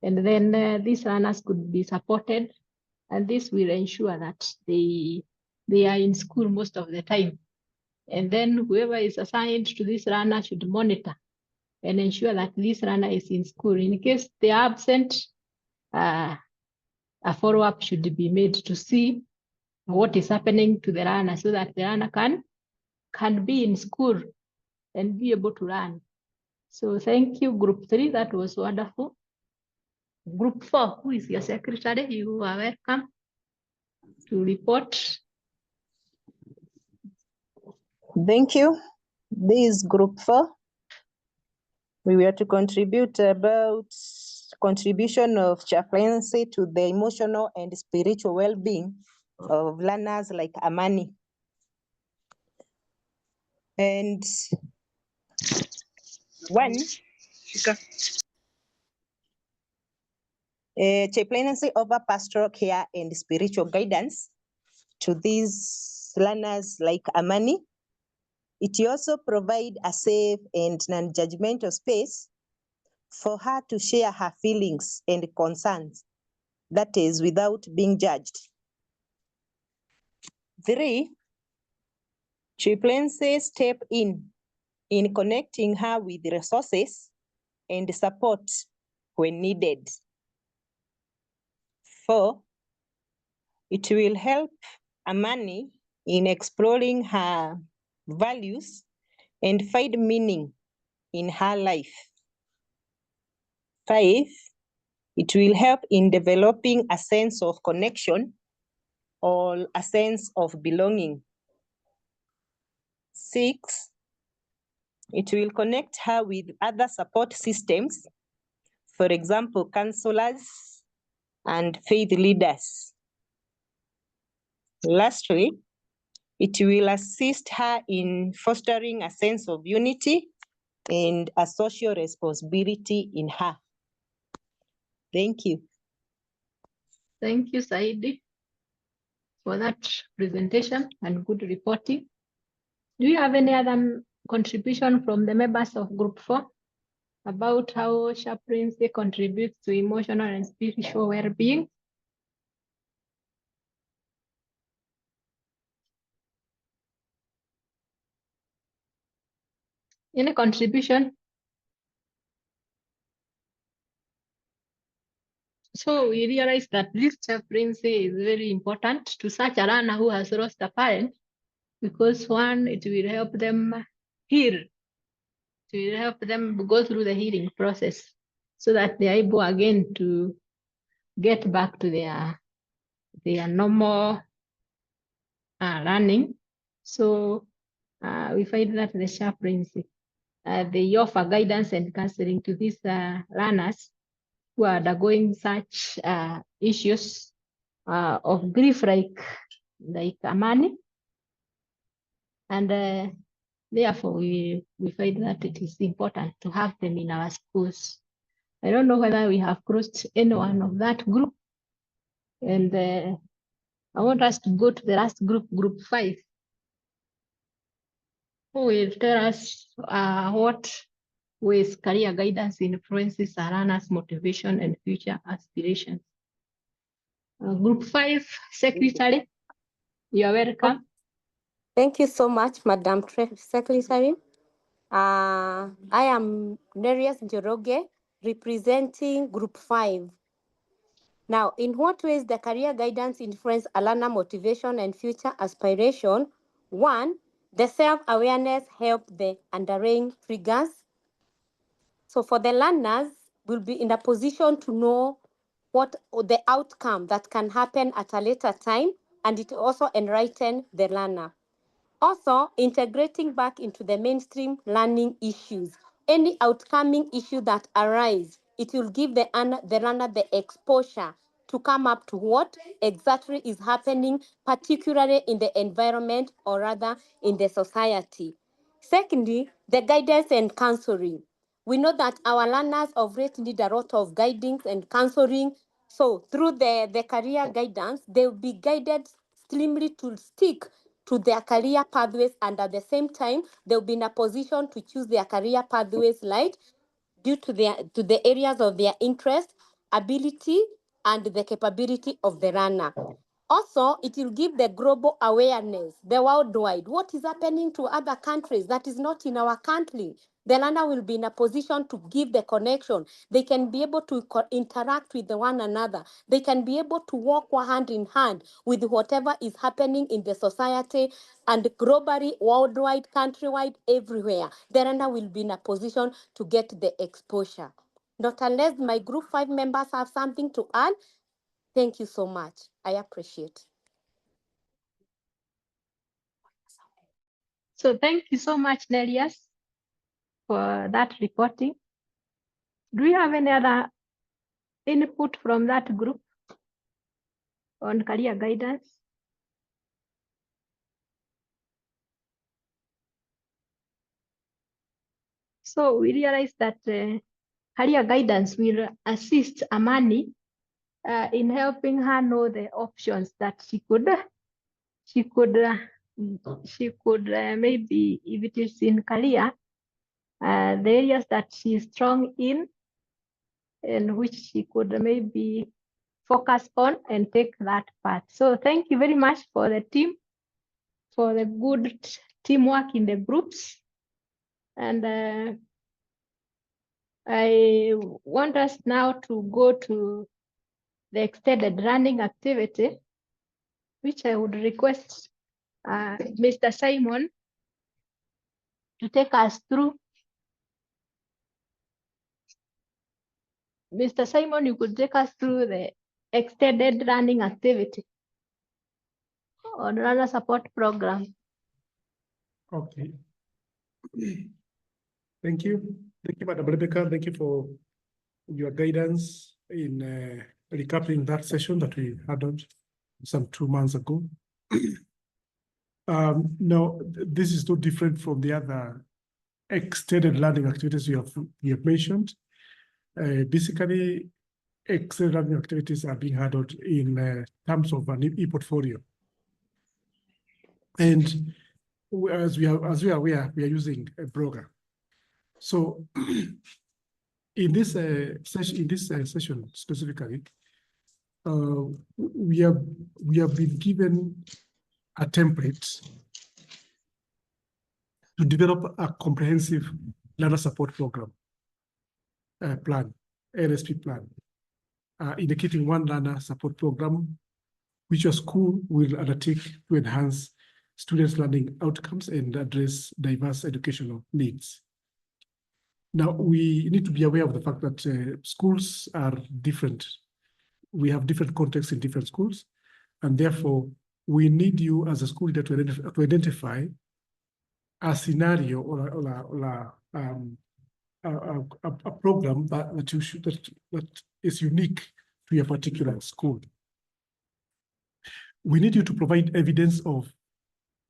and then these learners could be supported, and this will ensure that they are in school most of the time. And then whoever is assigned to this learner should monitor and ensure that this learner is in school. In case they are absent, a follow-up should be made to see what is happening to the learner, so that the learner can be in school and be able to learn. So thank you, Group 3. That was wonderful. Group 4, who is your secretary? You are welcome to report. Thank you. This is Group 4. We were to contribute about contribution of chaplaincy to the emotional and spiritual well-being of learners like Amani. And one, chaplaincy over pastoral care and spiritual guidance to these learners like Amani. It also provides a safe and non-judgmental space for her to share her feelings and concerns, that is, without being judged. 3, chaplaincy step in connecting her with resources and support when needed. 4, it will help Amani in exploring her values and find meaning in her life. 5, it will help in developing a sense of connection or a sense of belonging. 6, it will connect her with other support systems, for example, counselors and faith leaders. Lastly, it will assist her in fostering a sense of unity and a social responsibility in her. Thank you. Thank you, Saidi, for that presentation and good reporting. Do you have any other contribution from the members of Group 4 about how chaplaincy contributes to emotional and spiritual well-being? Any contribution? So we realize that this chaplaincy is very important to such a learner who has lost a parent, because one, it will help them heal. It will help them go through the healing process so that they are able again to get back to their normal learning. So we find that the chaplaincy, they offer guidance and counseling to these learners who are undergoing such issues of grief like Amani. And therefore, we find that it is important to have them in our schools. I don't know whether we have crossed any one of that group. And I want us to go to the last group, Group 5, who will tell us what ways career guidance influences a learner's motivation and future aspirations. Group 5 Secretary, you are welcome. Thank you so much, Madam Secretary. I am Nereus Njoroge, representing Group 5. Now, in what ways the career guidance influence a learner motivation and future aspiration? 1, the self-awareness help the underlying triggers. So for the learners, will be in a position to know what the outcome that can happen at a later time, and it also enlighten the learner. Also, integrating back into the mainstream learning issues. Any outcoming issue that arise, it will give the learner the exposure to come up to what exactly is happening, particularly in the environment or rather in the society. Secondly, the guidance and counseling. We know that our learners of late need a lot of guidance and counseling. So through the career guidance, they will be guided extremely to stick to their career pathways, and at the same time, they'll be in a position to choose their career pathways right due to the areas of their interest, ability, and the capability of the learner. Also, it will give the global awareness, the worldwide, what is happening to other countries that is not in our country. The learner will be in a position to give the connection. They can be able to interact with one another. They can be able to walk hand in hand with whatever is happening in the society and globally, worldwide, countrywide, everywhere. The learner will be in a position to get the exposure. Not unless my group 5 members have something to add. Thank you so much. I appreciate. So thank you so much, Nelias, for that reporting. Do you have any other input from that group on career guidance? So we realize that career guidance will assist Amani in helping her know the options that she could maybe, if it is in career, the areas that she is strong in and which she could maybe focus on and take that part. So thank you very much for the team, for the good teamwork in the groups. And I want us now to go to the extended learning activity, which I would request Mr. Simon to take us through. Mr. Simon, you could take us through the extended learning activity on learner support program. Okay. Thank you. Thank you, Madam Rebecca. Thank you for your guidance in recapping that session that we had on some 2 months ago. Now, this is no different from the other extended learning activities you have mentioned. Basically, extended learning activities are being handled in terms of an e-portfolio. And as we are aware, we are using a broker. So in this session specifically, we have been given a template to develop a comprehensive learner support program plan, LSP plan, indicating one learner support program which your school will undertake to enhance students' learning outcomes and address diverse educational needs. Now, we need to be aware of the fact that schools are different. We have different contexts in different schools, and therefore, we need you as a school leader to identify a scenario or a program that is unique to your particular school. We need you to provide evidence of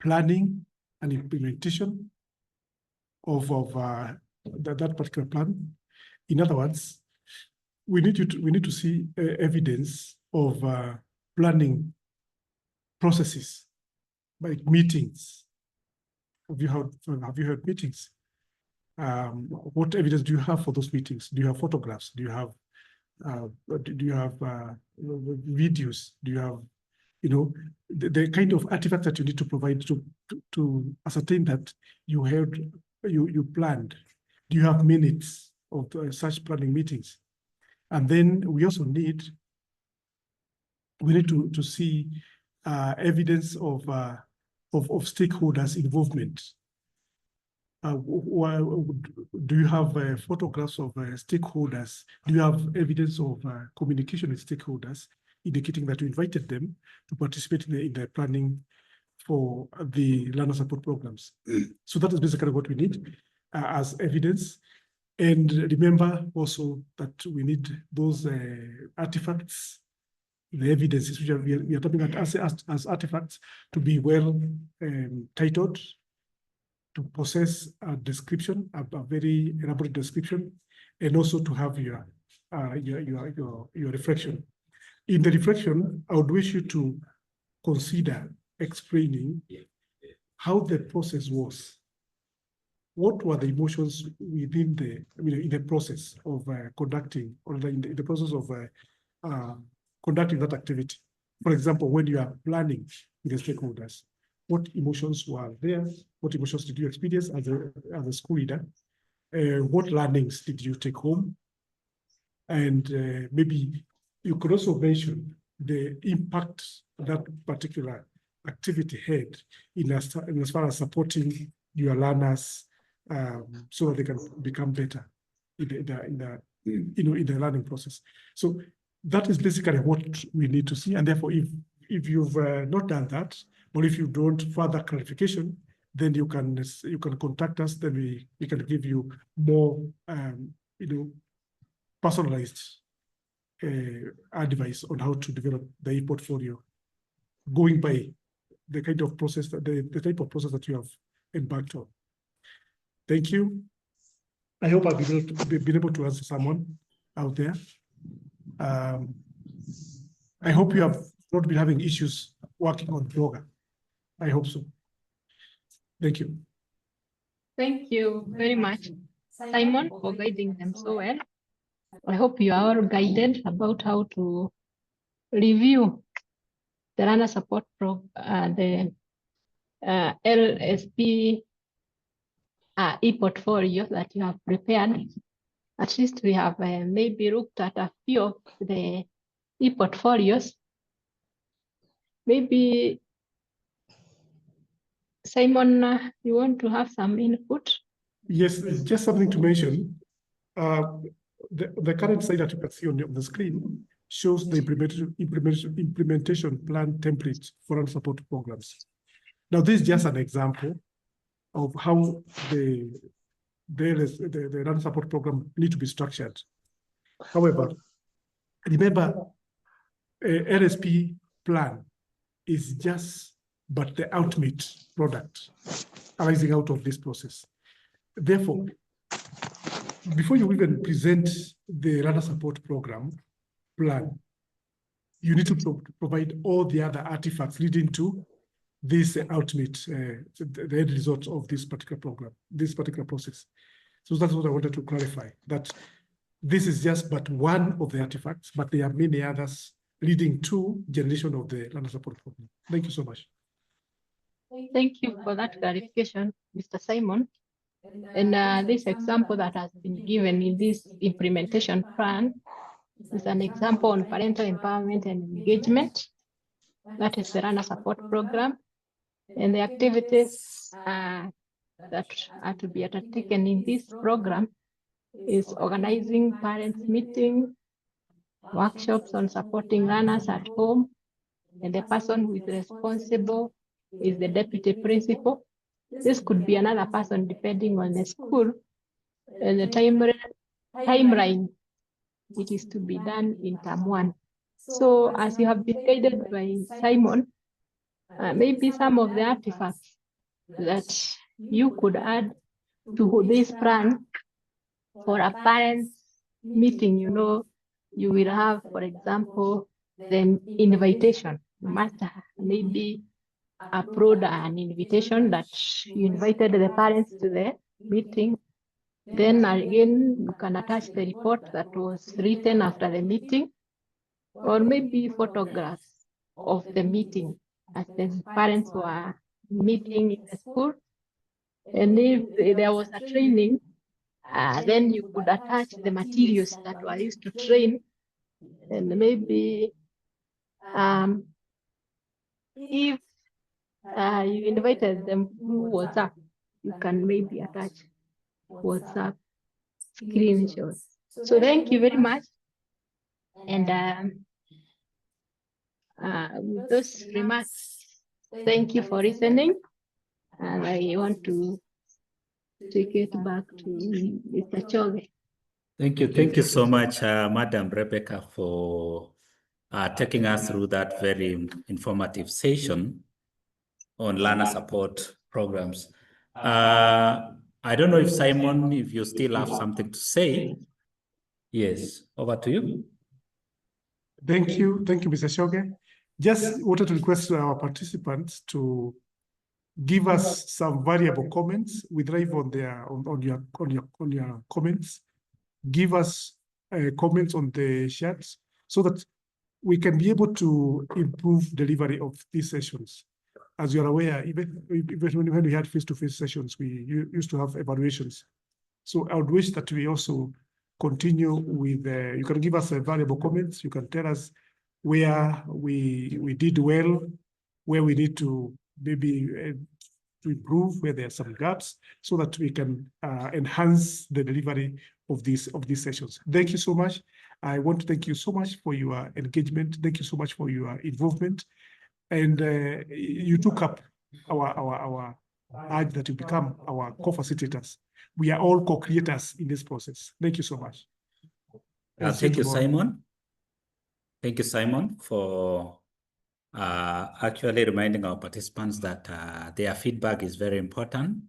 planning and implementation of that particular plan. In other words, we need to see evidence of planning processes, like meetings. Have you heard meetings? What evidence do you have for those meetings? Do you have photographs? Do you have videos? Do you have the kind of artifacts that you need to provide to ascertain that you planned? Do you have minutes of such planning meetings? And then we also need to see evidence of stakeholders' involvement. Do you have photographs of stakeholders? Do you have evidence of communication with stakeholders, indicating that you invited them to participate in the planning for the learner support programs? So that is basically what we need as evidence. And remember also that we need those artifacts, the evidences which we are talking about as artifacts, to be well titled, to possess a description, a very elaborate description, and also to have your reflection. In the reflection, I would wish you to consider explaining how the process was. What were the emotions within in the process of conducting, or in the process of conducting that activity? For example, when you are planning with the stakeholders, what emotions were there? What emotions did you experience as a school leader? What learnings did you take home? And maybe you could also mention the impact that particular activity had in as far as supporting your learners so that they can become better in the learning process. So that is basically what we need to see. And therefore, if you've not done that, or if you don't further clarification, then you can contact us. Then we can give you more personalized advice on how to develop the e-portfolio, going by the kind of process that the type of process that you have embarked on. Thank you. I hope I've been able to answer someone out there. I hope you have not been having issues working on Blogger. I hope so. Thank you. Thank you very much, Simon, for guiding them so well. I hope you are all guided about how to review the learner support program, the LSP e-portfolio that you have prepared. At least we have maybe looked at a few of the e-portfolios. Maybe, Simon, you want to have some input? Yes, just something to mention. The current slide that you can see on the screen shows the implementation plan template for learner support programs. Now, this is just an example of how the learner support program need to be structured. However, remember, LSP plan is just but the ultimate product arising out of this process. Therefore, before you even present the learner support program plan, you need to provide all the other artifacts leading to this ultimate, the end result of this particular program, this particular process. So that's what I wanted to clarify, that this is just but one of the artifacts, but there are many others leading to generation of the learner support program. Thank you so much. Thank you for that clarification, Mr. Simon. And this example that has been given in this implementation plan is an example on parental empowerment and engagement. That is the learner support program. And the activities that are to be undertaken in this program is organizing parents' meeting, workshops on supporting learners at home, and the person who is responsible is the deputy principal. This could be another person depending on the school and the timeline. It is to be done in term 1. So as you have been guided by Simon, maybe some of the artifacts that you could add to this plan for a parents meeting, you will have, for example, the invitation. You must maybe upload an invitation that you invited the parents to the meeting. Then again, you can attach the report that was written after the meeting, or maybe photographs of the meeting as the parents were meeting in the school. And if there was a training, then you could attach the materials that were used to train. And maybe if you invited them through WhatsApp, you can maybe attach WhatsApp screenshots. So thank you very much. And with those remarks, thank you for listening. And I want to take it back to Mr. Choge. Thank you. Thank you so much, Madam Rebecca, for taking us through that very informative session on learner support programs. I don't know if Simon, if you still have something to say. Yes, over to you. Thank you, Mr. Shoge. Just wanted to request our participants to give us some variable comments. We drive on your comments. Give us comments on the chat so that we can be able to improve delivery of these sessions. As you're aware, even when we had face-to-face sessions, we used to have evaluations. So I would wish that we also continue with, you can give us valuable comments. You can tell us where we did well, where we need to maybe to improve, where there are some gaps, so that we can enhance the delivery of these sessions. Thank you so much. I want to thank you so much for your engagement. Thank you so much for your involvement. And you took up our urge that you become our co-facilitators. We are all co-creators in this process. Thank you so much. Thank you, Simon. Thank you, Simon, for actually reminding our participants that their feedback is very important,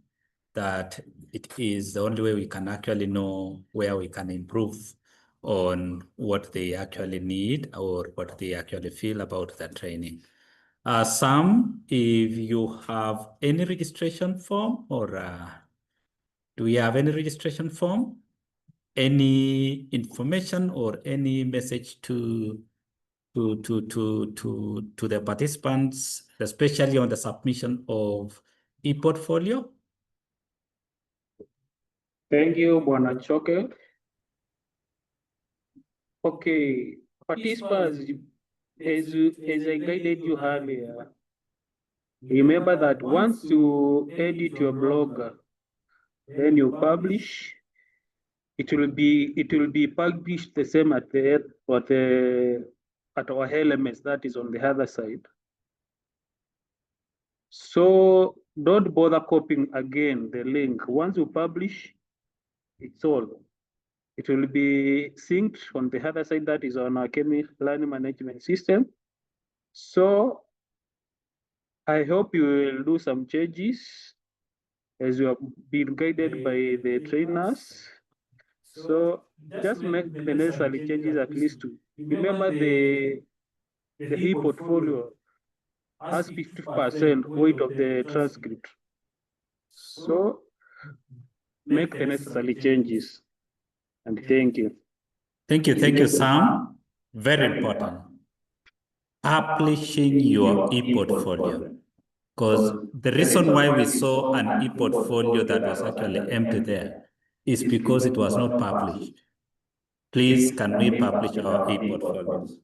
that it is the only way we can actually know where we can improve on what they actually need or what they actually feel about the training. Sam, if you have any registration form, or do we have any registration form? Any information or any message to the participants, especially on the submission of e-portfolio? Thank you, Bwana Choke. Okay, participants, as I guided you earlier, remember that once you edit your blog, then you publish, it will be published the same at our elements that is on the other side. So don't bother copying again the link. Once you publish, it's all. It will be synced on the other side that is on our Kemi learning management system. So I hope you will do some changes as you have been guided by the trainers. So just make the necessary changes at least to remember the e-portfolio has 50% weight of the transcript. So make the necessary changes. And thank you. Thank you, Sam. Very important. Publishing your e-portfolio. Because the reason why we saw an e-portfolio that was actually empty there is because it was not published. Please, can we publish our e-portfolios?